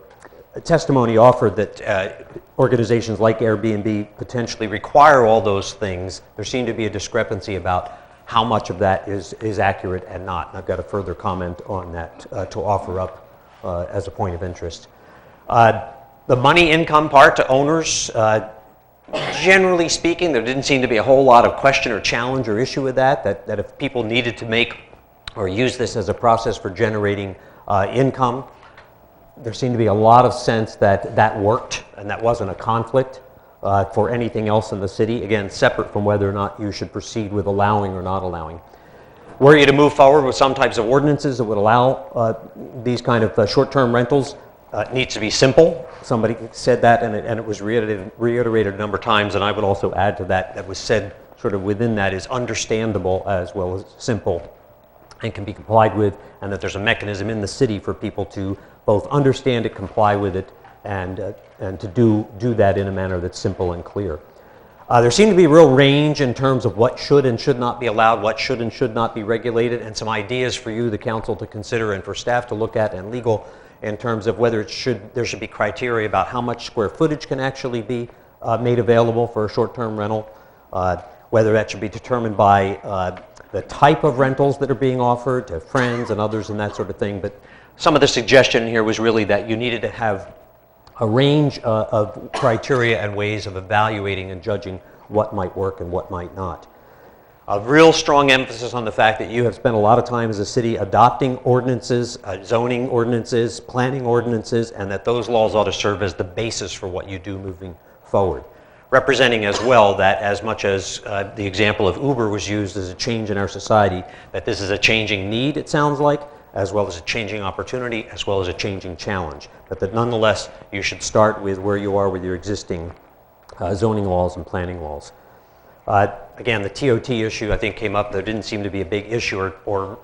testimony offered that organizations like Airbnb potentially require all those things, there seemed to be a discrepancy about how much of that is accurate and not. And I've got a further comment on that to offer up as a point of interest. The money income part to owners, generally speaking, there didn't seem to be a whole lot of question or challenge or issue with that if people needed to make or use this as a process for generating income, there seemed to be a lot of sense that worked and that wasn't a conflict for anything else in the city, again, separate from whether or not you should proceed with allowing or not allowing. Were you to move forward with some types of ordinances that would allow these kind of short-term rentals, it needs to be simple. Somebody said that, and it was reiterated a number of times, and I would also add to that was said sort of within that is understandable as well as simple and can be complied with, and that there's a mechanism in the city for people to both understand it, comply with it, and to do that in a manner that's simple and clear. There seemed to be a real range in terms of what should and should not be allowed, what should and should not be regulated, and some ideas for you, the council, to consider and for staff to look at, and legal, in terms of whether there should be criteria about how much square footage can actually be made available for a short-term rental, whether that should be determined by the type of rentals that are being offered to friends and others and that sort of thing. But some of the suggestion here was really that you needed to have a range of criteria and ways of evaluating and judging what might work and what might not. A real strong emphasis on the fact that you have spent a lot of time as a city adopting ordinances, zoning ordinances, planning ordinances, and that those laws ought to serve as the basis for what you do moving forward. Representing as well that as much as the example of Uber was used as a change in our society, that this is a changing need, it sounds like, as well as a changing opportunity, as well as a changing challenge. But that nonetheless, you should start with where you are with your existing zoning laws and planning laws. Again, the TOT issue, I think, came up. There didn't seem to be a big issue or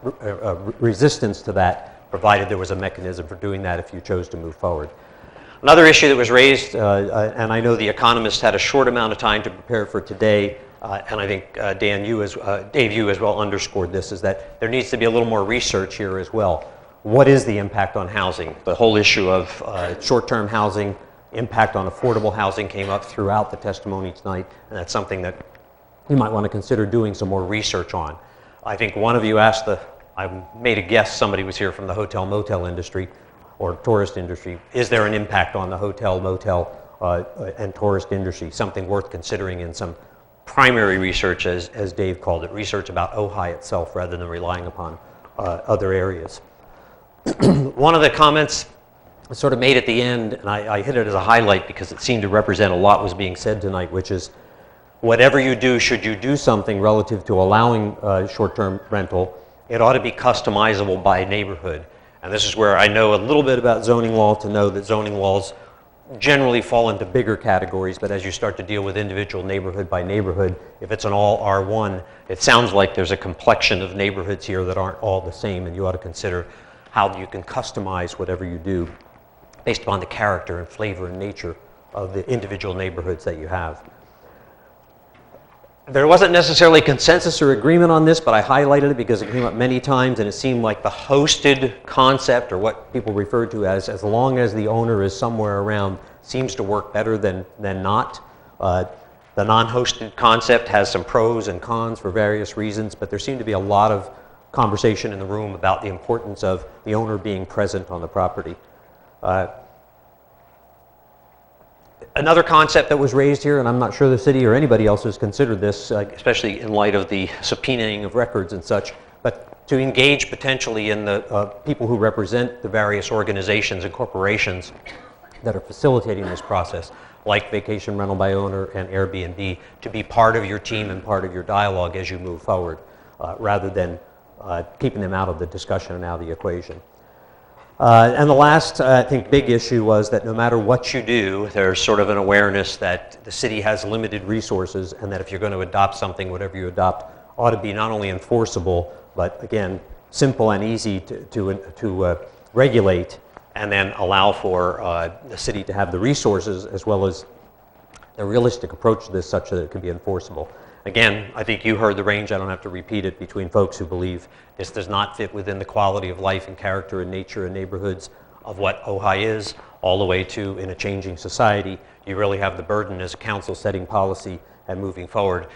resistance to that, provided there was a mechanism for doing that if you chose to move forward. Another issue that was raised, and I know the economists had a short amount of time to prepare for today, and I think Dave, you as well underscored this, is that there needs to be a little more research here as well. What is the impact on housing? The whole issue of short-term housing, impact on affordable housing came up throughout the testimony tonight, and that's something that you might want to consider doing some more research on. I think one of you asked I made a guess, somebody was here from the hotel motel industry or tourist industry. Is there an impact on the hotel, motel, and tourist industry? Something worth considering in some primary research, as Dave called it, research about Ojai itself rather than relying upon other areas. One of the comments sort of made at the end, and I hit it as a highlight because it seemed to represent a lot was being said tonight, which is whatever you do, should you do something relative to allowing short-term rental, it ought to be customizable by neighborhood. And this is where I know a little bit about zoning law to know that zoning laws generally fall into bigger categories, but as you start to deal with individual neighborhood by neighborhood, if it's an all R1, it sounds like there's a complexion of neighborhoods here that aren't all the same, and you ought to consider how you can customize whatever you do based upon the character and flavor and nature of the individual neighborhoods that you have. There wasn't necessarily consensus or agreement on this, but I highlighted it because it came up many times, and it seemed like the hosted concept, or what people refer to as long as the owner is somewhere around, seems to work better than not. The non-hosted concept has some pros and cons for various reasons, but there seemed to be a lot of conversation in the room about the importance of the owner being present on the property. Another concept that was raised here, and I'm not sure the city or anybody else has considered this, especially in light of the subpoenaing of records and such, but to engage potentially in the people who represent the various organizations and corporations that are facilitating this process, like Vacation Rental by Owner and Airbnb, to be part of your team and part of your dialogue as you move forward, rather than keeping them out of the discussion and out of the equation. And the last, I think, big issue was that no matter what you do, there's sort of an awareness that the city has limited resources, and that if you're going to adopt something, whatever you adopt, ought to be not only enforceable, but again, simple and easy to regulate, and then allow for the city to have the resources as well as a realistic approach to this such that it can be enforceable. Again, I think you heard the range, I don't have to repeat it, between folks who believe this does not fit within the quality of life and character and nature and neighborhoods of what Ojai is, all the way to in a changing society. You really have the burden as a council setting policy and moving forward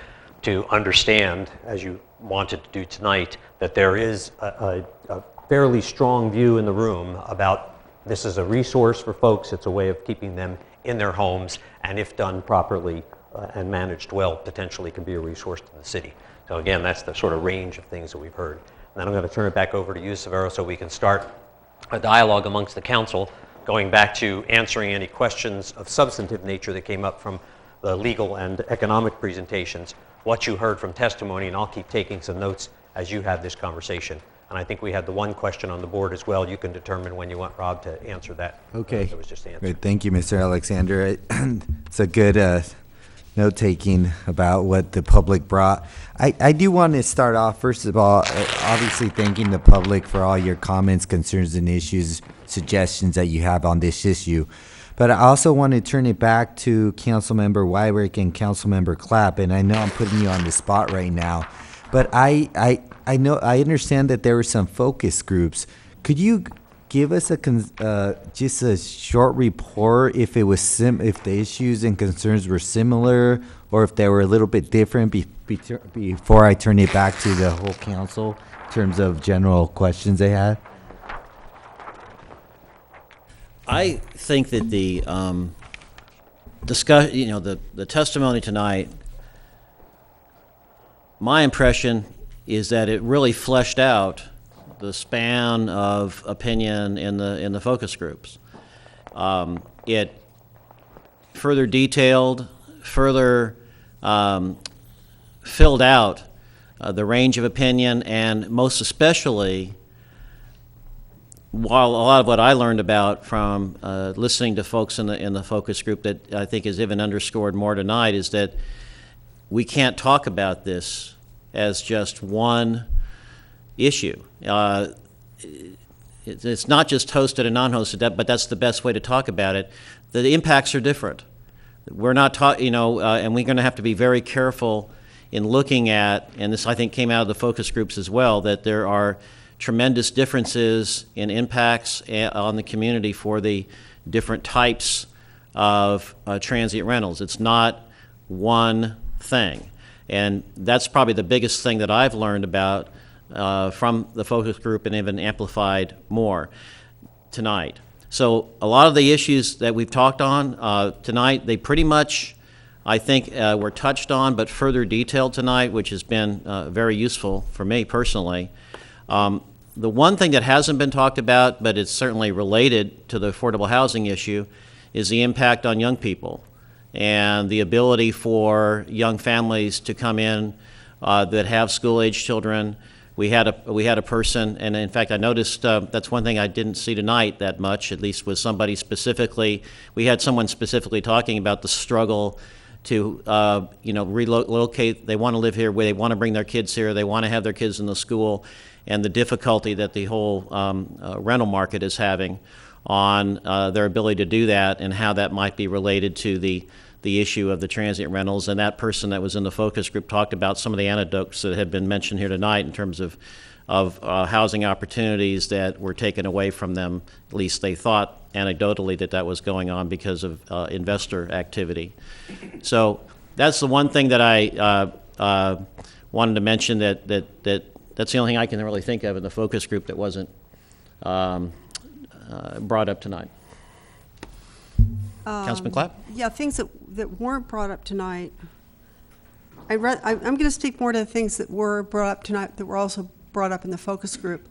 to understand, as you wanted to do tonight, that there is a fairly strong view in the room about this is a resource for folks, it's a way of keeping them in their homes, and if done properly, and managed well, potentially can be a resource to the city. So again, that's the sort of range of things that we've heard. And then I'm going to turn it back over to you, Severo, so we can start a dialogue amongst the council, going back to answering any questions of substantive nature that came up from the legal and economic presentations, what you heard from testimony, and I'll keep taking some notes as you have this conversation. And I think we had the one question on the board as well. You can determine when you want Rob to answer that. Okay. That was just answered. Great. Thank you, Mr. Alexander. It's a good note-taking about what the public brought. I do want to start off, first of all, obviously thanking the public for all your comments, concerns, and issues, suggestions that you have on this issue. But I also want to turn it back to Councilmember Wyrick and Councilmember Clapp, and I know I'm putting you on the spot right now, but I understand that there were some focus groups. Could you give us just a short report if it was if the issues and concerns were similar or if they were a little bit different before I turn it back to the whole council in terms of general questions they had? I think that the the testimony tonight, my impression is that it really fleshed out the span of opinion in the focus groups. It further detailed, further filled out the range of opinion, and most especially, while a lot of what I learned about from listening to folks in the focus group that I think is even underscored more tonight is that we can't talk about this as just one issue. It's not just hosted and non-hosted, but that's the best way to talk about it. The impacts are different. We're not and we're going to have to be very careful in looking at, and this I think came out of the focus groups as well, that there are tremendous differences in impacts on the community for the different types of transient rentals. It's not one thing. And that's probably the biggest thing that I've learned about from the focus group and even amplified more tonight. So a lot of the issues that we've talked on tonight, they pretty much, I think, were touched on, but further detailed tonight, which has been very useful for me personally. The one thing that hasn't been talked about, but it's certainly related to the affordable housing issue, is the impact on young people and the ability for young families to come in that have school-age children. We had a person, and in fact, I noticed that's one thing I didn't see tonight that much, at least was somebody specifically. We had someone specifically talking about the struggle to relocate. They want to live here, where they want to bring their kids here, they want to have their kids in the school, and the difficulty that the whole rental market is having on their ability to do that, and how that might be related to the issue of the transient rentals. And that person that was in the focus group talked about some of the anecdotes that had been mentioned here tonight in terms of housing opportunities that were taken away from them. At least they thought anecdotally that was going on because of investor activity. So that's the one thing that I wanted to mention, that's the only thing I can really think of in the focus group that wasn't brought up tonight. Councilman Clapp? Yeah, things that weren't brought up tonight. I'm going to speak more to the things that were brought up tonight that were also brought up in the focus group.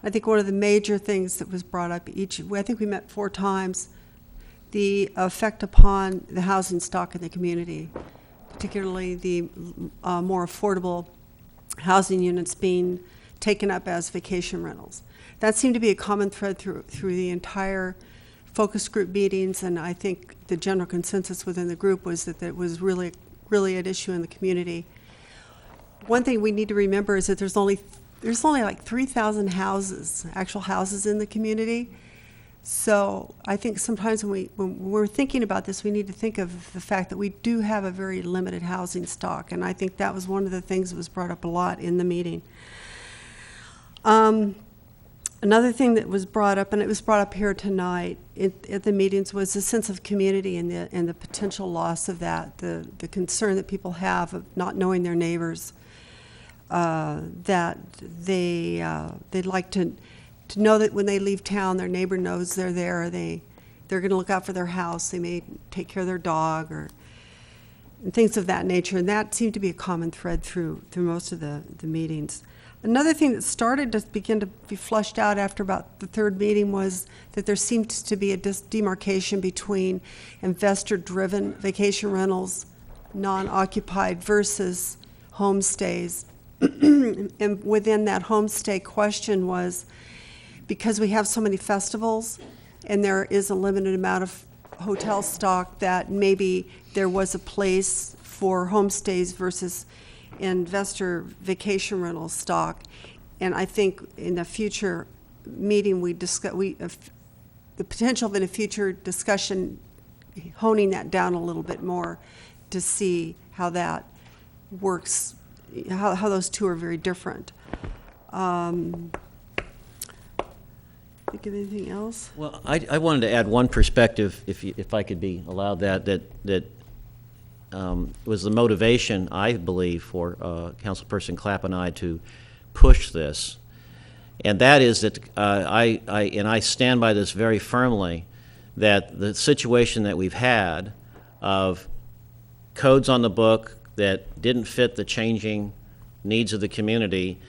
I think one of the major things that was brought up I think we met 4 times, the effect upon the housing stock in the community, particularly the more affordable housing units being taken up as vacation rentals. That seemed to be a common thread through the entire focus group meetings, and I think the general consensus within the group was that it was really an issue in the community. One thing we need to remember is that there's only like 3,000 actual houses in the community. So I think sometimes when we're thinking about this, we need to think of the fact that we do have a very limited housing stock, and I think that was one of the things that was brought up a lot in the meeting. Another thing that was brought up, and it was brought up here tonight at the meetings, was the sense of community and the potential loss of that, the concern that people have of not knowing their neighbors, that they'd like to know that when they leave town, their neighbor knows they're there, they're going to look out for their house, they may take care of their dog, and things of that nature. And that seemed to be a common thread through most of the meetings. Another thing that started to begin to be flushed out after about the 3rd meeting was that there seemed to be a demarcation between investor-driven vacation rentals, non-occupied, versus homestays. And within that homestay question was, because we have so many festivals and there is a limited amount of hotel stock, that maybe there was a place for homestays versus investor vacation rental stock. And I think in a future meeting the potential of in a future discussion honing that down a little bit more to see how that works, how those two are very different. The Think of anything else? Well, I wanted to add one perspective, if I could be allowed that was the motivation, I believe, for Councilperson Clapp and I to push this. And that is that I stand by this very firmly, that the situation that we've had of codes on the book that didn't fit the changing needs of the community,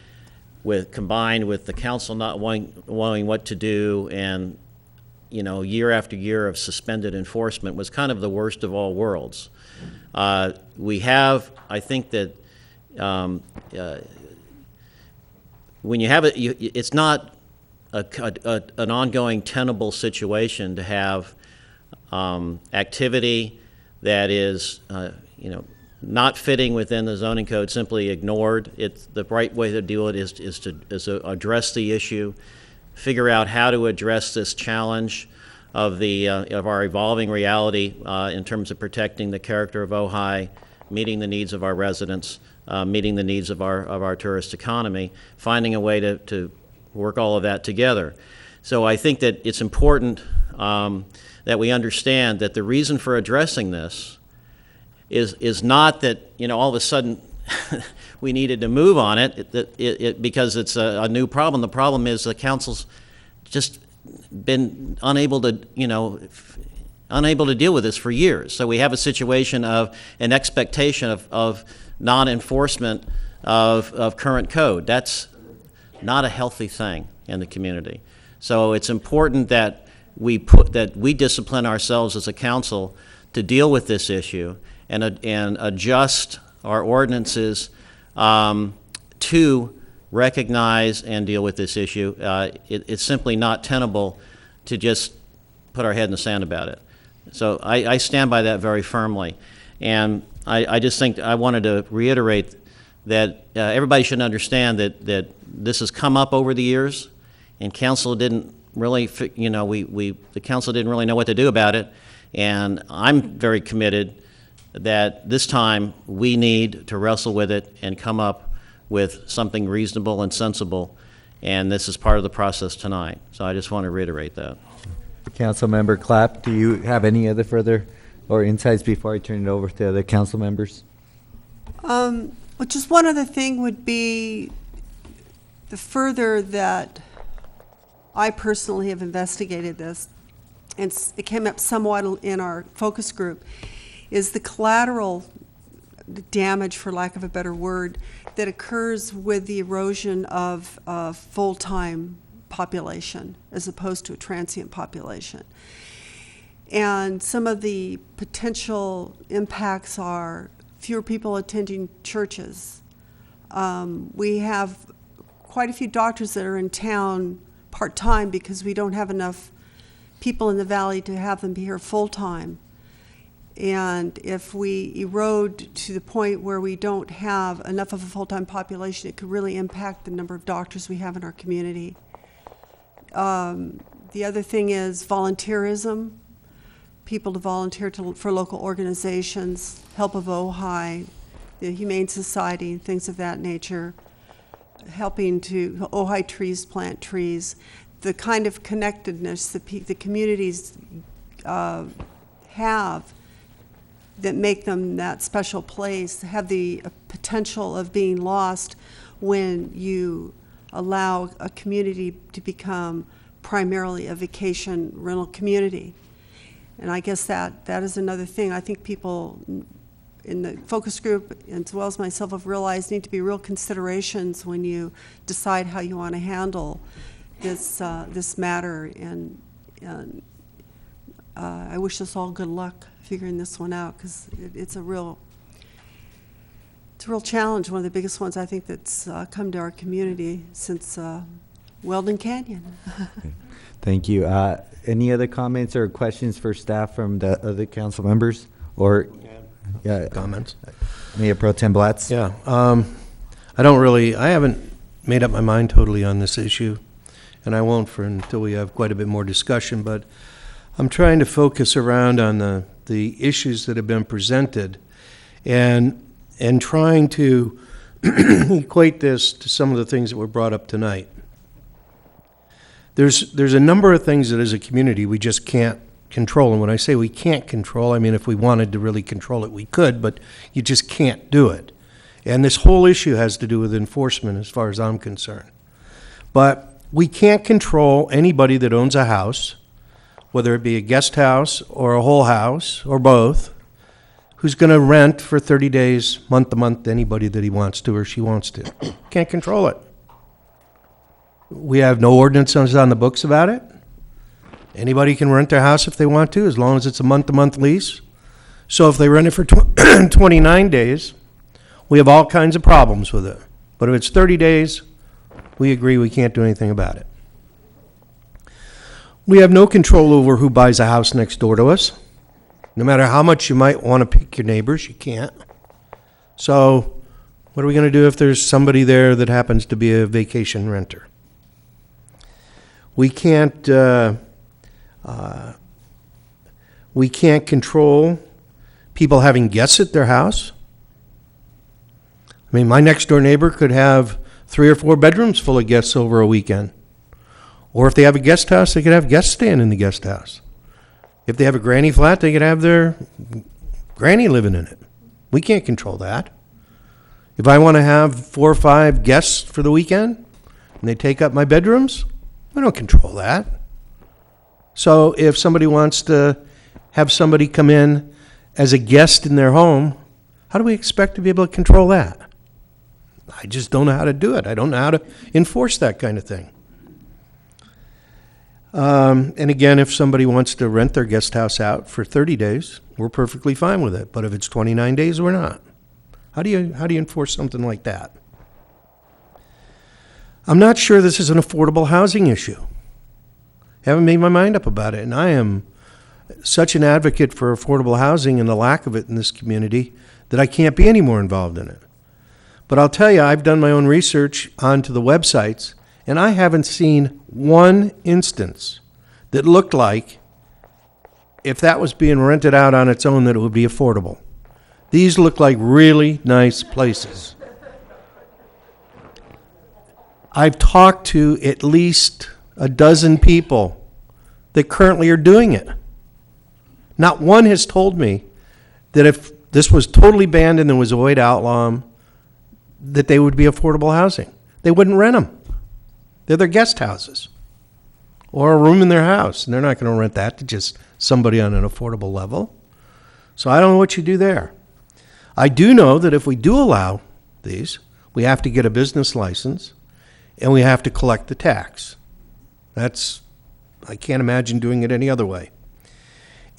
combined with the council not knowing what to do, and year after year of suspended enforcement, was kind of the worst of all worlds. We have, I think that when you have it, it's not an ongoing tenable situation to have activity that is, not fitting within the zoning code simply ignored. It's the right way to deal with it is to address the issue, figure out how to address this challenge of our evolving reality in terms of protecting the character of Ojai, meeting the needs of our residents, meeting the needs of our tourist economy, finding a way to work all of that together. So I think that it's important that we understand that the reason for addressing this is not that all of a sudden we needed to move on it because it's a new problem. The problem is the council's just been unable to deal with this for years. So we have a situation of an expectation of non-enforcement of current code. That's not a healthy thing in the community. So it's important that we discipline ourselves as a council to deal with this issue and adjust our ordinances to recognize and deal with this issue. It's simply not tenable to just put our head in the sand about it. So I stand by that very firmly. And I just think I wanted to reiterate that everybody should understand that this has come up over the years, and council didn't really, the council didn't really know what to do about it. And I'm very committed that this time we need to wrestle with it and come up with something reasonable and sensible, and this is part of the process tonight. So I just want to reiterate that. Councilmember Clapp, do you have any other further or insights before I turn it over to the other council members? Well, just one other thing would be the further that I personally have investigated this, and it came up somewhat in our focus group, is the collateral damage, for lack of a better word, that occurs with the erosion of a full-time population as opposed to a transient population. And some of the potential impacts are fewer people attending churches. We have quite a few doctors that are in town part-time because we don't have enough people in the valley to have them be here full-time. And if we erode to the point where we don't have enough of a full-time population, it could really impact the number of doctors we have in our community. The other thing is volunteerism, people to volunteer for local organizations, Help of Ojai, the Humane Society, and things of that nature, helping to Ojai trees plant trees, the kind of connectedness that the communities have that make them that special place, have the potential of being lost when you allow a community to become primarily a vacation rental community. And I guess that is another thing. I think people in the focus group, as well as myself, have realized need to be real considerations when you decide how you want to handle this matter. And I wish us all good luck figuring this one out, because it's a real challenge, one of the biggest ones I think that's come to our community since Weldon Canyon. Thank you. Any other comments or questions for staff from the other council members? Or comments? Mayor Pro Tem Blatz? Yeah. I haven't made up my mind totally on this issue, and I won't until we have quite a bit more discussion, but I'm trying to focus around on the issues that have been presented and trying to equate this to some of the things that were brought up tonight. there's a number of things that as a community we just can't control. And when I say we can't control, I mean if we wanted to really control it, we could, but you just can't do it. And this whole issue has to do with enforcement as far as I'm concerned. But we can't control anybody that owns a house, whether it be a guest house or a whole house or both, who's going to rent for 30 days, month to month, to anybody that he wants to or she wants to. Can't control it. We have no ordinances on the books about it. Anybody can rent their house if they want to, as long as it's a month-to-month lease. So if they rent it for 29 days, we have all kinds of problems with it. But if it's 30 days, we agree we can't do anything about it. We have no control over who buys a house next door to us. No matter how much you might want to pick your neighbors, you can't. So what are we going to do if there's somebody there that happens to be a vacation renter? We can't control people having guests at their house. I mean, my next door neighbor could have 3 or 4 bedrooms full of guests over a weekend. Or if they have a guest house, they could have guests staying in the guest house. If they have a granny flat, they could have their granny living in it. We can't control that. If I want to have 4 or 5 guests for the weekend and they take up my bedrooms, we don't control that. So if somebody wants to have somebody come in as a guest in their home, how do we expect to be able to control that? I just don't know how to do it. I don't know how to enforce that kind of thing. And again, if somebody wants to rent their guest house out for 30 days, we're perfectly fine with it. But if it's 29 days, we're not. How do you enforce something like that? I'm not sure this is an affordable housing issue. Haven't made my mind up about it, and I am such an advocate for affordable housing and the lack of it in this community that I can't be any more involved in it. But I'll tell you, I've done my own research onto the websites, and I haven't seen one instance that looked like, if that was being rented out on its own, that it would be affordable. These look like really nice places. I've talked to at least a dozen people that currently are doing it. Not one has told me that if this was totally banned and there was a way to outlaw them, that they would be affordable housing. They wouldn't rent them. They're their guest houses or a room in their house, and they're not going to rent that to just somebody on an affordable level. So I don't know what you do there. I do know that if we do allow these, we have to get a business license and we have to collect the tax. I can't imagine doing it any other way.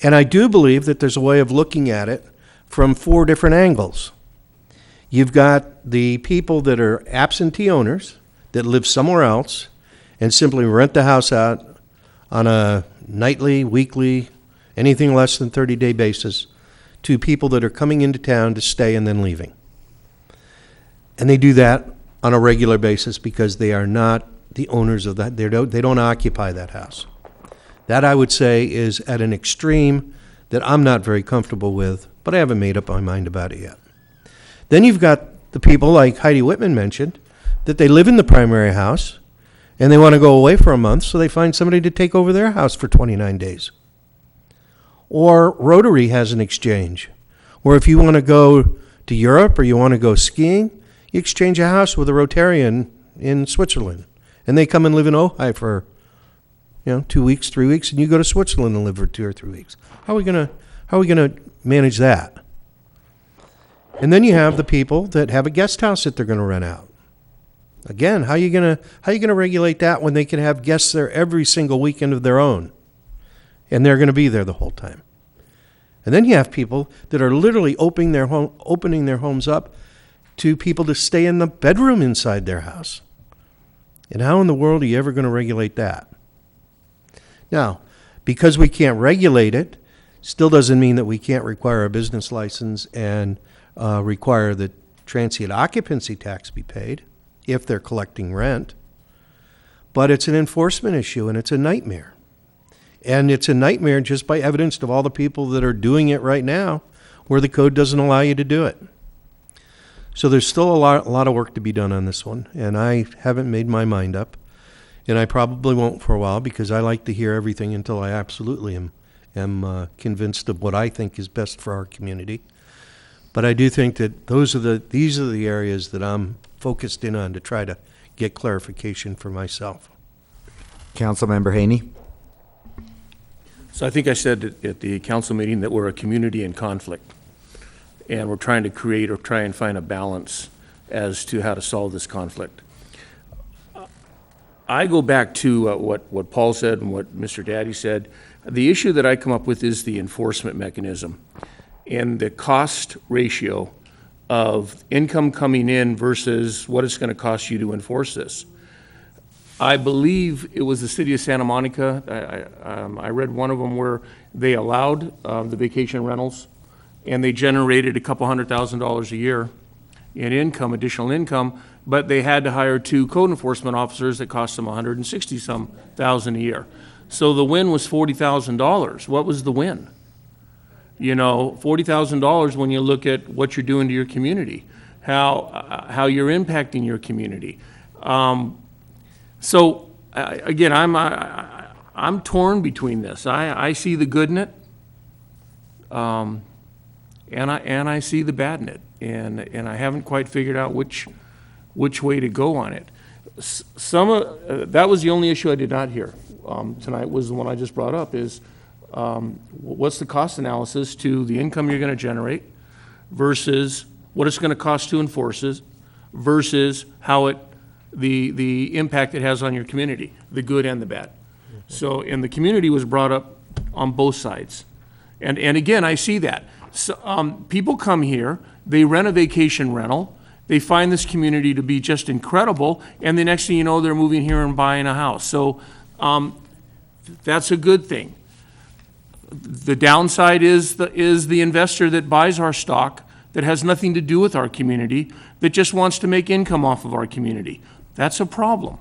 And I do believe that there's a way of looking at it from 4 different angles. You've got the people that are absentee owners that live somewhere else and simply rent the house out on a nightly, weekly, anything less than 30-day basis to people that are coming into town to stay and then leaving. And they do that on a regular basis because they are not the owners of that. They don't occupy that house. That, I would say, is at an extreme that I'm not very comfortable with, but I haven't made up my mind about it yet. Then you've got the people like Heidi Whitman mentioned, that they live in the primary house and they want to go away for a month, so they find somebody to take over their house for 29 days. Or Rotary has an exchange, where if you want to go to Europe or you want to go skiing, you exchange a house with a Rotarian in Switzerland, and they come and live in Ojai for 2 weeks, 3 weeks, and you go to Switzerland and live for 2 or 3 weeks. How are we gonna manage that? And then you have the people that have a guest house that they're going to rent out. Again, how are you gonna regulate that when they can have guests there every single weekend of their own, and they're going to be there the whole time? And then you have people that are literally opening their homes up to people to stay in the bedroom inside their house. And how in the world are you ever going to regulate that? Now, because we can't regulate it, still doesn't mean that we can't require a business license and require that transient occupancy tax be paid if they're collecting rent. But it's an enforcement issue, and it's a nightmare. And it's a nightmare just by evidence of all the people that are doing it right now where the code doesn't allow you to do it. So there's still a lot of work to be done on this one, and I haven't made my mind up. And I probably won't for a while because I like to hear everything until I absolutely am convinced of what I think is best for our community. But I do think that these are the areas that I'm focused in on to try to get clarification for myself. Councilmember Haney. So I think I said at the council meeting that we're a community in conflict, and we're trying to create or try and find a balance as to how to solve this conflict. I go back to what Paul said and what Mr. Daddy said. The issue that I come up with is the enforcement mechanism and the cost ratio of income coming in versus what it's going to cost you to enforce this. I believe it was the city of Santa Monica. I read one of them where they allowed the vacation rentals, and they generated a couple $100,000 a year in income, additional income, but they had to hire 2 code enforcement officers that cost them $160-some thousand a year. So the win was $40,000. What was the win? You know, $40,000 when you look at what you're doing to your community, how you're impacting your community. So again, I'm torn between this. I see the good in it, and I see the bad in it, and I haven't quite figured out which way to go on it. That was the only issue I did not hear tonight. Was the one I just brought up is what's the cost analysis to the income you're going to generate versus what it's going to cost to enforce it versus how the impact it has on your community, the good and the bad. So, and the community was brought up on both sides. And again, I see that. So, people come here, they rent a vacation rental, they find this community to be just incredible, and the next thing you know, they're moving here and buying a house. So that's a good thing. The downside is the investor that buys our stock that has nothing to do with our community, that just wants to make income off of our community. That's a problem.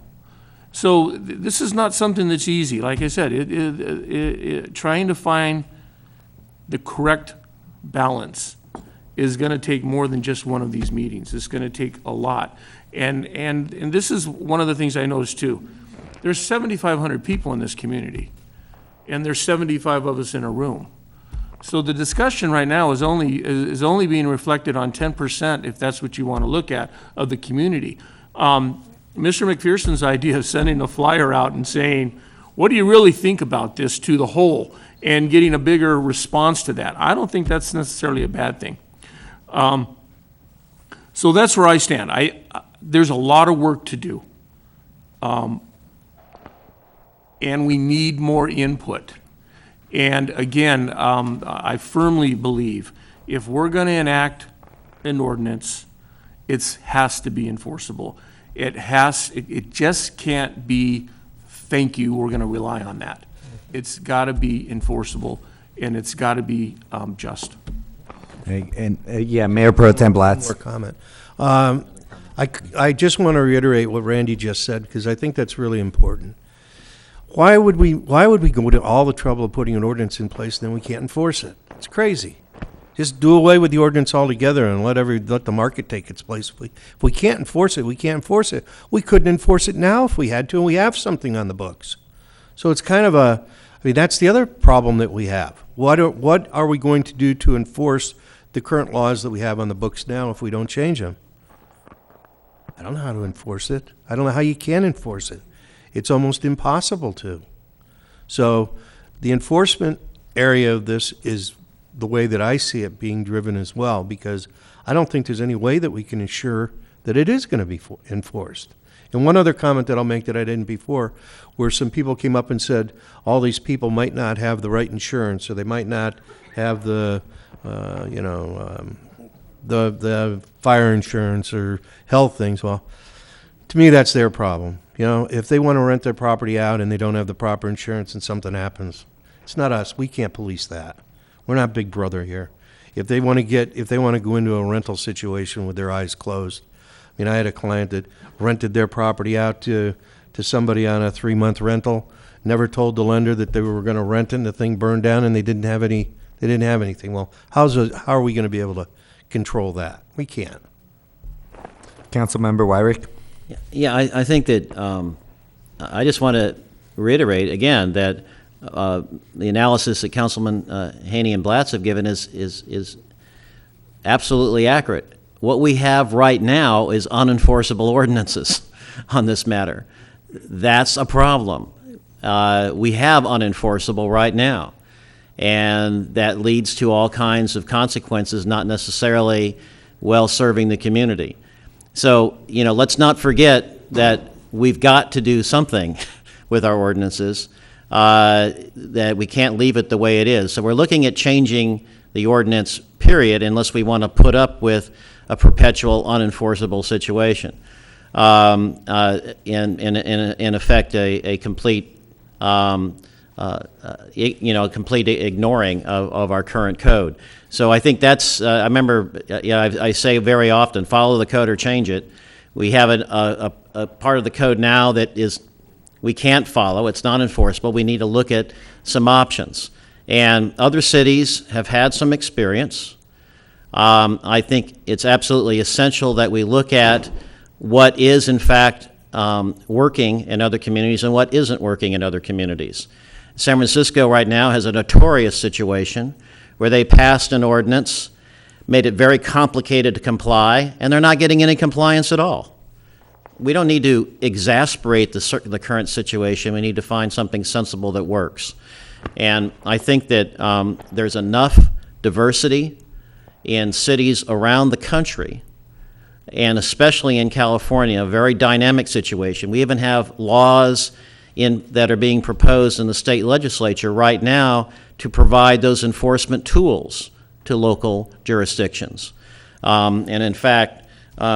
So this is not something that's easy. Like I said, trying to find the correct balance is going to take more than just one of these meetings. It's going to take a lot. And this is one of the things I noticed too. There's 7,500 people in this community, and there's 75 of us in a room. So the discussion right now is only being reflected on 10%, if that's what you want to look at, of the community. Mr. McPherson's idea of sending a flyer out and saying, what do you really think about this to the whole, and getting a bigger response to that, I don't think that's necessarily a bad thing. So that's where I stand. There's a lot of work to do. And we need more input. And again, I firmly believe if we're going to enact an ordinance, it has to be enforceable. It just can't be, thank you, we're going to rely on that. It's got to be enforceable, and it's got to be just. And yeah, Mayor Pro Tem Blatz. More comment. I just want to reiterate what Randy just said, because I think that's really important. Why would we go to all the trouble of putting an ordinance in place and then we can't enforce it? It's crazy. Just do away with the ordinance altogether and let the market take its place. If we can't enforce it, we can't enforce it. We couldn't enforce it now if we had to, and we have something on the books. So it's kind of that's the other problem that we have. What are we going to do to enforce the current laws that we have on the books now if we don't change them? I don't know how to enforce it. I don't know how you can enforce it. It's almost impossible to. So the enforcement area of this is the way that I see it being driven as well, because I don't think there's any way that we can ensure that it is going to be enforced. And one other comment that I'll make that I didn't before, where some people came up and said all these people might not have the right insurance, or they might not have the fire insurance or health things. Well, to me, that's their problem. If they want to rent their property out and they don't have the proper insurance and something happens, it's not us. We can't police that. We're not Big Brother here. If they want to go into a rental situation with their eyes closed. I mean, I had a client that rented their property out to somebody on a 3-month rental, never told the lender that they were going to rent it, and the thing burned down, and they didn't have anything. Well, how are we going to be able to control that? We can't. Councilmember Wyrick. Yeah, I think that I just want to reiterate again that the analysis that Councilman Haney and Blatz have given is absolutely accurate. What we have right now is unenforceable ordinances on this matter. That's a problem. We have unenforceable right now, and that leads to all kinds of consequences, not necessarily well serving the community. So, let's not forget that we've got to do something with our ordinances, that we can't leave it the way it is. So we're looking at changing the ordinance, period, unless we want to put up with a perpetual unenforceable situation. In effect, a complete, complete ignoring of our current code. So I think that's, I remember, I say very often, follow the code or change it. We have a part of the code now that is, we can't follow, it's not enforceable. We need to look at some options. And other cities have had some experience. I think it's absolutely essential that we look at what is, in fact, working in other communities and what isn't working in other communities. San Francisco right now has a notorious situation where they passed an ordinance, made it very complicated to comply, and they're not getting any compliance at all. We don't need to exasperate the current situation. We need to find something sensible that works. And I think that there's enough diversity in cities around the country, and especially in California, a very dynamic situation. We even have laws that are being proposed in the state legislature right now to provide those enforcement tools to local jurisdictions. And in fact,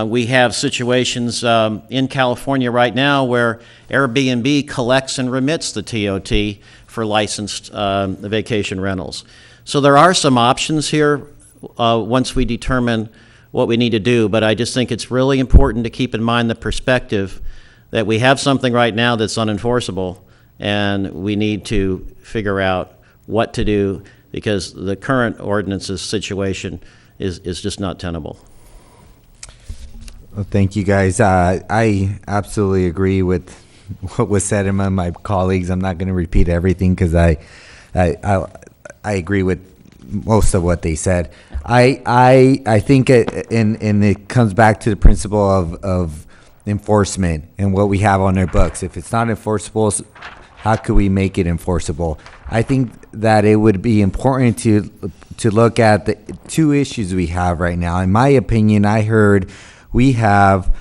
we have situations in California right now where Airbnb collects and remits the TOT for licensed vacation rentals. So there are some options here once we determine what we need to do, but I just think it's really important to keep in mind the perspective that we have something right now that's unenforceable, and we need to figure out what to do because the current ordinances situation is just not tenable. Well, thank you, guys. I absolutely agree with what was said among my colleagues. I'm not going to repeat everything because I agree with most of what they said. I think and it comes back to the principle of enforcement and what we have on our books. If it's not enforceable, how could we make it enforceable? I think that it would be important to look at the two issues we have right now. In my opinion, I heard we have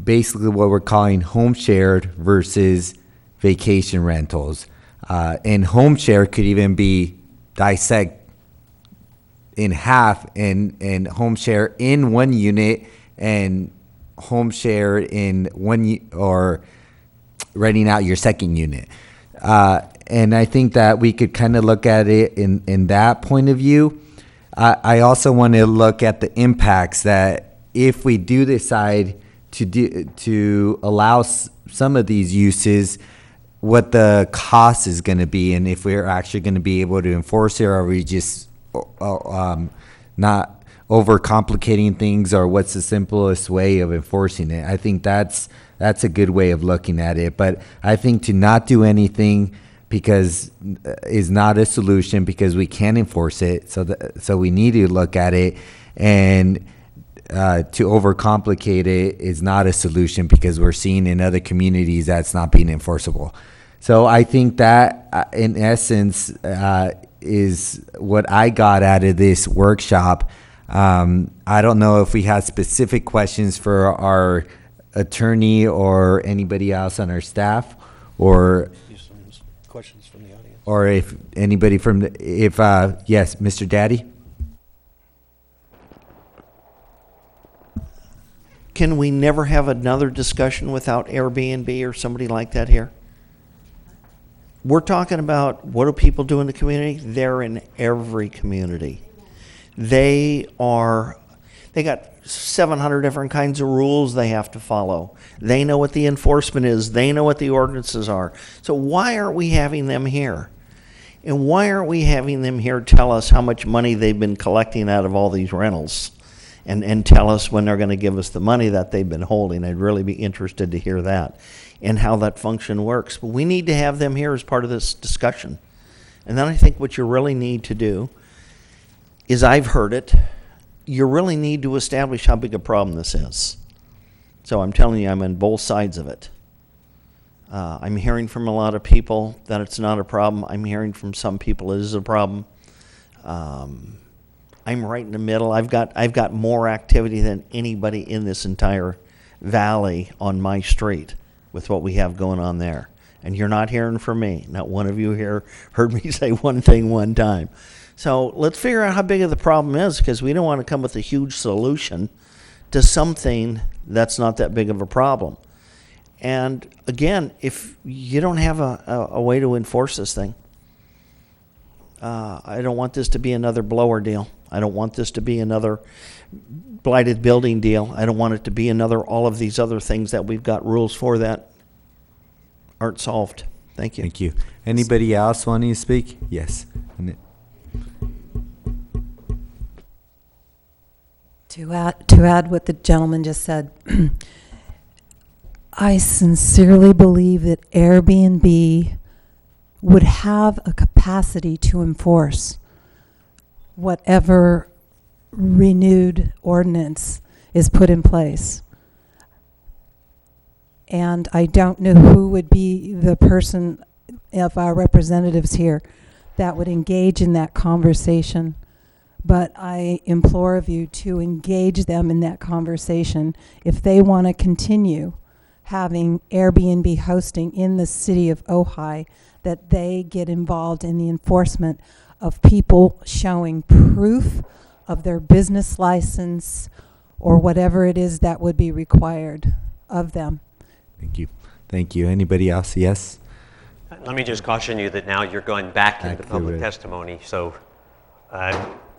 basically what we're calling home shared versus vacation rentals. And home share could even be dissect in half and home share in one unit and home share in or renting out your second unit. And I think that we could kind of look at it in that point of view. I also want to look at the impacts that if we do decide to allow some of these uses, what the cost is going to be, and if we're actually going to be able to enforce it, or are we just not overcomplicating things, or what's the simplest way of enforcing it? I think that's a good way of looking at it. But I think to not do anything because is not a solution, because we can't enforce it. So we need to look at it, and to overcomplicate it is not a solution because we're seeing in other communities that's not being enforceable. So I think that in essence is what I got out of this workshop. I don't know if we have specific questions for our attorney or anybody else on our staff, or questions from the audience, or if anybody from yes, Mr. Daddy. Can we never have another discussion without Airbnb or somebody like that here? We're talking about what do people do in the community? They're in every community. They got 700 different kinds of rules they have to follow. They know what the enforcement is. They know what the ordinances are. So why aren't we having them here? And why aren't we having them here tell us how much money they've been collecting out of all these rentals and tell us when they're going to give us the money that they've been holding. I'd really be interested to hear that and how that function works. But we need to have them here as part of this discussion. And then I think what you really need to do is, I've heard it, you really need to establish how big a problem this is. So I'm telling you, I'm on both sides of it. I'm hearing from a lot of people that it's not a problem. I'm hearing from some people it is a problem. I'm right in the middle. I've got more activity than anybody in this entire valley on my street with what we have going on there. And you're not hearing from me. Not one of you here heard me say one thing one time. So let's figure out how big of the problem is, because we don't want to come with a huge solution to something that's not that big of a problem. And again, if you don't have a way to enforce this thing, I don't want this to be another blower deal. I don't want this to be another blighted building deal. I don't want it to be another all of these other things that we've got rules for that aren't solved. Thank you. Thank you. Anybody else wanting to speak? Yes. To add what the gentleman just said, I sincerely believe that Airbnb would have a capacity to enforce whatever renewed ordinance is put in place. And I don't know who would be the person of our representatives here that would engage in that conversation. But I implore of you to engage them in that conversation if they want to continue having Airbnb hosting in the city of Ojai, that they get involved in the enforcement of people showing proof of their business license or whatever it is that would be required of them. Thank you. Thank you. Anybody else? Yes? Let me just caution you that now you're going back into public testimony. So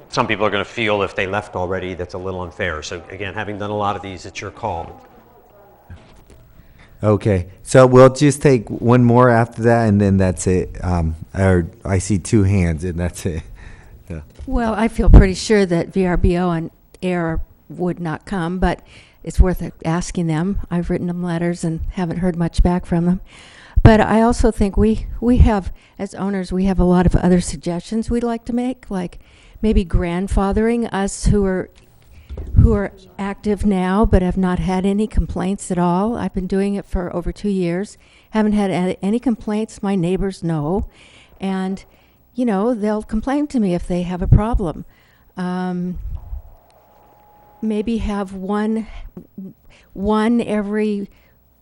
some people are going to feel if they left already that's a little unfair. So again, having done a lot of these, it's your call. Okay, so we'll just take one more after that, and then that's it. I see two hands, and that's it. Yeah. Well, I feel pretty sure that VRBO on air would not come, but it's worth asking them. I've written them letters and haven't heard much back from them. But I also think we have, as owners, we have a lot of other suggestions we'd like to make, like maybe grandfathering us who are active now but have not had any complaints at all. I've been doing it for over 2 years. Haven't had any complaints. My neighbors know. And, you know, they'll complain to me if they have a problem. Maybe have one every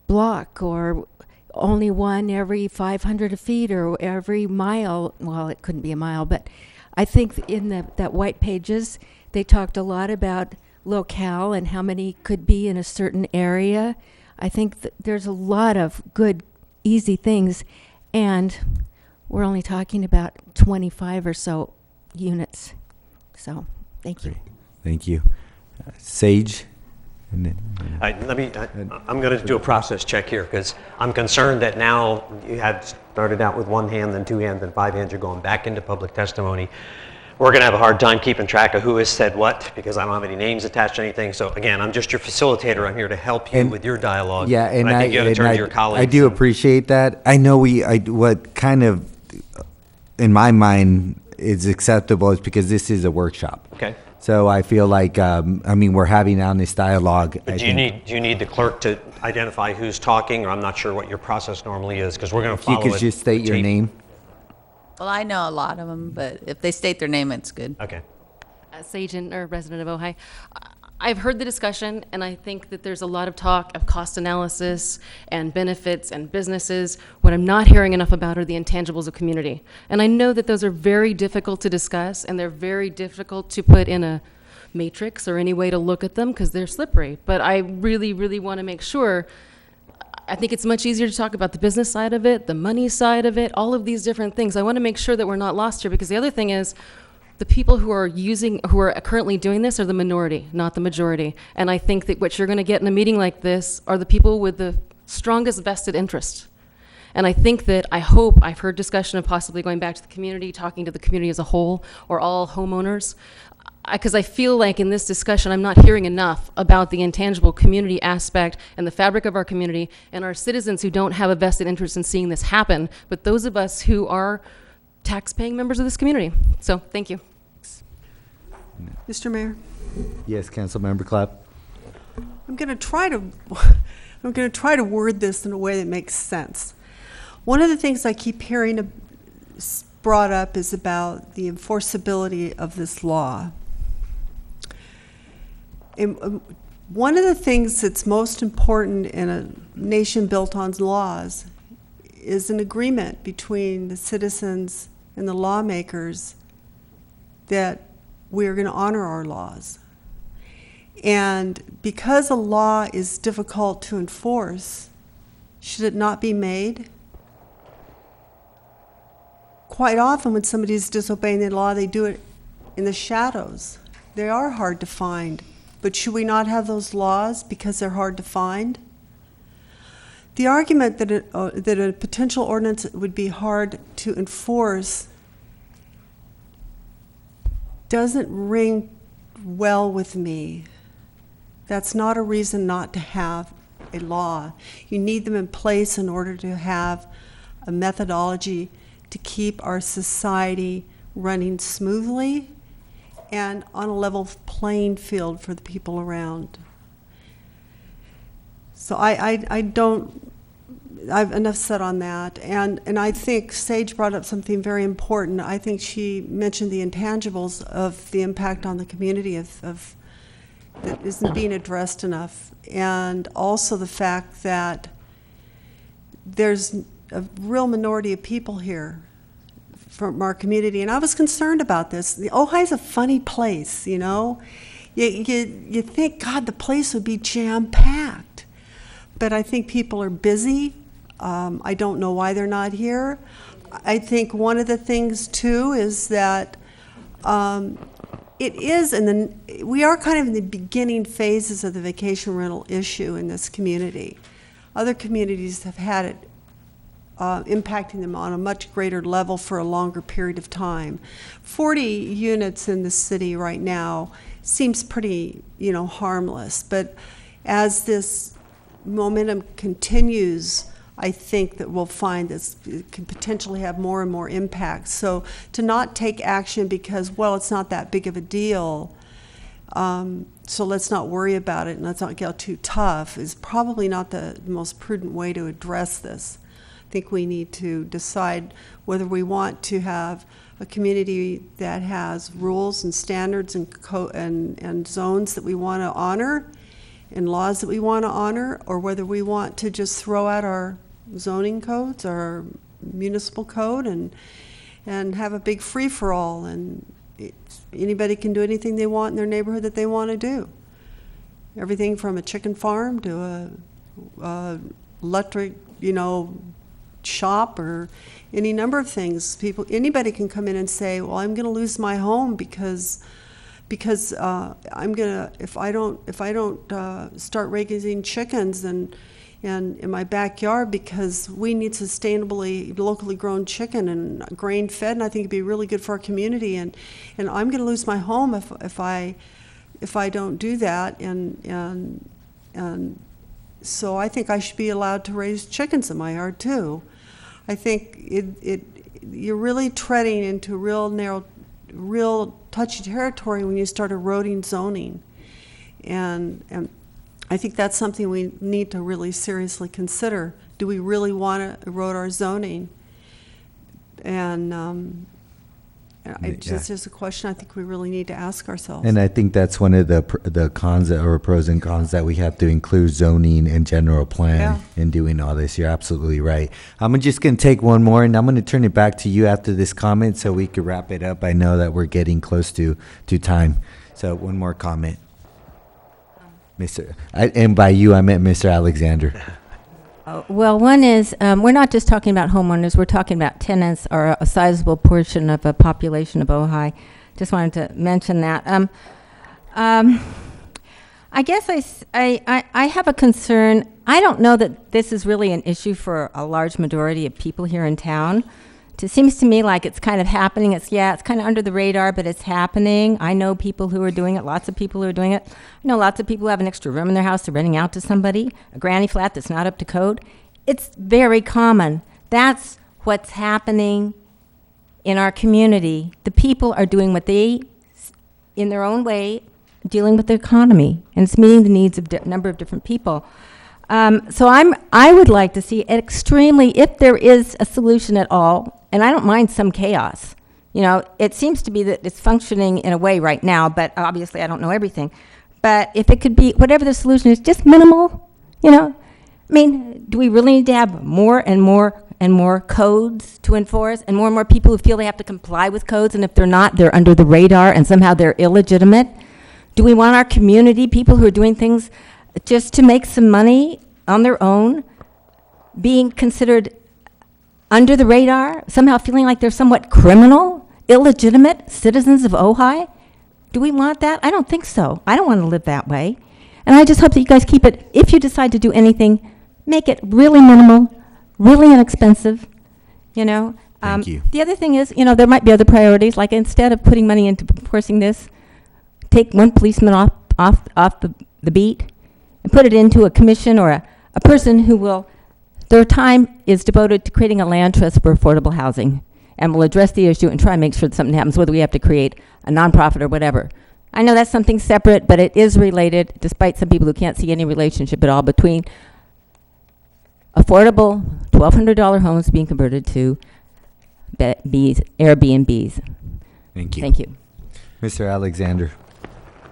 block, or only one every 500 feet, or every mile. Well, it couldn't be a mile, but I think in that white pages, they talked a lot about locale and how many could be in a certain area. I think there's a lot of good, easy things, and we're only talking about 25 or so units. So, thank you. Thank you. Sage? And then, I'm going to do a process check here, because I'm concerned that now you had started out with one hand, then two hands, then five hands. You're going back into public testimony. We're going to have a hard time keeping track of who has said what, because I don't have any names attached to anything. So again, I'm just your facilitator. I'm here to help you with your dialogue. Yeah, and I think you have to turn to your colleagues. I do appreciate that. I know what kind of, in my mind, is acceptable is because this is a workshop. Okay. So I feel like, we're having on this dialogue. Do you need the clerk to identify who's talking, or I'm not sure what your process normally is, because we're going to follow it. You could just state your name. Well, I know a lot of them, but if they state their name, it's good. Okay. Sage or resident of Ojai. I've heard the discussion, and I think that there's a lot of talk of cost analysis and benefits and businesses. What I'm not hearing enough about are the intangibles of community. And I know that those are very difficult to discuss, and they're very difficult to put in a matrix or any way to look at them, because they're slippery. But I really, really want to make sure. I think it's much easier to talk about the business side of it, the money side of it, all of these different things. I want to make sure that we're not lost here, because the other thing is the people who are currently doing this are the minority, not the majority. And I think that what you're going to get in a meeting like this are the people with the strongest vested interest. And I think that, I hope, I've heard discussion of possibly going back to the community, talking to the community as a whole, or all homeowners. Because I feel like in this discussion, I'm not hearing enough about the intangible community aspect and the fabric of our community and our citizens who don't have a vested interest in seeing this happen, but those of us who are tax-paying members of this community. So, thank you. Mr. Mayor? Yes, Councilmember Clapp. I'm going to try to word this in a way that makes sense. One of the things I keep hearing brought up is about the enforceability of this law. And one of the things that's most important in a nation built on laws is an agreement between the citizens and the lawmakers that we are going to honor our laws. And because a law is difficult to enforce, should it not be made? Quite often when somebody's disobeying the law, they do it in the shadows. They are hard to find. But should we not have those laws because they're hard to find? The argument that a potential ordinance would be hard to enforce doesn't ring well with me. That's not a reason not to have a law. You need them in place in order to have a methodology to keep our society running smoothly and on a level playing field for the people around. So I've enough said on that. And I think Sage brought up something very important. I think she mentioned the intangibles of the impact on the community of that isn't being addressed enough. And also the fact that there's a real minority of people here from our community, and I was concerned about this. The Ojai's a funny place, you know. You think, God, the place would be jam-packed. But I think people are busy. I don't know why they're not here. I think one of the things, too, is that we are kind of in the beginning phases of the vacation rental issue in this community. Other communities have had it impacting them on a much greater level for a longer period of time. 40 units in the city right now seems pretty, harmless. But as this momentum continues, I think that we'll find this can potentially have more and more impact. So to not take action because, well, it's not that big of a deal, so let's not worry about it and let's not get too tough, is probably not the most prudent way to address this. I think we need to decide whether we want to have a community that has rules and standards and zones that we want to honor and laws that we want to honor, or whether we want to just throw out our zoning codes, our municipal code, and have a big free-for-all, and anybody can do anything they want in their neighborhood that they want to do. Everything from a chicken farm to a electric, shop, or any number of things. Anybody can come in and say, well, I'm going to lose my home because I'm gonna, if I don't start raising chickens and in my backyard, because we need sustainably locally grown chicken and grain fed, and I think it'd be really good for our community, and I'm gonna lose my home if I don't do that, and so I think I should be allowed to raise chickens in my yard too. I think you're really treading into real touchy territory when you start eroding zoning, and I think that's something we need to really seriously consider. Do we really want to erode our zoning? And it's just a question I think we really need to ask ourselves. And I think that's one of the cons or pros and cons that we have to include zoning and general plan in doing all this. You're absolutely right. I'm just going to take one more, and I'm going to turn it back to you after this comment so we could wrap it up. I know that we're getting close to time. So one more comment. And by you, I meant Mr. Alexander. Well, one is, we're not just talking about homeowners, we're talking about tenants, or a sizable portion of a population of Ojai. Just wanted to mention that. I guess I have a concern. I don't know that this is really an issue for a large majority of people here in town. It seems to me like it's kind of happening. It's kind of under the radar, but it's happening. I know people who are doing it, lots of people who are doing it. I know lots of people who have an extra room in their house they're renting out to somebody, a granny flat that's not up to code. It's very common. That's what's happening in our community. The people are doing what they, in their own way, dealing with the economy, and it's meeting the needs of a number of different people. So I would like to see extremely, if there is a solution at all, and I don't mind some chaos. You know, it seems to be that it's functioning in a way right now, but obviously I don't know everything. But if it could be, whatever the solution is, just minimal, you know. I mean, do we really need to have more and more and more codes to enforce, and more people who feel they have to comply with codes, and if they're not, they're under the radar and somehow they're illegitimate? Do we want our community, people who are doing things just to make some money on their own, being considered under the radar, somehow feeling like they're somewhat criminal, illegitimate citizens of Ojai? Do we want that? I don't think so. I don't want to live that way. And I just hope that you guys keep it, if you decide to do anything, make it really minimal, really inexpensive, you know. Thank you. The other thing is, you know, there might be other priorities, like instead of putting money into enforcing this, take one policeman off the beat and put it into a commission or a person who will, their time is devoted to creating a land trust for affordable housing, and will address the issue and try and make sure that something happens, whether we have to create a nonprofit or whatever. I know that's something separate, but it is related, despite some people who can't see any relationship at all between affordable $1,200 homes being converted to Airbnbs. Thank you. Thank you. Mr. Alexander.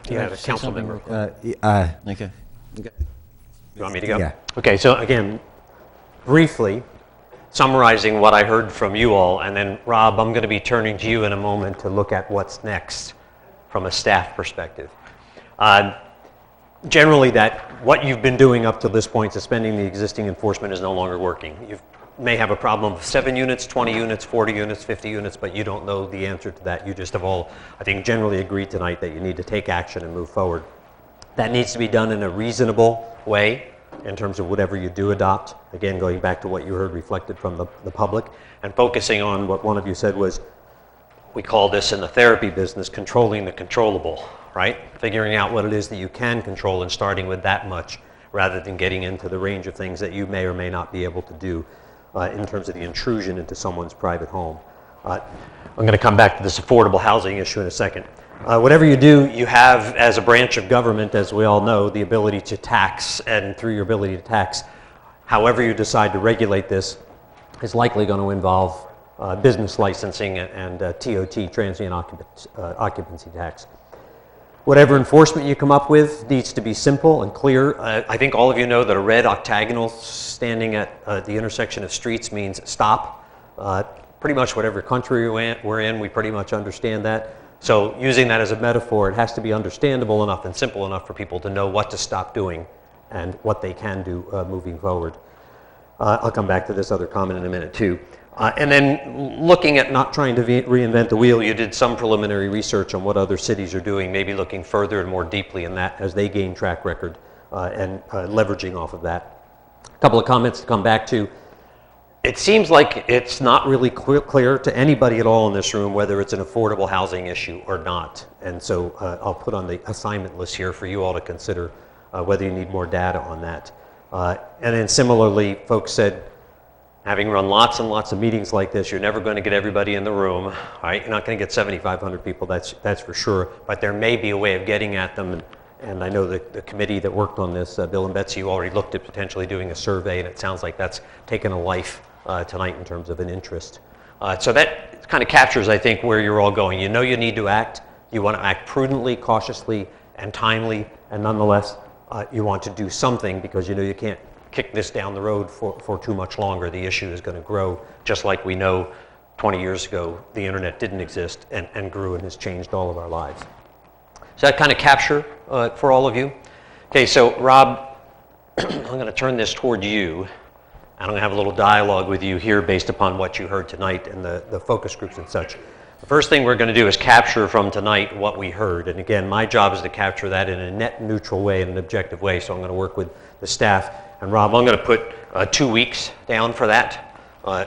Yeah, the council member. Okay. You want me to go? Yeah. Okay, so again, briefly summarizing what I heard from you all, and then Rob, I'm going to be turning to you in a moment to look at what's next from a staff perspective. Generally, what you've been doing up to this point, suspending the existing enforcement, is no longer working. You may have a problem with 7 units, 20 units, 40 units, 50 units, but you don't know the answer to that. You just have all, I think, generally agreed tonight that you need to take action and move forward. That needs to be done in a reasonable way in terms of whatever you do adopt. Again, going back to what you heard reflected from the public, and focusing on what one of you said was, we call this in the therapy business, controlling the controllable, right? Figuring out what it is that you can control and starting with that much, rather than getting into the range of things that you may or may not be able to do in terms of the intrusion into someone's private home. I'm going to come back to this affordable housing issue in a second. Whatever you do, you have, as a branch of government, as we all know, the ability to tax, and through your ability to tax, however you decide to regulate this is likely going to involve business licensing and TOT, transient occupancy tax. Whatever enforcement you come up with needs to be simple and clear. I think all of you know that a red octagonal standing at the intersection of streets means stop. Pretty much whatever country we're in, we pretty much understand that. So using that as a metaphor, it has to be understandable enough and simple enough for people to know what to stop doing and what they can do moving forward. I'll come back to this other comment in a minute too. And then looking at not trying to reinvent the wheel, you did some preliminary research on what other cities are doing, maybe looking further and more deeply in that as they gain track record and leveraging off of that. A couple of comments to come back to. It seems like it's not really clear to anybody at all in this room whether it's an affordable housing issue or not. And so I'll put on the assignment list here for you all to consider whether you need more data on that. And then similarly, folks said, having run lots and lots of meetings like this, you're never going to get everybody in the room, right? You're not going to get 7,500 people, that's for sure. But there may be a way of getting at them. And I know the committee that worked on this, Bill and Betsy, you already looked at potentially doing a survey, and it sounds like that's taken a life tonight in terms of an interest. So that kind of captures, I think, where you're all going. You know you need to act. You want to act prudently, cautiously, and timely, and nonetheless, you want to do something because you know you can't kick this down the road for too much longer. The issue is going to grow, just like we know 20 years ago the internet didn't exist and grew and has changed all of our lives. Does that kind of capture for all of you? Okay, so Rob, I'm going to turn this toward you. I'm going to have a little dialogue with you here based upon what you heard tonight and the focus groups and such. The first thing we're going to do is capture from tonight what we heard. And again, my job is to capture that in a net neutral way, in an objective way. So I'm going to work with the staff. And Rob, I'm going to put 2 weeks down for that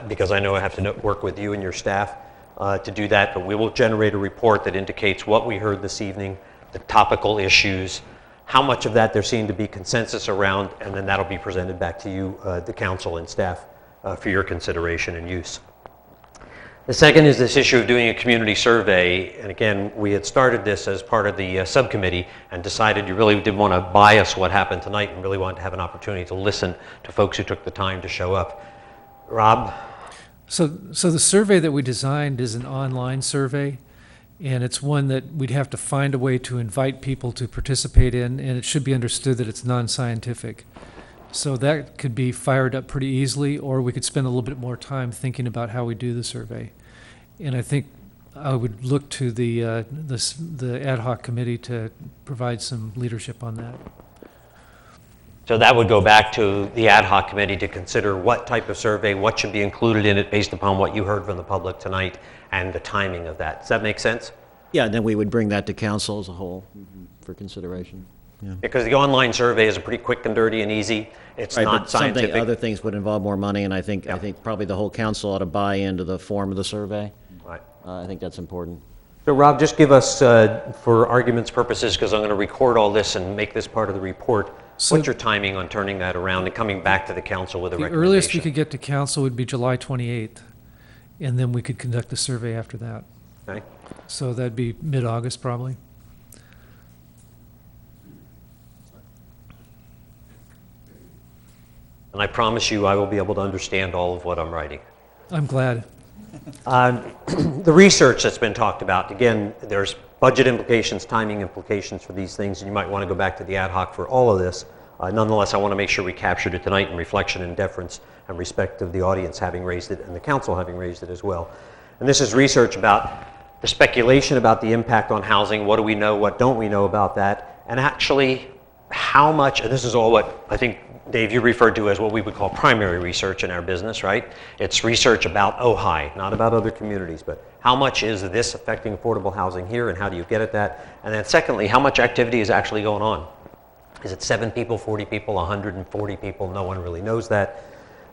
because I know I have to work with you and your staff to do that. But we will generate a report that indicates what we heard this evening, the topical issues, how much of that there seemed to be consensus around, and then that'll be presented back to you, the council and staff, for your consideration and use. The second is this issue of doing a community survey. And again, we had started this as part of the subcommittee and decided you really didn't want to bias what happened tonight and really wanted to have an opportunity to listen to folks who took the time to show up. Rob? So the survey that we designed is an online survey, and it's one that we'd have to find a way to invite people to participate in, and it should be understood that it's non-scientific. So that could be fired up pretty easily, or we could spend a little bit more time thinking about how we do the survey. And I think I would look to the ad hoc committee to provide some leadership on that. So that would go back to the ad hoc committee to consider what type of survey, what should be included in it based upon what you heard from the public tonight and the timing of that. Does that make sense? Yeah, and then we would bring that to council as a whole for consideration. Yeah. Because the online survey is pretty quick and dirty and easy. It's Right, not but something- scientific. Other things would involve more money, and I think probably the whole council ought to buy into the form of the survey. Right. I think that's important. So Rob, just give us, for argument's purposes, because I'm going to record all this and make this part of the report, what's your timing on turning that around and coming back to the council with a The recommendation? earliest we could get to council would be July 28th, and then we could conduct the survey after that. Okay. So that'd be mid-August probably. And I promise you I will be able to understand all of what I'm writing. I'm glad. The research that's been talked about, again, there's budget implications, timing implications for these things, and you might want to go back to the ad hoc for all of this. Nonetheless, I want to make sure we captured it tonight in reflection and deference and respect of the audience having raised it and the council having raised it as well. And this is research about the speculation about the impact on housing. What do we know? What don't we know about that? And actually, how much, and this is all what I think, Dave, you referred to as what we would call primary research in our business, right? It's research about Ojai, not about other communities, but how much is this affecting affordable housing here and how do you get at that? And then secondly, how much activity is actually going on? Is it 7 people, 40 people, 140 people? No one really knows that.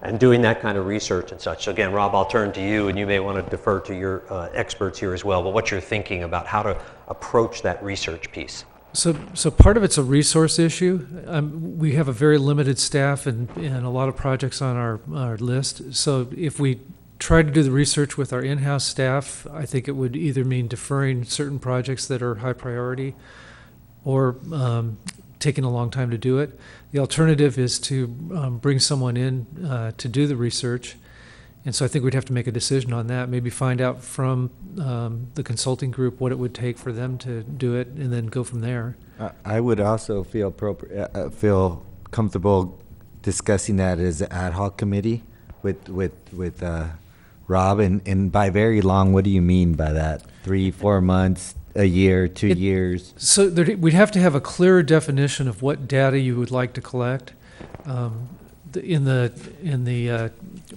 And doing that kind of research and such. So again, Rob, I'll turn to you, and you may want to defer to your experts here as well, but what you're thinking about how to approach that research piece. So part of it's a resource issue. We have a very limited staff and a lot of projects on our list. So if we try to do the research with our in-house staff, I think it would either mean deferring certain projects that are high priority or taking a long time to do it. The alternative is to bring someone in to do the research. And so I think we'd have to make a decision on that, maybe find out from the consulting group what it would take for them to do it and then go from there. I would also feel feel comfortable discussing that as an ad hoc committee with Rob. And by very long, what do you mean by that? 3-4 months, a year, 2 years? So we'd have to have a clearer definition of what data you would like to collect. In the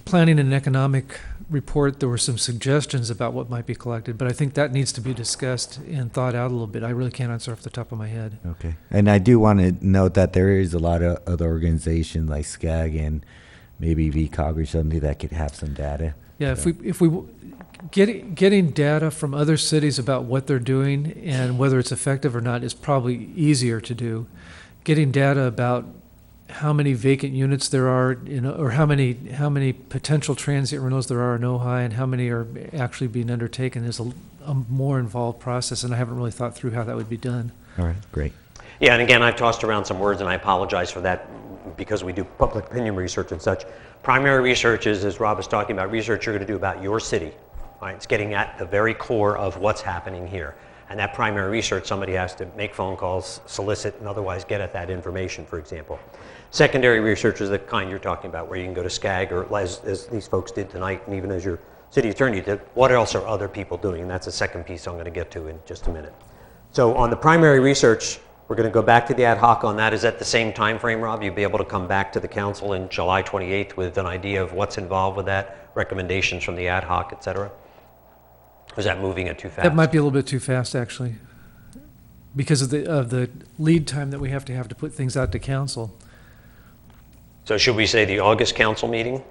planning and economic report, there were some suggestions about what might be collected, but I think that needs to be discussed and thought out a little bit. I really can't answer off the top of my head. Okay. And I do want to note that there is a lot of other organizations like SCAG and maybe VCOG or something that could have some data. Yeah, if we getting data from other cities about what they're doing and whether it's effective or not is probably easier to do. Getting data about how many vacant units there are, or how many potential transient rentals there are in Ojai, and how many are actually being undertaken is a more involved process, and I haven't really thought through how that would be done. All right, great. Yeah, and again, I've tossed around some words, and I apologize for that because we do public opinion research and such. Primary research is, as Rob is talking about, research you're going to do about your city. Right? It's getting at the very core of what's happening here. And that primary research, somebody has to make phone calls, solicit, and otherwise get at that information, for example. Secondary research is the kind you're talking about, where you can go to SCAG, or as these folks did tonight, and even as your city attorney did, what else are other people doing? And that's the second piece I'm going to get to in just a minute. So on the primary research, we're going to go back to the ad hoc on that. Is that the same time frame, Rob? You'll be able to come back to the council in July 28th with an idea of what's involved with that, recommendations from the ad hoc, et cetera? Is that moving it too fast? That might be a little bit too fast, actually, because of the lead time that we have to put things out to council. So should we say the August council meeting?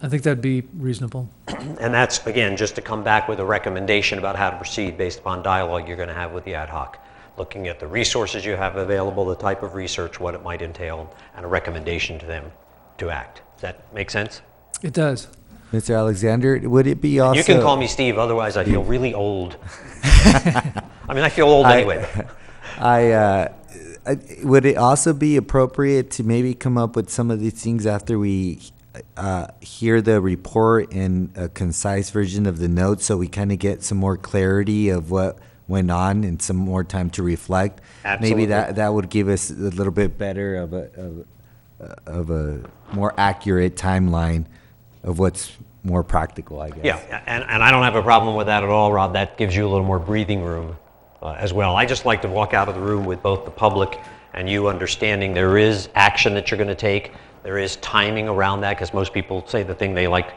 I think that'd be reasonable. And that's, again, just to come back with a recommendation about how to proceed based upon dialogue you're going to have with the ad hoc, looking at the resources you have available, the type of research, what it might entail, and a recommendation to them to act. Does that make sense? It does. Mr. Alexander, would it be also... You can call me Steve, otherwise I feel really old. I mean, I feel old anyway. Would it also be appropriate to maybe come up with some of these things after we hear the report and a concise version of the notes, so we kind of get some more clarity of what went on and some more time to reflect? Absolutely. Maybe that would give us a little bit better of a more accurate timeline of what's more practical, I guess. Yeah, and I don't have a problem with that at all, Rob. That gives you a little more breathing room as well. I just like to walk out of the room with both the public and you understanding there is action that you're going to take. There is timing around that, because most people say the thing they like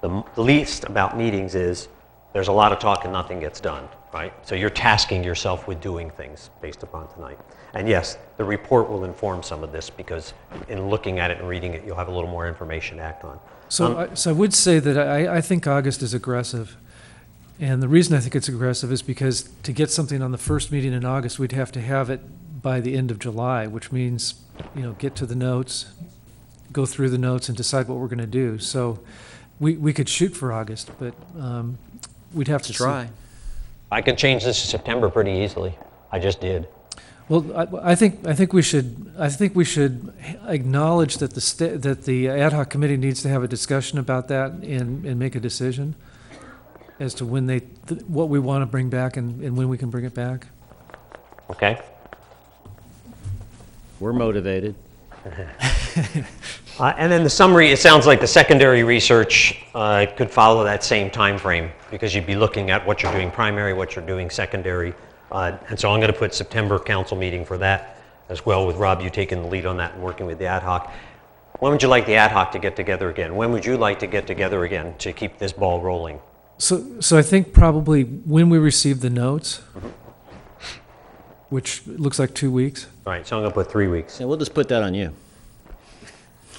the least about meetings is there's a lot of talk and nothing gets done, right? So you're tasking yourself with doing things based upon tonight. And yes, the report will inform some of this, because in looking at it and reading it, you'll have a little more information to act on. So I would say that I think August is aggressive. And the reason I think it's aggressive is because to get something on the first meeting in August, we'd have to have it by the end of July, which means, get to the notes, go through the notes and decide what we're going to do. So we could shoot for August, but we'd have to try. I could change this to September pretty easily. I just did. Well, I think we should acknowledge that the ad hoc committee needs to have a discussion about that and make a decision as to when what we want to bring back and when we can bring it back. Okay. We're motivated. And then the summary, it sounds like the secondary research could follow that same time frame, because you'd be looking at what you're doing primary, what you're doing secondary. And so I'm going to put September council meeting for that as well, with Rob, you taking the lead on that and working with the ad hoc. When would you like the ad hoc to get together again? When would you like to get together again to keep this ball rolling? So I think probably when we receive the notes, which looks like 2 weeks. All right, so I'm going to put 3 weeks. And we'll just put that on you.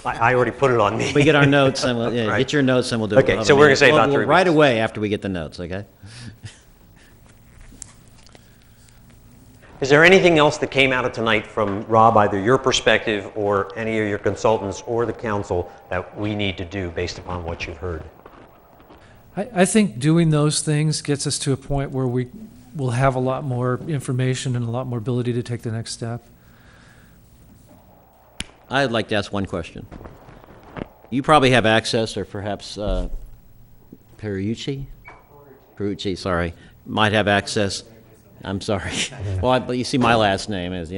I already put it on me. We get our notes, and we'll Right. get your notes, and we'll do it. Okay, so we're going to say about 3 weeks. Right away after we get the notes, okay? Is there anything else that came out of tonight from Rob, either your perspective or any of your consultants or the council, that we need to do based upon what you've heard? I think doing those things gets us to a point where we will have a lot more information and a lot more ability to take the next step. I'd like to ask one question. You probably have access, or perhaps Perucci, sorry, might have access. I'm sorry. Well, but you see my last name is,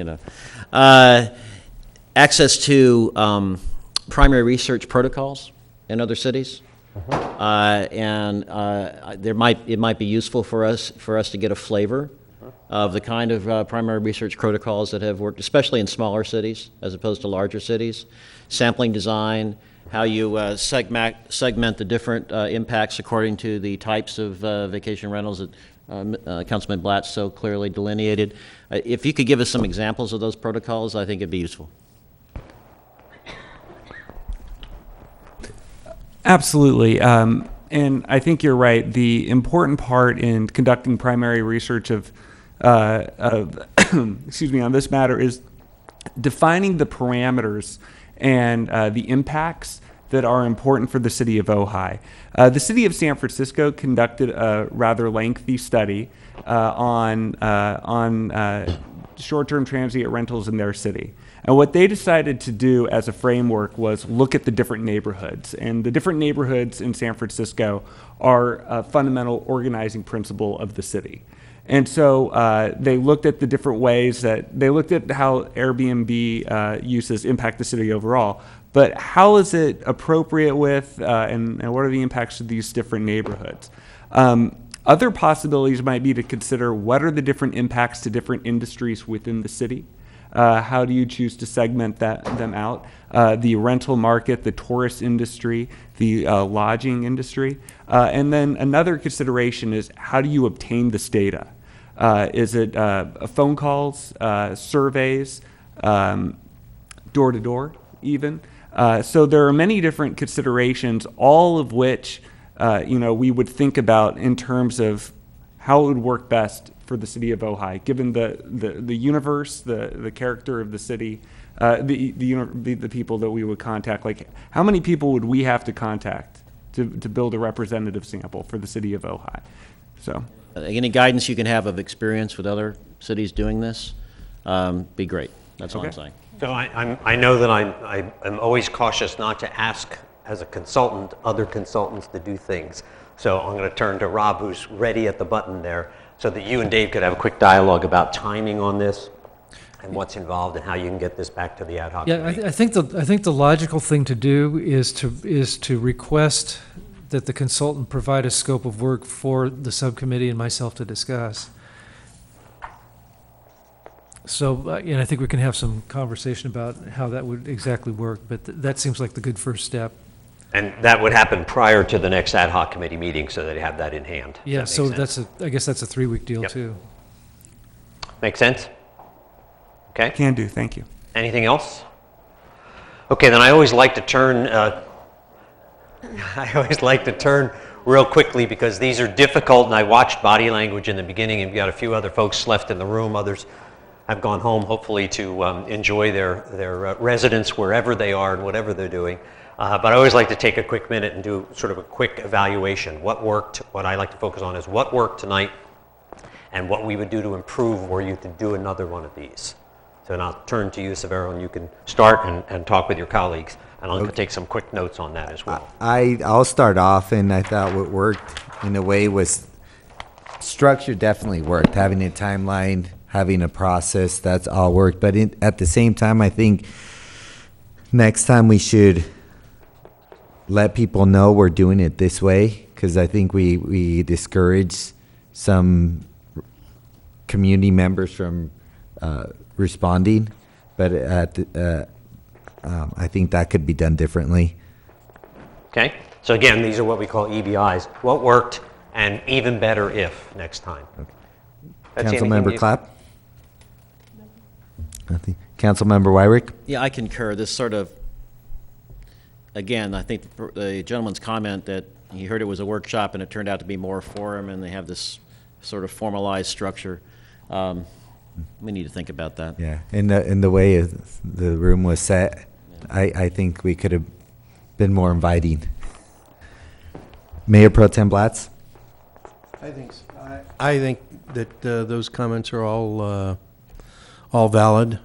access to primary research protocols in other cities. It might be useful for us to get a flavor of the kind of primary research protocols that have worked, especially in smaller cities as opposed to larger cities. Sampling design, how you segment the different impacts according to the types of vacation rentals that Councilman Blatt so clearly delineated. If you could give us some examples of those protocols, I think it'd be useful. Absolutely. And I think you're right. The important part in conducting primary research of excuse me, on this matter is defining the parameters and the impacts that are important for the city of Ojai. The city of San Francisco conducted a rather lengthy study on short-term transient rentals in their city. And what they decided to do as a framework was look at the different neighborhoods. And the different neighborhoods in San Francisco are a fundamental organizing principle of the city. And so they looked at the different ways they looked at how Airbnb uses impact the city overall, but how is it appropriate with, and what are the impacts of these different neighborhoods? Other possibilities might be to consider what are the different impacts to different industries within the city. How do you choose to segment them out? The rental market, the tourist industry, the lodging industry. And then another consideration is how do you obtain this data? Is it phone calls, surveys, door-to-door even? So there are many different considerations, all of which we would think about in terms of how it would work best for the city of Ojai, given the universe, the character of the city, the people that we would contact. Like, how many people would we have to contact to build a representative sample for the city of Ojai? So, any guidance you can have of experience with other cities doing this, be great. That's all I'm saying. So I know that I'm always cautious not to ask, as a consultant, other consultants to do things. So I'm going to turn to Rob, who's ready at the button there, so that you and Dave could have a quick dialogue about timing on this and what's involved and how you can get this back to the ad hoc. Yeah, I think the logical thing to do is to request that the consultant provide a scope of work for the subcommittee and myself to discuss. So, and I think we can have some conversation about how that would exactly work, but that seems like the good first step. And that would happen prior to the next ad hoc committee meeting, so they have that in hand. Yeah, so I guess that's a 3-week deal too. Make sense? Okay. Can do, thank you. Anything else? Okay, then I always like to turn real quickly, because these are difficult, and I watched body language in the beginning, and we've got a few other folks left in the room. Others have gone home, hopefully, to enjoy their residence wherever they are and whatever they're doing. But I always like to take a quick minute and do sort of a quick evaluation. What worked? What I like to focus on is what worked tonight and what we would do to improve were you to do another one of these. So now I'll turn to you, Severo, and you can start and talk with your colleagues. And I'm going to take some quick notes on that as well. I'll start off, and I thought what worked in a way was structure definitely worked. Having a timeline, having a process, that's all worked. But at the same time, I think next time we should let people know we're doing it this way, because I think we discourage some community members from responding. But I think that could be done differently. Okay? So again, these are what we call EBIs. What worked, and even better if next time. Okay. Councilmember Clapp? Nothing. Councilmember Wyrick? Yeah, I concur. This sort of, again, I think the gentleman's comment that he heard it was a workshop and it turned out to be more forum, and they have this sort of formalized structure. We need to think about that. Yeah, in the way the room was set, I think we could have been more inviting. Mayor Pro Tem Blatz? I think so. I think that those comments are all valid.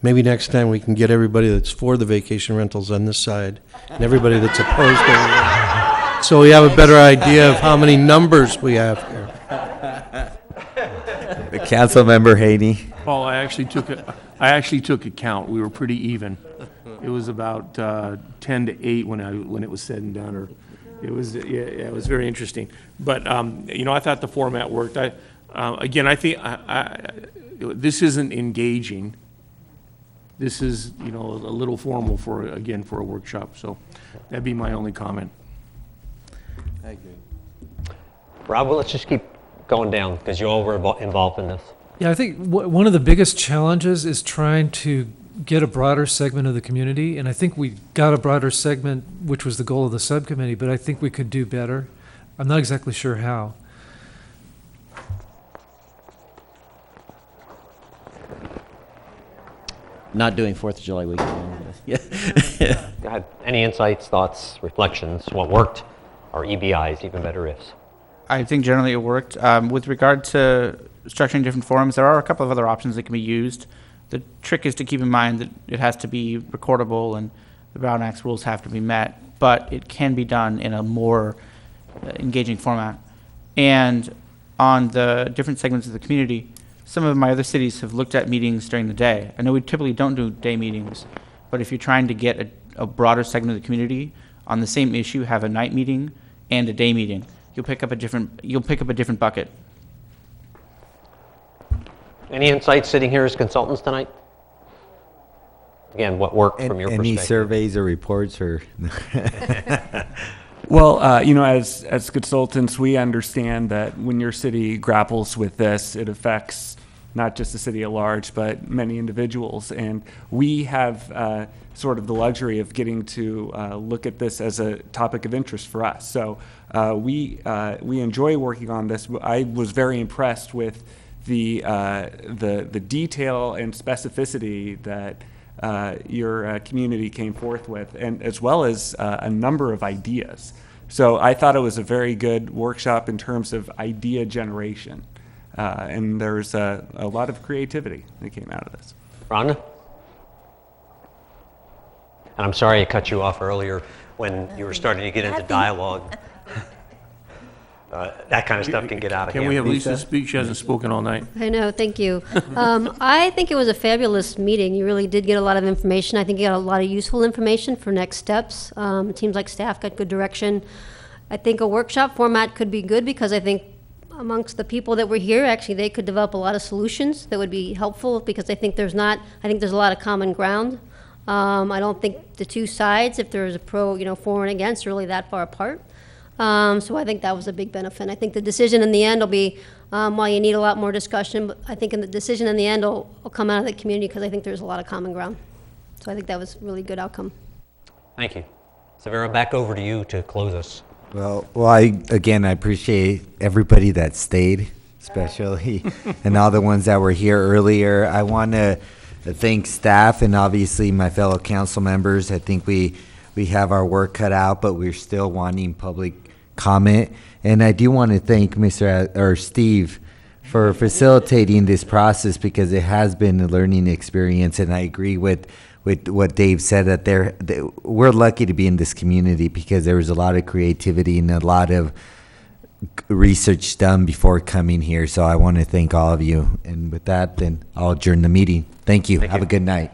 Maybe next time we can get everybody that's for the vacation rentals on this side and everybody that's opposed over there, so we have a better idea of how many numbers we have here. Councilmember Haney. Paul, I actually took a count. We were pretty even. It was about 10 to 8 when it was said and done. Or it was it was very interesting. But I thought the format worked. I think this isn't engaging. This is a little formal for a workshop. So that'd be my only comment. I agree. Rob, well, let's just keep going down, because you all were involved in this. Yeah, I think one of the biggest challenges is trying to get a broader segment of the community, and I think we got a broader segment, which was the goal of the subcommittee, but I think we could do better. I'm not exactly sure how. Not doing 4th of July weekend. Yeah. Go ahead. Any insights, thoughts, reflections? What worked? Or EBIs, even better ifs? I think generally it worked. With regard to structuring different forums, there are a couple of other options that can be used. The trick is to keep in mind that it has to be recordable and the Brown Act's rules have to be met, but it can be done in a more engaging format. And on the different segments of the community, some of my other cities have looked at meetings during the day. I know we typically don't do day meetings, but if you're trying to get a broader segment of the community on the same issue, have a night meeting and a day meeting. You'll pick up a different bucket. Any insights sitting here as consultants tonight? Again, what worked from your Any perspective? surveys or reports or? Well, as consultants, we understand that when your city grapples with this, it affects not just the city at large, but many individuals. And we have sort of the luxury of getting to look at this as a topic of interest for us. So we enjoy working on this. I was very impressed with the detail and specificity that your community came forth with, and as well as a number of ideas. So I thought it was a very good workshop in terms of idea generation. And there's a lot of creativity that came out of this. Rhonda? And I'm sorry I cut you off earlier when you were starting to get into dialogue. That kind of stuff can get out of hand. Can we have Lisa speak? She hasn't spoken all night. I know, thank you. I think it was a fabulous meeting. You really did get a lot of information. I think you got a lot of useful information for next steps. It seems like staff got good direction. I think a workshop format could be good because I think amongst the people that were here, actually, they could develop a lot of solutions that would be helpful because I think there's a lot of common ground. I don't think the two sides, if there's a for and against, are really that far apart. So I think that was a big benefit. I think the decision in the end will be, while you need a lot more discussion, but I think the decision in the end will come out of the community because I think there's a lot of common ground. So I think that was a really good outcome. Thank you. Severa, back over to you to close us. Well, I appreciate everybody that stayed, especially, and all the ones that were here earlier. I want to thank staff and obviously my fellow council members. I think we have our work cut out, but we're still wanting public comment. And I do want to thank Steve for facilitating this process because it has been a learning experience. And I agree with what Dave said, that we're lucky to be in this community because there was a lot of creativity and a lot of research done before coming here. So I want to thank all of you. And with that, then I'll adjourn the meeting. Thank you. Have a good night.